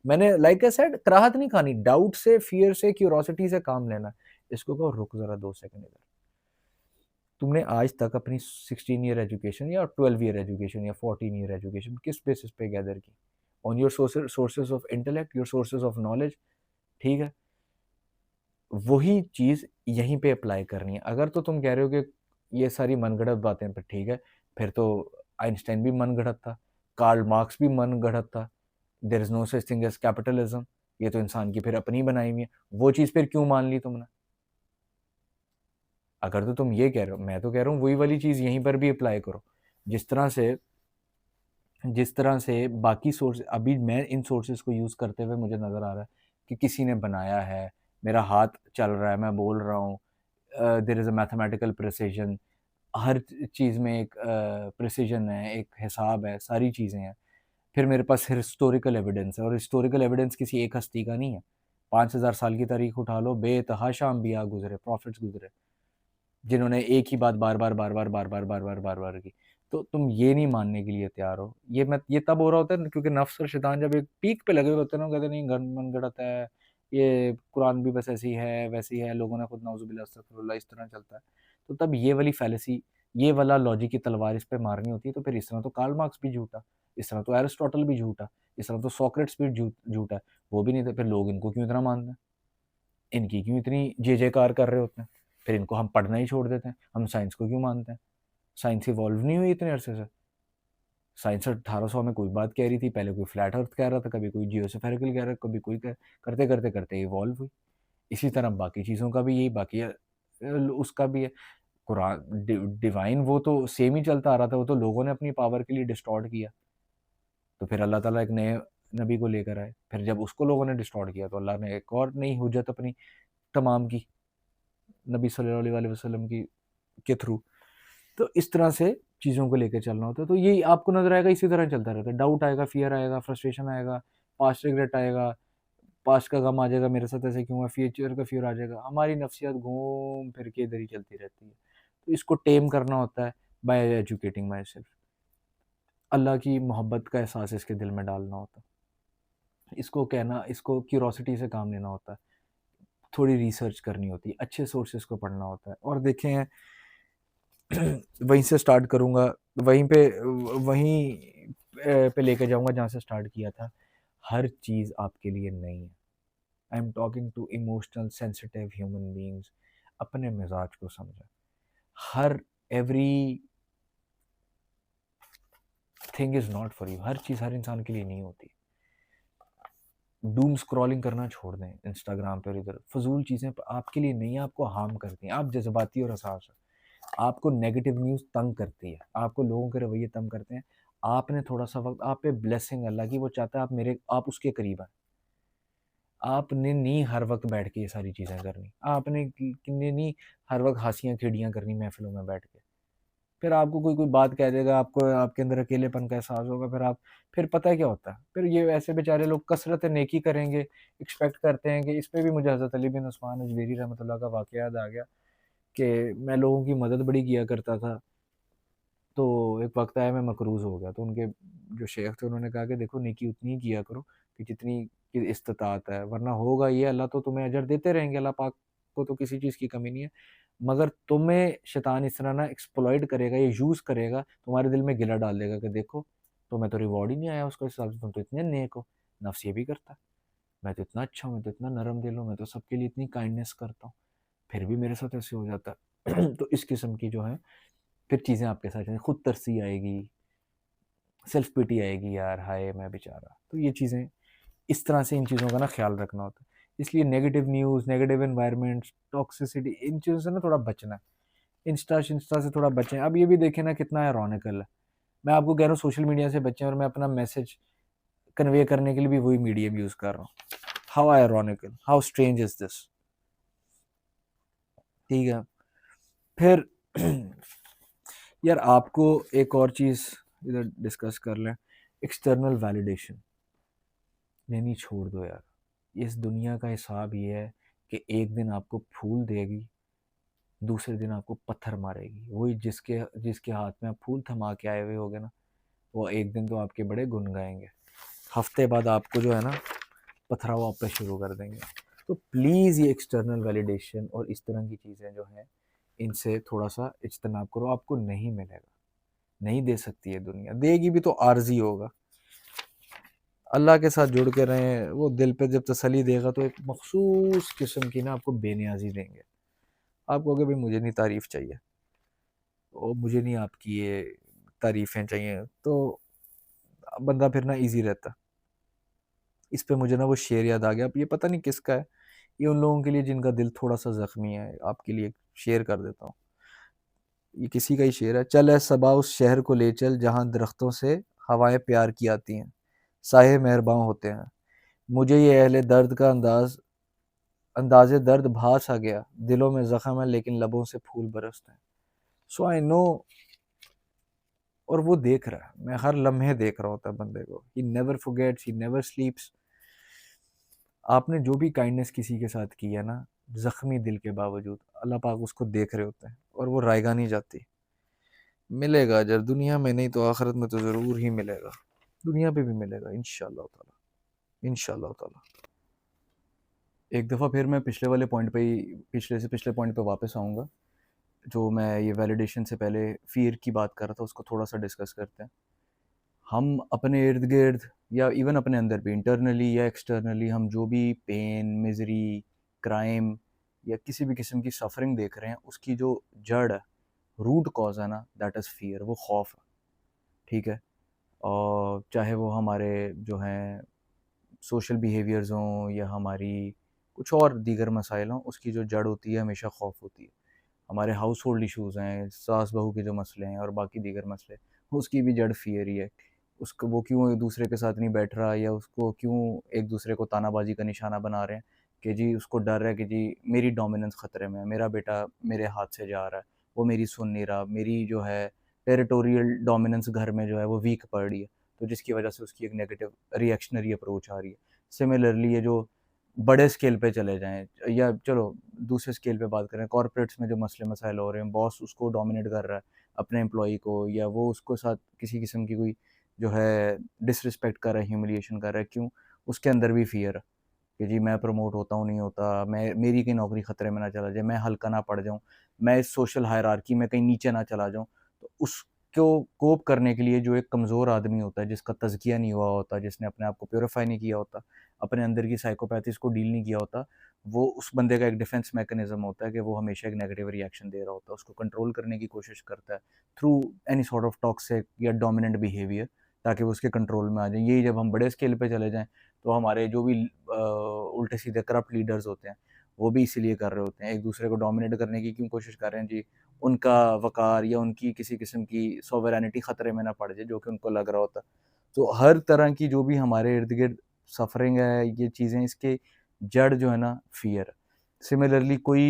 मैंने लाइक आई सेड कराहत नहीं खानी, डाउट से, फ़ियर से, क्यूरियोसिटी से काम लेना है। इसको कहो रुक ज़रा 2 सेकंड इधर। तुमने आज तक अपनी 16 ईयर एजुकेशन या 12 ईयर एजुकेशन या 14 ईयर एजुकेशन किस बेसिस पे गैदर की? On your sources of intellect, your sources of knowledge, ठीक है? वही चीज़ यहीं पे अप्लाई करनी है। अगर तो तुम कह रहे हो कि ये सारी मनगढ़ंत बातें फिर ठीक है, फिर तो आइंस्टाइन भी मनगढ़ंत था, कार्ल मार्क्स भी मनगढ़ंत था। There is no such thing as capitalism, ये तो इंसान की फिर अपनी बनाई हुई है। वो चीज़ फिर क्यों मान ली तुमने? अगर तो तुम ये कह रहे हो, मैं तो कह रहा हूँ वही वाली चीज़ यहीं पर भी अप्लाई करो। जिस तरह से जिस तरह से बाकी सोर्स अभी मैं इन सोर्सेज़ को यूज़ करते हुए मुझे नज़र आ रहा है कि किसी ने बनाया है, मेरा हाथ चल रहा है, मैं बोल रहा हूँ, there is a mathematical precision, हर चीज़ में एक प्रिसिजन है, एक हिसाब है, सारी चीज़ें हैं। फिर मेरे पास हिस्टोरिकल एविडेंस है, और हिस्टोरिकल एविडेंस किसी एक हस्ती का नहीं है। 5000 साल की तारीख उठा लो, बेतहाशा अंबिया गुज़रे, प्रॉफ़िट्स गुज़रे, जिन्होंने एक ही बात बार-बार, बार-बार, बार-बार, बार-बार, बार-बार की। तो तुम ये नहीं मानने के लिए तैयार हो। ये तब हो रहा होता है ना, क्योंकि नफ्स और शैतान जब एक पीक पे लगे हुए होते हैं ना, वो कहते हैं नहीं मनगढ़ंत है, ये कुरान भी बस ऐसी है, वैसी है, लोगों ने खुद नाउज़ुबिल्लाह अस्तगफिरुल्लाह इस तरह चलता है। तो तब ये वाली फैलेसी, ये वाला लॉजिक की तलवार इस पे मारनी होती है, तो फिर इस तरह तो कार्ल मार्क्स भी झूठा, इस तरह तो एरिस्टोटल भी झूठा, इस तरह तो सोक्रेट्स भी झूठा है। वो भी नहीं थे, फिर लोग इनको क्यों इतना मानते हैं? इनकी क्यों इतनी जय-जयकार कर रहे होते हैं? फिर इनको हम पढ़ना ही छोड़ देते हैं। हम साइंस को क्यों मानते हैं? साइंस इवॉल्व नहीं हुई इतने अरसे से। साइंस 1800 में कोई बात कह रही थी, पहले कोई फ्लैट अर्थ कह रहा था, कभी कोई जियोस्फेरिकल कह रहा है, कभी कोई करते-करते इवॉल्व हुई। इसी तरह बाकी चीज़ों का भी यही, बाकी उसका भी है। कुरान डिवाइन वो तो सेम ही चलता आ रहा था, वो तो लोगों ने अपनी पावर के लिए डिस्टॉर्ट किया। तो फिर अल्लाह ताला एक नए नबी को लेकर आए। फिर जब उसको लोगों ने डिस्टॉर्ट किया, तो अल्लाह ने एक और नई हुज्जत अपनी तमाम की, नबी सल्लल्लाहु अलैहि वसल्लम की के थ्रू। तो इस तरह से चीज़ों को लेके चलना होता है। तो यही आपको नज़र आएगा, इसी तरह चलता रहता है। डाउट आएगा, फ़ियर आएगा, फ्रस्ट्रेशन आएगा, पास्ट रिग्रेट आएगा, पास्ट का गम आ जाएगा, मेरे साथ ऐसे क्यों हुआ, फ्यूचर का फ़ियर आ जाएगा। हमारी नफ्सियात घूम फिर के इधर ही चलती रहती है। तो इसको टेम करना होता है बाय एजुकेटिंग माई सेल्फ। अल्लाह की मोहब्बत का एहसास इसके दिल में डालना होता है। इसको कहना, इसको क्यूरोसिटी से काम लेना होता है। थोड़ी रिसर्च करनी होती है, अच्छे सोर्सेज़ को पढ़ना होता है। और देखें वहीं से स्टार्ट करूँगा, वहीं पे लेके जाऊँगा जहाँ से स्टार्ट किया था। हर चीज़ आपके लिए नई है। I am talking to emotional sensitive human beings. अपने मिज़ाज को समझें। हर every thing is not for you. हर चीज़ हर इंसान के लिए नहीं होती। डूम स्क्रॉलिंग करना छोड़ दें इंस्टाग्राम पे और इधर। फ़िज़ूल चीज़ें आपके लिए नहीं है, आपको हार्म करती हैं। आप जज़्बाती और हसास हैं। आपको नेगेटिव न्यूज़ तंग करती है, आपको लोगों के रवैये तंग करते हैं। आपने थोड़ा-सा वक़्त, आप पे ब्लेसिंग अल्लाह की, वो चाहता है आप उसके करीब आएँ। आपने नहीं हर वक़्त बैठ के ये सारी चीज़ें करनी। आपने कि नहीं हर वक़्त हँसियाँ-खेड़ियाँ करनी महफ़िलों में बैठ के। फिर आपको कोई-कोई बात कह देगा, आपको आपके अंदर अकेलेपन का एहसास होगा, फिर पता है क्या होता है? फिर ये ऐसे बेचारे लोग कसरत नेकी करेंगे, एक्सपेक्ट करते हैं कि इस पे भी मुझे हज़रत अली बिन उस्मान अजमेरी रहमतुल्लाह का वाक़या याद आ गया कि मैं लोगों की मदद बड़ी किया करता था। तो एक वक़्त आया मैं मकरूज़ हो गया, तो उनके जो शेख थे उन्होंने कहा कि देखो नेकी उतनी ही किया करो कि जितनी की इस्तिताअत है, वरना होगा ये अल्लाह तो तुम्हें अजर देते रहेंगे, अल्लाह पाक को तो किसी चीज़ की कमी नहीं है। मगर तुम्हें शैतान इस तरह ना एक्सप्लॉइट करेगा या यूज़ करेगा, तुम्हारे दिल में गिला डाल देगा कि देखो, तुम्हें तो रिवॉर्ड ही नहीं आया उसके हिसाब से, तुम तो इतने नेक हो। नफ्स ये भी करता है, मैं तो इतना अच्छा हूँ, मैं तो इतना नरम दिल हूँ, मैं तो सबके लिए इतनी काइंडनेस करता हूँ, फिर भी मेरे साथ ऐसे हो जाता है। तो इस किस्म की जो है फिर चीज़ें आपके साथ चलेंगी, खुद तरसी आएगी, सेल्फ पिटी आएगी, यार हाय मैं बेचारा। तो ये चीज़ें इस तरह से इन चीज़ों का ना ख्याल रखना होता है। इसलिए negative news, negative environment, toxicity, इन चीज़ों से ना थोड़ा बचना है। इंस्टा से थोड़ा बचें। अब ये भी देखें ना कितना आयरॉनिकल है। मैं आपको कह रहा हूँ सोशल मीडिया से बचें और मैं अपना मैसेज कन्वे करने के लिए भी वही मीडियम यूज़ कर रहा हूँ। How ironical, how strange is this. ठीक है। फिर यार आपको एक और चीज़ इधर डिस्कस कर लें, एक्सटर्नल वैलिडेशन लेनी छोड़ दो यार। इस दुनिया का हिसाब ये है कि एक दिन आपको फूल देगी, दूसरे दिन आपको पत्थर मारेगी। वही जिसके जिसके हाथ में आप फूल थमा के आए हुए होगे ना, वो एक दिन तो आपके बड़े गुन गाएंगे, हफ्ते बाद आपको जो है ना पथराव आप पे शुरू कर देंगे। तो प्लीज़ ये एक्सटर्नल वैलिडेशन और इस तरह की चीज़ें जो हैं, इनसे थोड़ा सा इज्तनाब करो। आपको नहीं मिलेगा, नहीं दे सकती है दुनिया, देगी भी तो आर्जी होगा। अल्लाह के साथ जुड़ के रहें, वो दिल पे जब तसल्ली देगा तो एक मखसूस किस्म की ना आपको बेनियाजी देंगे। आप कहोगे भाई मुझे नहीं तारीफ़ चाहिए और मुझे नहीं आपकी ये तारीफ़ें चाहिए, तो बंदा फिर ना ईज़ी रहता। इस पे मुझे ना वो शेर याद आ गया, अब ये पता नहीं किसका है, ये उन लोगों के लिए जिनका दिल थोड़ा-सा ज़ख्मी है, आपके लिए शेर कर देता हूँ। ये किसी का ही शेर है, चल ए सबा उस शहर को ले चल जहाँ दरख्तों से हवाएँ प्यार की आती हैं, साये मेहरबान होते हैं। मुझे ये अहले दर्द का अंदाज़े दर्द भा सा गया, दिलों में ज़ख्म है लेकिन लबों से फूल बरसते हैं। सो आई नो, और वो देख रहा है, मैं हर लम्हे देख रहा होता है बंदे को। He never forgets, he never स्लीप्स। आपने जो भी काइंडनेस किसी के साथ की है ना, ज़ख्मी दिल के बावजूद, अल्लाह पाक उसको देख रहे होते हैं और वो रायगा नहीं जाती। मिलेगा अजर, दुनिया में नहीं तो आखिरत में तो ज़रूर ही मिलेगा। दुनिया पे भी मिलेगा इंशाअल्लाह ताला, इंशाअल्लाह ताला। एक दफ़ा फिर मैं पिछले वाले पॉइंट पे ही, पिछले से पिछले पॉइंट पे वापस आऊँगा। जो मैं ये वैलिडेशन से पहले फ़ियर की बात कर रहा था, उसको थोड़ा-सा डिस्कस करते हैं। हम अपने इर्द-गिर्द या इवन अपने अंदर भी इंटरनली या एक्सटर्नली हम जो भी पेन, मिज़री, क्राइम या किसी भी किस्म की सफ़रिंग देख रहे हैं, उसकी जो जड़ है, रूट कॉज़ है ना, दैट इज़ फ़ियर, वो खौफ़ है, ठीक है? और चाहे वो हमारे जो हैं सोशल बिहेवियर्स हों या हमारी कुछ और दीगर मसाइल हों, उसकी जो जड़ होती है हमेशा खौफ़ होती है। हमारे हाउस होल्ड इश्यूज़ हैं, सास-बहू के जो मसले हैं और बाकी दीगर मसले, उसकी भी जड़ फ़ियर ही है। उसको वो क्यों एक-दूसरे के साथ नहीं बैठ रहा, या उसको क्यों एक-दूसरे को तानाबाज़ी का निशाना बना रहे हैं कि जी उसको डर है कि जी मेरी डोमिनेंस ख़तरे में है, मेरा बेटा मेरे हाथ से जा रहा है, वो मेरी सुन नहीं रहा, मेरी जो है टेरिटोरियल डोमिनेंस घर में जो है वो वीक पड़ रही है, तो जिसकी वजह से उसकी एक नेगेटिव रिएक्शनरी अप्रोच आ रही है। सिमिलरली ये जो बड़े स्केल पे चले जाएँ या चलो दूसरे स्केल पे बात करें, कॉर्पोरेट्स में जो मसले मसाइल हो रहे हैं, बॉस उसको डोमिनेट कर रहा है अपने एम्प्लॉयी को, या वो उसको साथ किसी किस्म की कोई जो है डिसरिस्पेक्ट कर रहा है, ह्यूमिलिएशन कर रहा है, क्यों? उसके अंदर भी फ़ियर है कि जी मैं प्रमोट होता हूँ, नहीं होता, मैं मेरी कहीं नौकरी खतरे में ना चला जाए, मैं हल्का ना पड़ जाऊँ, मैं इस सोशल हायरार्की में कहीं नीचे ना चला जाऊँ। तो उसको कोप करने के लिए जो एक कमज़ोर आदमी होता है, जिसका तज़किया नहीं हुआ होता, जिसने अपने आप को प्यूरिफ़ाई नहीं किया होता, अपने अंदर की साइकोपैथीज़ को डील नहीं किया होता, वो उस बंदे का एक डिफेंस मैकेनिज़्म होता है कि वो हमेशा एक नेगेटिव रिएक्शन दे रहा होता है, उसको कंट्रोल करने की कोशिश करता है through any sort of toxic या डोमिनेंट बिहेवियर, ताकि वो उसके कंट्रोल में आ जाए। यही जब हम बड़े स्केल पे चले जाएँ, तो हमारे जो भी उल्टे-सीधे करप्ट लीडर्स होते हैं, वो भी इसीलिए कर रहे होते हैं, एक-दूसरे को डोमिनेट करने की क्यों कोशिश कर रहे हैं जी, उनका वक़ार या उनकी किसी किस्म की सॉवरेनिटी खतरे में ना पड़ जाए, जो कि उनको लग रहा होता है। तो हर तरह की जो भी हमारे इर्द-गिर्द सफ़रिंग है, ये चीज़ें, इसके जड़ जो है ना फ़ियर है। सिमिलरली कोई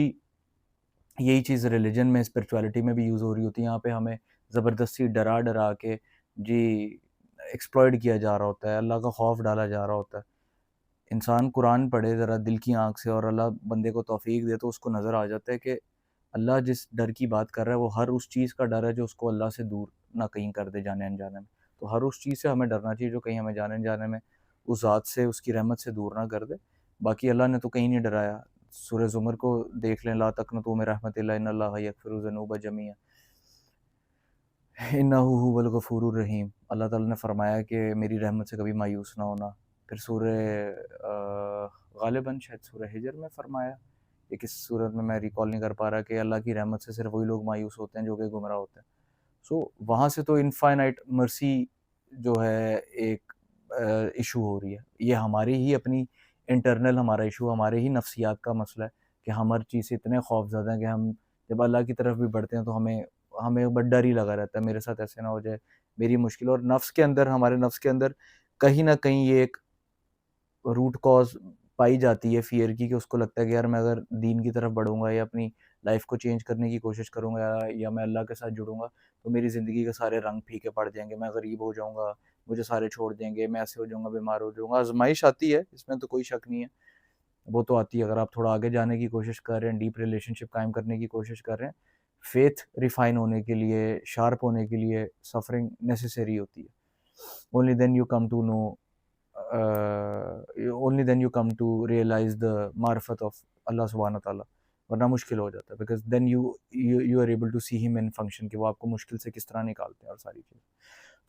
यही चीज़ रिलिजन में, स्पिरिचुअलिटी में भी यूज़ हो रही होती है। यहाँ पे हमें ज़बरदस्ती डरा-डरा के जी एक्सप्लॉइट किया जा रहा होता है, अल्लाह का खौफ डाला जा रहा होता है। इंसान कुरान पढ़े ज़रा दिल की आँख से और अल्लाह बंदे को तौफ़ीक दे, तो उसको नज़र आ जाता है कि अल्लाह जिस डर की बात कर रहा है वो हर उस चीज़ का डर है जो उसको अल्लाह से दूर ना कहीं कर दे जाने अनजाने में। तो हर उस चीज़ से हमें डरना चाहिए जो कहीं हमें जाने अनजाने में उस ज़ात से, उसकी रहमत से दूर ना कर दे। बाकी अल्लाह ने तो कहीं नहीं डराया। सूरह ज़ुमर को देख लें, ला तक़नतू मिन रहमतिल्लाह इन्नल्लाह यग़फ़िरु ज़ुनूबा जमीअ इन्नहु हुवल गफ़ूरुर रहीम। अल्लाह ताला ने फरमाया कि मेरी रहमत से कभी मायूस ना होना। फिर ग़ालिबन शायद सूरह हिजर में फरमाया, या किस सूरत में मैं रिकॉल नहीं कर पा रहा, कि अल्लाह की रहमत से सिर्फ़ वही लोग मायूस होते हैं जो कि गुमराह होते हैं। सो वहाँ से तो इनफ़ाइनाइट मर्सी जो है एक इश्यू हो रही है। ये हमारी ही अपनी इंटरनल हमारा इश्यू, हमारे ही नफ्सियात का मसला है कि हम हर चीज़ से इतने खौफ़ज़दा हैं कि हम जब अल्लाह की तरफ भी बढ़ते हैं तो हमें हमें बस डर ही लगा रहता है, मेरे साथ ऐसे ना हो जाए, मेरी मुश्किल। और नफ्स के अंदर, हमारे नफ्स के अंदर कहीं न कहीं ये एक रूट कॉज़ पाई जाती है फ़ियर की, कि उसको लगता है कि यार मैं अगर दीन की तरफ बढ़ूँगा या अपनी लाइफ़ को चेंज करने की कोशिश करूँगा, या मैं अल्लाह के साथ जुड़ूँगा, तो मेरी ज़िंदगी के सारे रंग फीके पड़ जाएँगे, मैं गरीब हो जाऊँगा, मुझे सारे छोड़ देंगे, मैं ऐसे हो जाऊँगा, बीमार हो जाऊँगा। आज़माइश आती है, इसमें तो कोई शक नहीं है, वो तो आती है। अगर आप थोड़ा आगे जाने की कोशिश कर रहे हैं, डीप रिलेशनशिप कायम करने की कोशिश कर रहे हैं, फ़ेथ रिफ़ाइन होने के लिए, शार्प होने के लिए सफ़रिंग नेसेसरी होती है। Only then you come to know only then you come to realize the मार्फत ऑफ अल्लाह सुब्हान ताला, वरना मुश्किल हो जाता है, because then you are able to see him in function, कि वो आपको मुश्किल से किस तरह निकालते हैं और सारी चीज़।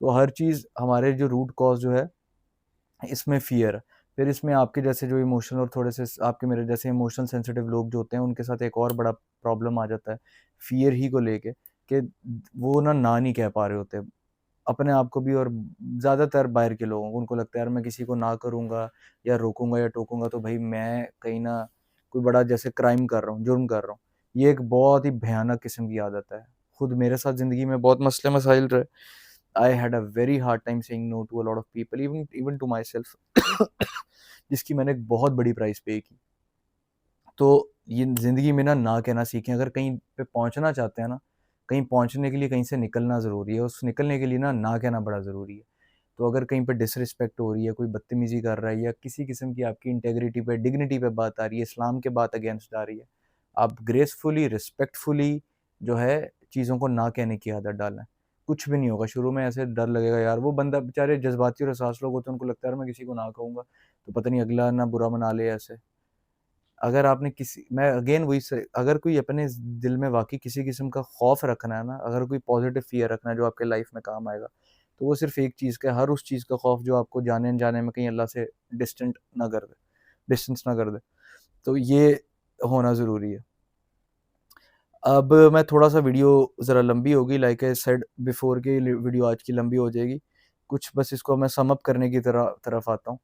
तो हर चीज़ हमारे जो रूट कॉज जो है, इसमें फ़ियर है। फिर इसमें आपके जैसे जो इमोशनल और थोड़े से आपके मेरे जैसे इमोशनल सेंसिटिव लोग जो होते हैं, उनके साथ एक और बड़ा प्रॉब्लम आ जाता है फ़ियर ही को लेके, कि वो ना नहीं कह पा रहे होते अपने आप को भी, और ज़्यादातर बाहर के लोगों को। उनको लगता है यार मैं किसी को ना करूँगा या रोकूँगा या टोकूँगा तो भाई मैं कहीं न कोई बड़ा जैसे क्राइम कर रहा हूँ, जुर्म कर रहा हूँ। ये एक बहुत ही भयानक किस्म की आदत है। खुद मेरे साथ ज़िंदगी में बहुत मसले मसाइल रहे। I had a very hard time saying no to a lot of people, even even to myself जिसकी मैंने एक बहुत बड़ी प्राइस पे की। तो ये ज़िंदगी में ना कहना सीखें। अगर कहीं पे पहुँचना चाहते हैं ना, कहीं पहुँचने के लिए कहीं से निकलना ज़रूरी है। उस निकलने के लिए ना कहना बड़ा ज़रूरी है। तो अगर कहीं पे डिसरिस्पेक्ट हो रही है, कोई बदतमीज़ी कर रहा है, या किसी किस्म की आपकी इंटेग्रिटी पे, डिग्निटी पे बात आ रही है, इस्लाम के बात अगेंस्ट आ रही है, आप ग्रेसफुली, रिस्पेक्टफुली जो है चीज़ों को ना कहने की आदत डालें। कुछ भी नहीं होगा। शुरू में ऐसे डर लगेगा, यार वो बंदा बेचारे जज़्बाती और हसास लोग होते हैं, उनको लगता है यार मैं किसी को ना कहूँगा, तो पता नहीं अगला ना बुरा मना ले ऐसे। अगर आपने किसी मैं अगेन वही से अगर कोई अपने दिल में वाक़ई किसी किस्म का खौफ़ रखना है ना, अगर कोई पॉज़िटिव फ़ियर रखना है जो आपके लाइफ़ में काम आएगा, तो वो सिर्फ़ एक चीज़ का है, हर उस चीज़ का खौफ़ जो आपको जाने-अनजाने में कहीं अल्लाह से डिस्टेंस ना कर दे। तो ये होना ज़रूरी है। अब मैं थोड़ा-सा वीडियो ज़रा लंबी होगी, लाइक आई सेड बिफ़ोर, कि वीडियो आज की लंबी हो जाएगी। कुछ बस इसको मैं सम अप करने की तरफ आता हूँ।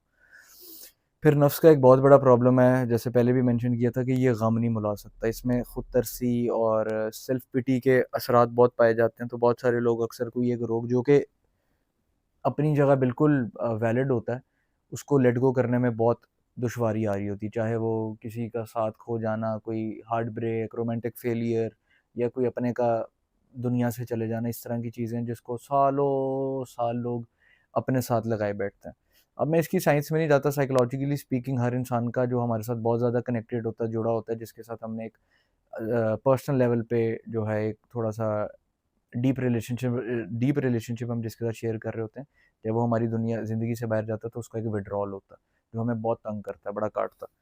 फिर नफ्स का एक बहुत बड़ा प्रॉब्लम है, जैसे पहले भी मेंशन किया था, कि ये गम नहीं भुला सकता। इसमें खुदतरसी और सेल्फ पिटी के असरात बहुत पाए जाते हैं। तो बहुत सारे लोग, अक्सर कोई एक रोग जो कि अपनी जगह बिल्कुल वैलिड होता है, उसको लेट गो करने में बहुत दुश्वारी आ रही होती है। चाहे वो किसी का साथ खो जाना, कोई हार्ट ब्रेक, रोमांटिक फेलियर, या कोई अपने का दुनिया से चले जाना, इस तरह की चीज़ें जिसको सालों साल लोग अपने साथ लगाए बैठते हैं। अब मैं इसकी साइंस में नहीं जाता, साइकोलॉजिकली स्पीकिंग हर इंसान का जो हमारे साथ बहुत ज़्यादा कनेक्टेड होता है, जुड़ा होता है, जिसके साथ हमने एक पर्सनल लेवल पे जो है एक थोड़ा-सा डीप रिलेशनशिप हम जिसके साथ शेयर कर रहे होते हैं, जब वो हमारी दुनिया ज़िंदगी से बाहर जाता है तो उसका एक विथड्रॉल होता है, जो हमें बहुत तंग करता है, बड़ा काटता है।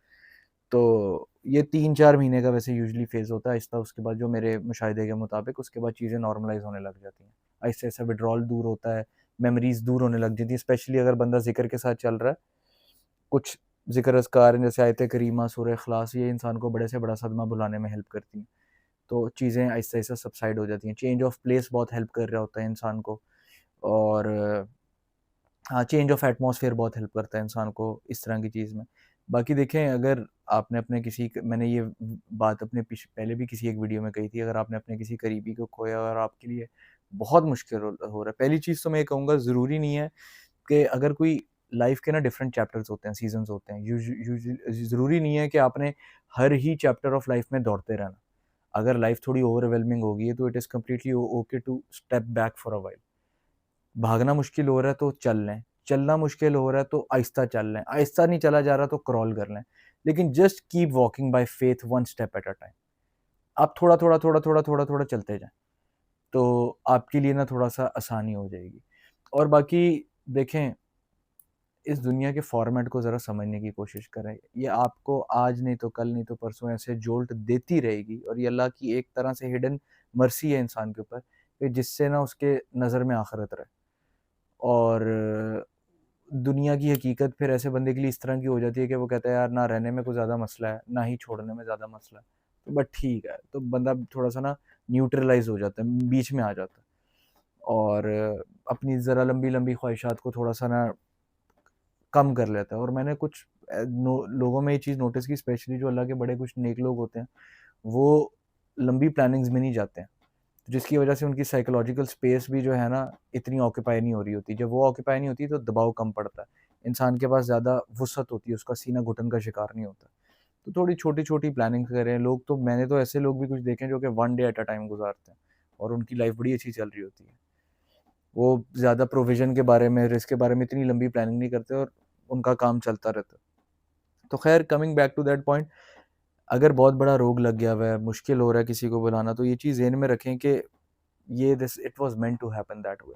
तो ये 3-4 महीने का वैसे यूजुअली फ़ेज़ होता है। आहिस्ता उसके बाद जो मेरे मुशाहिदे के मुताबिक उसके बाद चीज़ें नॉर्मलाइज़ होने लग जाती हैं। आहिस्ता-आहिस्ता विथड्रॉल दूर होता है, मेमोरीज़ दूर होने लग जाती हैं, स्पेशली अगर बंदा ज़िक्र के साथ चल रहा है। कुछ ज़िक्र अज़कार हैं, जैसे आयत करीमा, सूरह इखलास, ये इंसान को बड़े से बड़ा सदमा भुलाने में हेल्प करती हैं। तो चीज़ें आहिस्ता-आहिस्ता सबसाइड हो जाती हैं। चेंज ऑफ प्लेस बहुत हेल्प कर रहा होता है इंसान को, और हाँ, चेंज ऑफ एटमॉस्फेयर बहुत हेल्प करता है इंसान को इस तरह की चीज़ में। बाकी देखें, अगर आपने अपने किसी क मैंने ये बात अपने पहले भी किसी एक वीडियो में कही थी, अगर आपने अपने किसी करीबी को खोया और आपके लिए बहुत मुश्किल हो रहा है, पहली चीज़ तो मैं ये कहूँगा, ज़रूरी नहीं है कि अगर कोई लाइफ़ के ना डिफरेंट चैप्टर्स होते हैं, सीज़न्स होते हैं। ज़रूरी नहीं है कि आपने हर ही चैप्टर ऑफ लाइफ़ में दौड़ते रहना। अगर लाइफ़ थोड़ी ओवरवेलमिंग हो गई है, तो it is completely okay to step back for a while. भागना मुश्किल हो रहा है तो चल लें, चलना मुश्किल हो रहा है तो आहिस्ता चल लें, आहिस्ता नहीं चला जा रहा तो क्रॉल कर लें। लेकिन just keep walking by faith one step at a time. आप थोड़ा-थोड़ा, थोड़ा-थोड़ा, थोड़ा-थोड़ा चलते जाएँ। तो आपके लिए ना थोड़ा-सा आसानी हो जाएगी। और बाकी देखें, इस दुनिया के फॉर्मेट को ज़रा समझने की कोशिश करें। ये आपको आज नहीं तो कल नहीं तो परसों ऐसे जोल्ट देती रहेगी, और ये अल्लाह की एक तरह से हिडन मर्सी है इंसान के ऊपर, कि जिससे ना उसके नज़र में आखिरत रहे। और दुनिया की हकीकत फिर ऐसे बंदे के लिए इस तरह की हो जाती है कि वो कहता है यार, ना रहने में कोई ज़्यादा मसला है, ना ही छोड़ने में ज़्यादा मसला है। तो बट ठीक है, तो बंदा थोड़ा-सा ना न्यूट्रलाइज़ हो जाता है, बीच में आ जाता है, और अपनी ज़रा लंबी-लंबी ख्वाहिशात को थोड़ा-सा ना कम कर लेता है। और मैंने कुछ लोगों में ये चीज़ नोटिस की, स्पेशली जो अल्लाह के बड़े कुछ नेक लोग होते हैं, वो लंबी प्लानिंग्स में नहीं जाते हैं, जिसकी वजह से उनकी साइकोलॉजिकल स्पेस भी जो है ना इतनी ऑक्यूपाई नहीं हो रही होती। जब वो ऑक्यूपाई नहीं होती तो दबाव कम पड़ता है, इंसान के पास ज़्यादा वुसअत होती है, उसका सीना घुटन का शिकार नहीं होता। तो थोड़ी छोटी-छोटी प्लानिंग करें लोग। तो मैंने तो ऐसे लोग भी कुछ देखे हैं जो कि one day at a time गुज़ारते हैं, और उनकी लाइफ़ बड़ी अच्छी चल रही होती है। वो ज़्यादा प्रोविज़न के बारे में, रिस्क के बारे में इतनी लंबी प्लानिंग नहीं करते, और उनका काम चलता रहता है। तो ख़ैर, coming back to that point, अगर बहुत बड़ा रोग लग गया हुआ है, मुश्किल हो रहा है किसी को बुलाना, तो ये चीज़ ज़हन में रखें कि ये this it was meant to happen that way.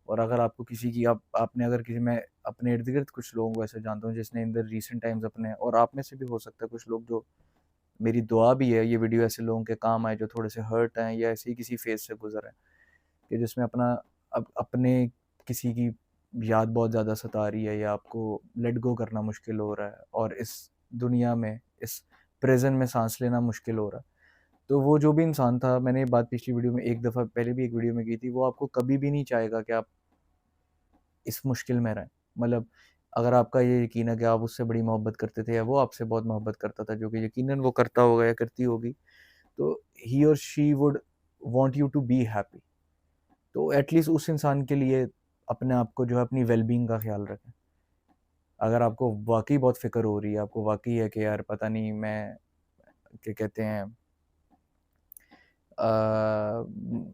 और अगर आपको किसी की आपने अगर किसी में अपने इर्द-गिर्द कुछ लोगों को ऐसे जानता हूँ जिसने इन द रीसेंट टाइम्स अपने, और आप में से भी हो सकता है कुछ लोग, जो मेरी दुआ भी है ये वीडियो ऐसे लोगों के काम आए जो थोड़े से हर्ट हैं या ऐसे ही किसी फेज़ से गुज़र रहे हैं, कि जिसमें अपने किसी की याद बहुत ज़्यादा सता रही है, या आपको लेट गो करना मुश्किल हो रहा है, और इस दुनिया में, इस प्रेज़ेंट में साँस लेना मुश्किल हो रहा है। तो वो जो भी इंसान था, मैंने ये बात पिछली वीडियो में एक दफ़ा पहले भी एक वीडियो में की थी, वो आपको कभी भी नहीं चाहेगा कि आप इस मुश्किल में रहें। मतलब अगर आपका ये यकीन है कि आप उससे बड़ी मोहब्बत करते थे, या वो आपसे बहुत मोहब्बत करता था, जो कि यकीनन वो करता होगा या करती होगी, तो ही और she would want you to be happy. तो एटलीस्ट उस इंसान के लिए अपने आप को जो है, अपनी वेल-बीइंग का ख़्याल रखें। अगर आपको वाक़ई बहुत फ़िक्र हो रही है, आपको वाक़ई है कि यार पता नहीं मैं, क्या कहते हैं,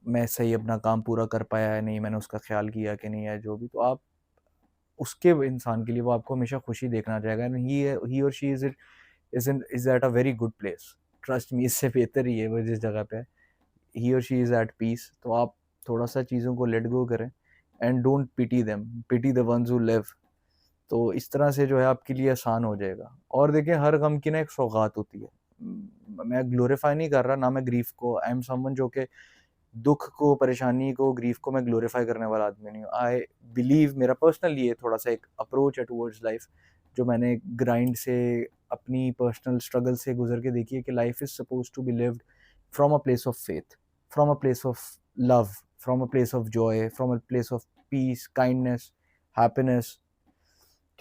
मैं सही अपना काम पूरा कर पाया है नहीं, मैंने उसका ख़्याल किया कि नहीं, या जो भी, तो आप उसके इंसान के लिए, वो आपको हमेशा खुशी देखना चाहेगा, एंड ही और she is at a very good place. Trust me, इससे बेहतर ही है वो जिस जगह पे है। ही और शी इज़ एट पीस। तो आप थोड़ा-सा चीज़ों को लेट गो करें, and don't pity them, pity the ones who live. तो इस तरह से जो है आपके लिए आसान हो जाएगा। और देखिए, हर गम की ना एक सौगात होती है। मैं ग्लोरीफाई नहीं कर रहा, ना मैं ग्रीफ़ को, आई एम समवन जो कि दुःख को, परेशानी को, ग्रीफ़ को मैं ग्लोरीफाई करने वाला आदमी नहीं हूँ। आई बिलीव, मेरा पर्सनल ये थोड़ा-सा एक अप्रोच है टुवर्ड्स लाइफ़, जो मैंने ग्राइंड से, अपनी पर्सनल स्ट्रगल से गुज़र के देखी है, कि life is supposed to be lived from a place of faith, from a place of love, from a place of joy, from a place of peace, kindness, happiness,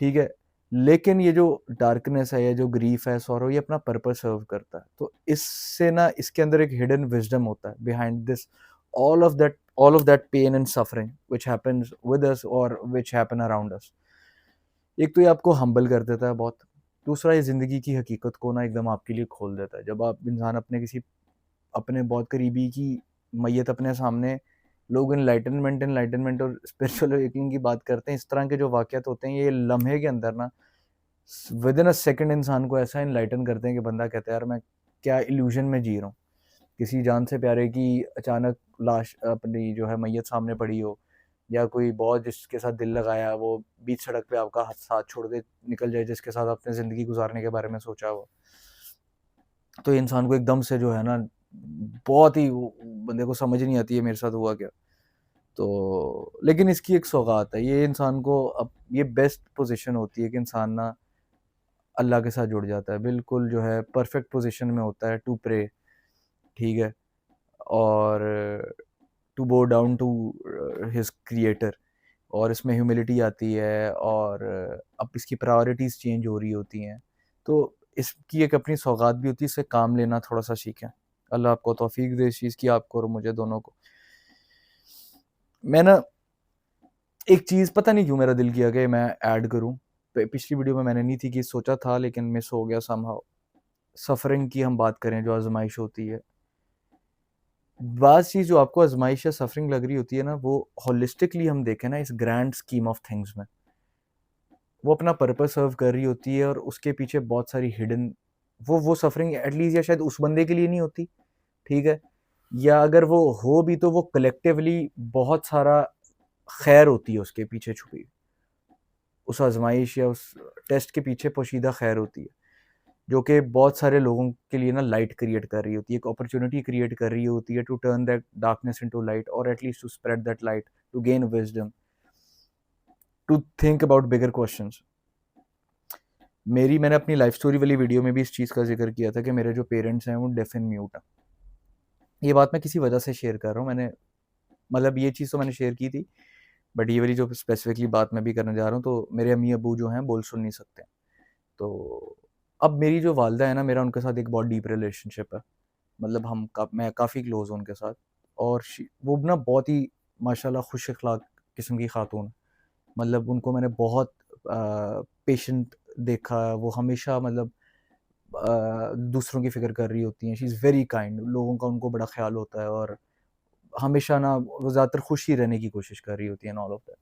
ठीक है? लेकिन ये जो डार्कनेस है, या जो ग्रीफ़ है, सॉरो, ये अपना पर्पस सर्व करता है। तो इससे ना, इसके अंदर एक हिडन विज़डम होता है behind this, all of that pain and suffering which happens with us, और व्हिच हैपन अराउंड अस। एक तो ये आपको हम्बल कर देता है बहुत। दूसरा, ये ज़िंदगी की हकीकत को ना एकदम आपके लिए खोल देता है। जब आप इंसान अपने बहुत करीबी की मैयत अपने सामने, लोग एनलाइटनमेंट और स्पिरिचुअल अवेकनिंग की बात करते हैं, इस तरह के जो वाक़यात होते हैं, ये लम्हे के अंदर ना, विद इन अ सेकंड इंसान को ऐसा एनलाइटन करते हैं कि बंदा कहता है यार, मैं क्या इल्यूज़न में जी रहा हूँ। किसी जान से प्यारे की अचानक लाश, अपनी जो है मैयत सामने पड़ी हो, या कोई बहुत जिसके साथ दिल लगाया, वो बीच सड़क पे आपका साथ छोड़ के निकल जाए, जिसके साथ आपने ज़िंदगी गुज़ारने के बारे में सोचा हो। तो ये इंसान को एकदम से जो है ना, बहुत ही वो, बंदे को समझ ही नहीं आती है मेरे साथ हुआ क्या। तो लेकिन इसकी एक सौगात है, ये इंसान को अब ये बेस्ट पोज़ीशन होती है कि इंसान ना अल्लाह के साथ जुड़ जाता है। बिल्कुल जो है परफ़ेक्ट पोज़ीशन में होता है टू प्रे, ठीक है? और टू बो डाउन टू हिज़ क्रिएटर, और इसमें ह्यूमिलिटी आती है, और अब इसकी प्रायोरिटीज़ चेंज हो रही होती हैं। तो इसकी एक अपनी सौगात भी होती है, इससे काम लेना थोड़ा-सा सीखें। अल्लाह आपको तौफ़ीक दे इस चीज़ की, आपको और मुझे दोनों को। मैं ना, एक चीज़ पता नहीं क्यों मेरा दिल किया कि मैं ऐड करूँ। पिछली वीडियो में मैंने नहीं थी कि सोचा था, लेकिन मिस हो गया समहाउ। सफ़रिंग की हम बात करें, जो आज़माइश होती है। बाज़ चीज़ जो आपको आज़माइश या सफ़रिंग लग रही होती है ना, वो होलिस्टिकली हम देखें ना, इस ग्रैंड स्कीम ऑफ थिंग्स में, वो अपना पर्पस सर्व कर रही होती है, और उसके पीछे बहुत सारी हिडन, वो सफ़रिंग एटलीस्ट या शायद उस बंदे के लिए नहीं होती, ठीक है? या अगर वो हो भी तो वो कलेक्टिवली बहुत सारा खैर होती है उसके पीछे छुपी, उस आजमाइश या उस टेस्ट के पीछे पोशीदा खैर होती है, जो कि बहुत सारे लोगों के लिए ना लाइट क्रिएट कर रही होती है, एक अपॉर्चुनिटी क्रिएट कर रही होती है to turn that darkness into light, और at least to spread that light, to gain wisdom, to think about bigger questions. मैंने अपनी लाइफ स्टोरी वाली वीडियो में भी इस चीज़ का जिक्र किया था कि मेरे जो पेरेंट्स हैं वो डेफ एंड म्यूट हैं। ये बात मैं किसी वजह से शेयर कर रहा हूँ, मैंने मतलब ये चीज़ तो मैंने शेयर की थी, बट ये वाली जो स्पेसिफिकली बात मैं भी करने जा रहा हूँ, तो मेरे अम्मी अबू जो हैं बोल सुन नहीं सकते। तो अब मेरी जो वालदा है ना, मेरा उनके साथ एक बहुत डीप रिलेशनशिप है, मतलब मैं काफ़ी क्लोज हूँ उनके साथ, और वो ना बहुत ही माशाल्लाह खुश अखलाक किस्म की खातून है। मतलब उनको मैंने बहुत पेशेंट देखा है, वो हमेशा मतलब दूसरों की फ़िक्र कर रही होती हैं, शी इज़ वेरी काइंड, लोगों का उनको बड़ा ख़्याल होता है, और हमेशा ना वो ज़्यादातर खुश ही रहने की कोशिश कर रही होती हैं, and all of that.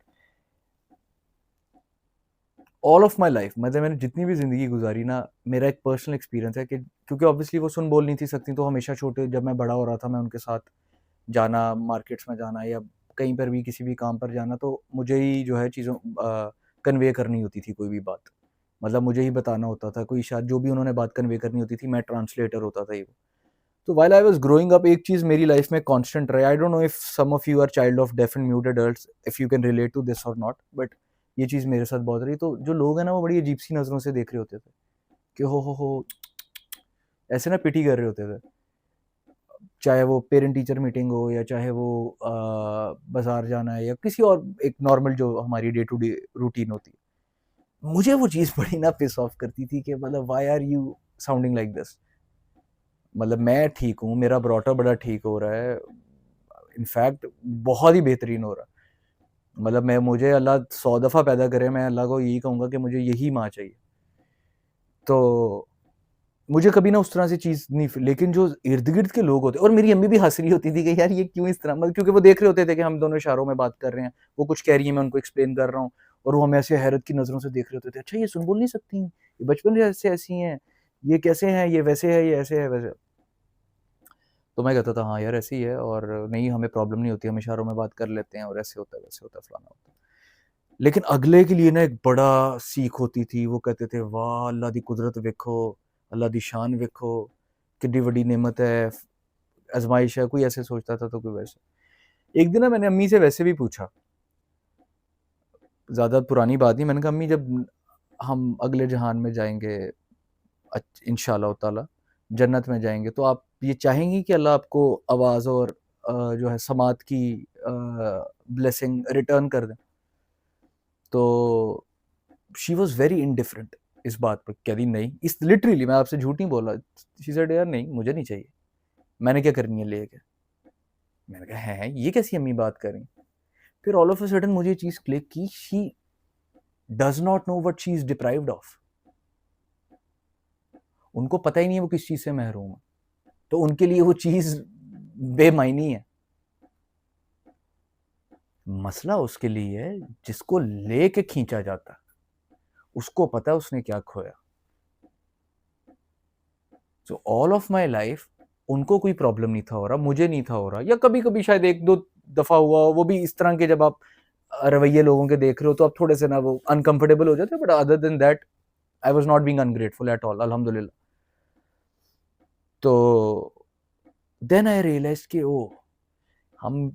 All of my life, मतलब मैंने जितनी भी ज़िंदगी गुजारी ना, मेरा एक पर्सनल एक्सपीरियंस है कि क्योंकि ऑब्वियसली वो सुन बोल नहीं थी सकती, तो हमेशा छोटे जब मैं बड़ा हो रहा था, मैं उनके साथ जाना, मार्केट्स में जाना या कहीं पर भी किसी भी काम पर जाना, तो मुझे ही जो है चीज़ों कन्वे करनी होती थी कोई भी बात। मतलब मुझे ही बताना होता था, कोई शायद जो भी उन्होंने बात कन्वे करनी होती थी, मैं ट्रांसलेटर होता था इवन। तो while I was growing up, एक चीज़ मेरी लाइफ में कांस्टेंट रही, I don't know if some of you are child of deaf and mute adults, if you can relate to this और नॉट, बट ये चीज़ मेरे साथ बहुत रही। तो जो लोग हैं ना, वो बड़ी अजीब-सी नज़रों से देख रहे होते थे कि हो, ऐसे ना पिटी कर रहे होते थे। चाहे वो पेरेंट टीचर मीटिंग हो, या चाहे वो बाज़ार जाना है, या किसी और एक नॉर्मल जो हमारी डे टू डे रूटीन होती है। मुझे वो चीज़ बड़ी ना पिस ऑफ करती थी कि मतलब why are you sounding like this? मतलब मैं ठीक हूँ, मेरा ब्रॉट अप बड़ा ठीक हो रहा है, इनफैक्ट बहुत ही बेहतरीन हो रहा है। मतलब मुझे अल्लाह 100 दफ़ा पैदा करे, मैं अल्लाह को यही कहूँगा कि मुझे यही माँ चाहिए। तो मुझे कभी ना उस तरह से चीज़ नहीं लेकिन जो इर्द-गिर्द के लोग होते, और मेरी अम्मी भी हँस रही होती थी कि यार ये क्यों इस तरह, मतलब क्योंकि वो देख रहे होते थे कि हम दोनों इशारों में बात कर रहे हैं। वो कुछ कह रही हैं, मैं उनको एक्सप्लेन कर रहा हूँ, और वो हमें ऐसे हैरत की नज़रों से देख रहे होते थे। अच्छा, ये सुन बोल नहीं सकती, ये बचपन से ऐसी हैं, ये कैसे हैं, ये वैसे है, ये ऐसे है, वैसे। तो मैं कहता था हाँ यार ऐसे ही है, और नहीं हमें प्रॉब्लम नहीं होती, हम इशारों में बात कर लेते हैं, और ऐसे होता है, वैसे होता है, फलाना होता है। लेकिन अगले के लिए ना एक बड़ा सीख होती थी, वो कहते थे वाह अल्लाह दी कुदरत वेखो, अल्लाह दी शान वेखो, कितनी बड़ी नेमत है, आजमाइश है, कोई ऐसे सोचता था तो कोई वैसे। एक दिन ना मैंने अम्मी से वैसे भी पूछा, ज़्यादा पुरानी बात नहीं, मैंने कहा अम्मी जब हम अगले जहान में जाएंगे, इंशाल्लाह ताला जन्नत में जाएंगे, तो आप ये चाहेंगी कि अल्लाह आपको आवाज़ और जो है समात की ब्लेसिंग रिटर्न कर दें? तो शी वॉज वेरी इनडिफरेंट इस बात पर, कह रही नहीं, इस लिटरली मैं आपसे झूठ नहीं बोल रहा, शी सेड यार नहीं मुझे नहीं चाहिए, मैंने क्या करनी है लेके। मैंने कहा है ये कैसी अम्मी बात कर रही। फिर ऑल ऑफ अ सडन मुझे ये चीज क्लिक की, she does not know what she is deprived of. उनको पता ही नहीं है वो किस चीज से महरूम है, तो उनके लिए वो चीज बेमायनी है। मसला उसके लिए है जिसको लेके खींचा जाता, उसको पता है उसने क्या खोया। So all of my life उनको कोई प्रॉब्लम नहीं था हो रहा, मुझे नहीं था हो रहा, या कभी कभी शायद एक दो दफा हुआ, वो भी इस तरह के जब आप रवैये लोगों के देख रहे हो तो आप थोड़े से ना वो अनकंफर्टेबल हो जाते, but other than that I was not being ungrateful at all, अल्हम्दुलिल्लाह। तो देन आई रियलाइज कि ओ हम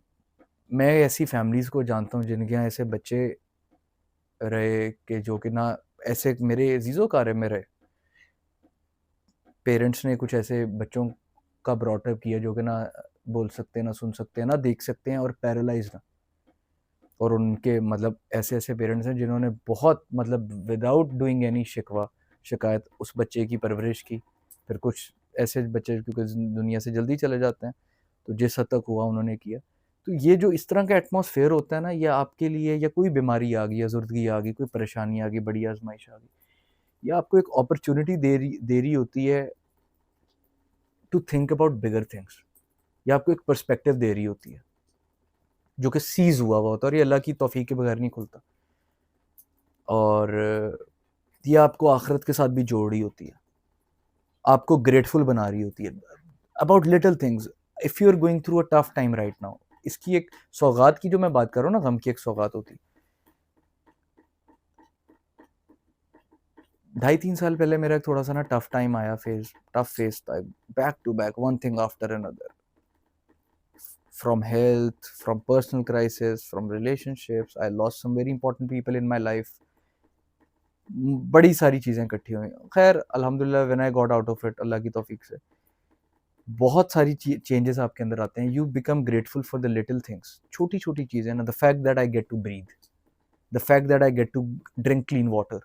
मैं ऐसी फैमिलीज को जानता हूँ जिनके यहाँ ऐसे बच्चे रहे कि जो कि ना ऐसे मेरे अजीज़ों कार में रहे, पेरेंट्स ने कुछ ऐसे बच्चों का ब्रॉटअप किया जो कि ना बोल सकते हैं, ना सुन सकते हैं, ना देख सकते हैं, और पैरालाइज ना। और उनके मतलब ऐसे ऐसे पेरेंट्स हैं जिन्होंने बहुत मतलब विदाउट डूइंग एनी शिकवा शिकायत उस बच्चे की परवरिश की। फिर कुछ ऐसे बच्चे क्योंकि दुनिया से जल्दी चले जाते हैं, तो जिस हद तक हुआ उन्होंने किया। तो ये जो इस तरह का एटमॉस्फेयर होता है ना, ये आपके लिए, या कोई बीमारी आ गई, आज़ुर्दगी आ गई, कोई परेशानी आ गई, बड़ी आजमाइश आ गई, ये आपको एक अपॉर्चुनिटी दे रही होती है to think about bigger things, या आपको एक पर्सपेक्टिव दे रही होती है जो कि सीज हुआ होता है, और ये अल्लाह की तौफीक के बगैर नहीं खुलता। और ये आपको आखिरत के साथ भी जोड़ रही होती है, आपको ग्रेटफुल बना रही होती है about little things. If you are going through a tough time right now, इसकी एक सौगात की जो मैं बात कर रहा हूँ ना, गम की एक सौगात होती है। 2.5-3 साल पहले मेरा एक थोड़ा-सा ना टफ फेज़ था, back to back, one thing after another, from health, from personal crisis, from relationships, I lost some very important people in my life. बड़ी सारी चीज़ें इकट्ठी हुई। खैर अल्हम्दुलिल्लाह when I got out of it, Allah की तौफीक से बहुत सारी चेंजेस आपके अंदर आते हैं। You become grateful for the little things, छोटी-छोटी चीज़ें ना, the fact that I get to breathe, the fact that I get to drink clean water,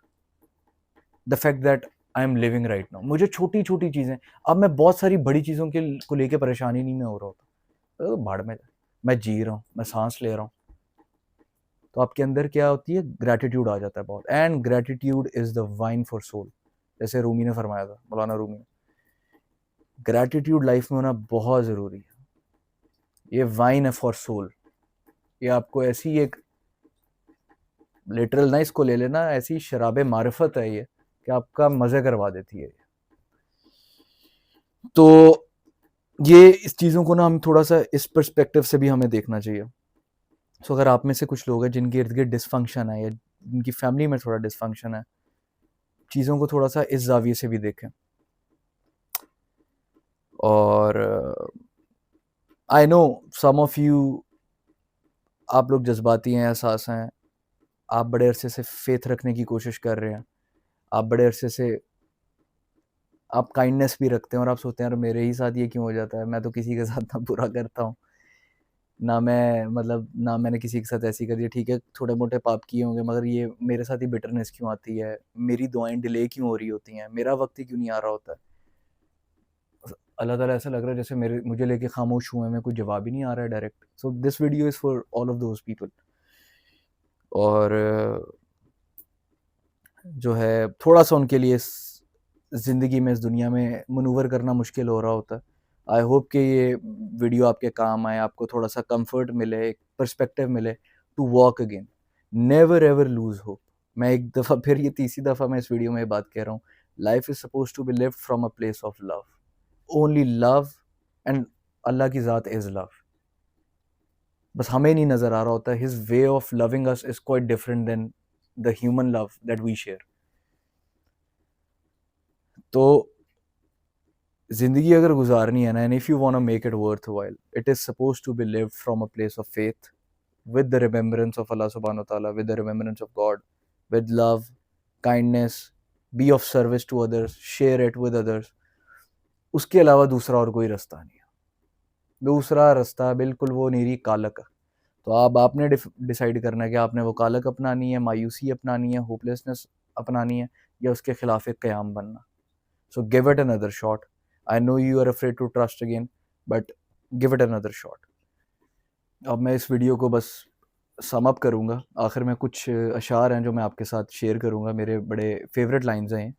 the fact that I am living right now. मुझे छोटी-छोटी चीज़ें, अब मैं बहुत सारी बड़ी चीज़ों के को लेके परेशान ही नहीं मैं हो रहा होता। भाड़ में, मैं जी रहा हूँ, मैं सांस ले रहा हूँ। तो आपके अंदर क्या होती है, ग्रैटिट्यूड आ जाता है बहुत। And gratitude is the wine for soul, जैसे रूमी ने फरमाया था, मौलाना रूमी ने। ग्रैटिट्यूड लाइफ में होना बहुत ज़रूरी है। ये वाइन है फॉर सोल। ये आपको ऐसी एक, लिटरल ना इसको ले लेना, ऐसी शराबे मारिफत है ये कि आपका मज़े करवा देती है। तो ये इस चीज़ों को ना हम थोड़ा सा इस पर्सपेक्टिव से भी हमें देखना चाहिए। सो अगर आप में से कुछ लोग हैं जिनके इर्द गिर्द डिसफंक्शन है, या जिनकी फैमिली में थोड़ा डिसफंक्शन है, चीज़ों को थोड़ा सा इस जाविये से भी देखें। और I know some of you, आप लोग जज्बाती हैं, एहसास हैं, आप बड़े अरसे से फेथ रखने की कोशिश कर रहे हैं, आप बड़े अरसे से आप काइंडनेस भी रखते हैं, और आप सोचते हैं यार मेरे ही साथ ये क्यों हो जाता है, मैं तो किसी के साथ ना बुरा करता हूँ, ना मैं मतलब ना मैंने किसी के साथ ऐसी कर दिया, ठीक है थोड़े मोटे पाप किए होंगे, मगर ये मेरे साथ ही बिटरनेस क्यों आती है, मेरी दुआएं डिले क्यों हो रही होती हैं, मेरा वक्त ही क्यों नहीं आ रहा होता है। अल्लाह ताला ऐसा लग रहा है जैसे मुझे लेके खामोश हुए हैं, मैं कोई जवाब ही नहीं आ रहा है direct. So this video is for all of those people. और जो है थोड़ा सा उनके लिए ज़िंदगी में, इस दुनिया में मनूवर करना मुश्किल हो रहा होता है। आई होप कि ये वीडियो आपके काम आए, आपको थोड़ा सा कंफर्ट मिले, एक पर्सपेक्टिव मिले to walk again. Never ever lose hope. मैं एक दफ़ा फिर, ये तीसरी दफ़ा मैं इस वीडियो में बात कह रहा हूँ, life is suppose to be lived from a place of love, only love, and Allah की ज़ात इज़ लव। बस हमें नहीं नज़र आ रहा होता, his way of loving us is quite different than the human love that we share. तो ज़िंदगी अगर गुजारनी है ना, and if you want to make it worthwhile, it is supposed to be lived from a place of faith, with the remembrance of Allah subhanahu wa ta'ala, with the remembrance of God, with love, kindness, be of service to others, share it with others। उसके अलावा दूसरा और कोई रास्ता नहीं है। दूसरा रास्ता बिल्कुल वो नीरी कालक है। तो अब आपने डिसाइड करना है कि आपने वो कालक अपनानी है, मायूसी अपनानी है, होपलेसनेस अपनानी है, या उसके खिलाफ एक क़याम बनना। So give it another shot. I know you are afraid to trust again, but give it another shot. अब मैं इस वीडियो को बस सम अप करूँगा। आखिर में कुछ अशार हैं जो मैं आपके साथ शेयर करूँगा, मेरे बड़े फेवरेट लाइन्स हैं,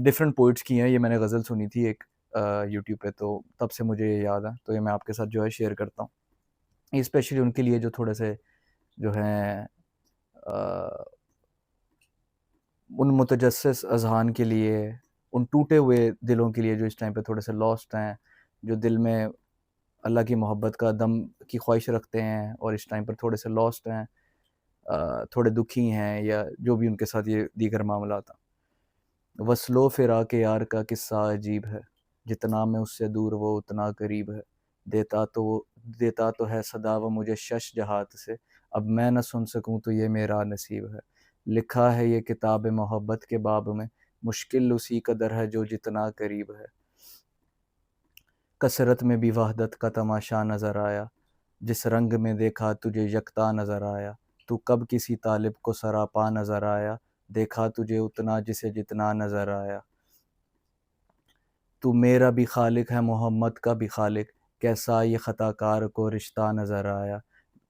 डिफरेंट पोइट्स की हैं। ये मैंने गज़ल सुनी थी एक यूट्यूब पे, तो तब से मुझे ये याद है, तो ये मैं आपके साथ जो है शेयर करता हूँ। ये स्पेशली उनके लिए जो थोड़े से जो हैं उन मुतजस्सिस अज़हान के लिए, उन टूटे हुए दिलों के लिए जो इस टाइम पे थोड़े से लॉस्ट हैं, जो दिल में अल्लाह की मोहब्बत का दम की ख्वाहिश रखते हैं और इस टाइम पर थोड़े से लॉस्ट हैं, थोड़े दुखी हैं, या जो भी उनके साथ ये दीगर मामला था। वस्लो फ़िराक़ यार का किस्सा अजीब है, जितना मैं उससे दूर वो उतना करीब है। देता तो है सदा वो मुझे शश जहात से, अब मैं न सुन सकूँ तो ये मेरा नसीब है। लिखा है ये किताब मोहब्बत के बाब में, मुश्किल उसी कदर है जो जितना करीब है। कसरत में भी वहदत का तमाशा नज़र आया, जिस रंग में देखा तुझे यकता नज़र आया। तू कब किसी तालिब को सरापा नज़र आया, देखा तुझे उतना जिसे जितना नज़र आया। तू मेरा भी खालिक है मोहम्मद का भी खालिक, कैसा ये ख़ताकार को रिश्ता नज़र आया।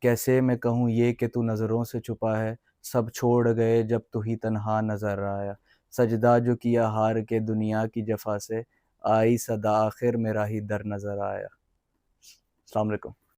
कैसे मैं कहूँ ये कि तू नज़रों से छुपा है, सब छोड़ गए जब तू ही तन्हा नज़र आया। सजदा जो किया हार के दुनिया की जफ़ा से, आई सदा आखिर मेरा ही दर नज़र आया। अस्सलाम वालेकुम।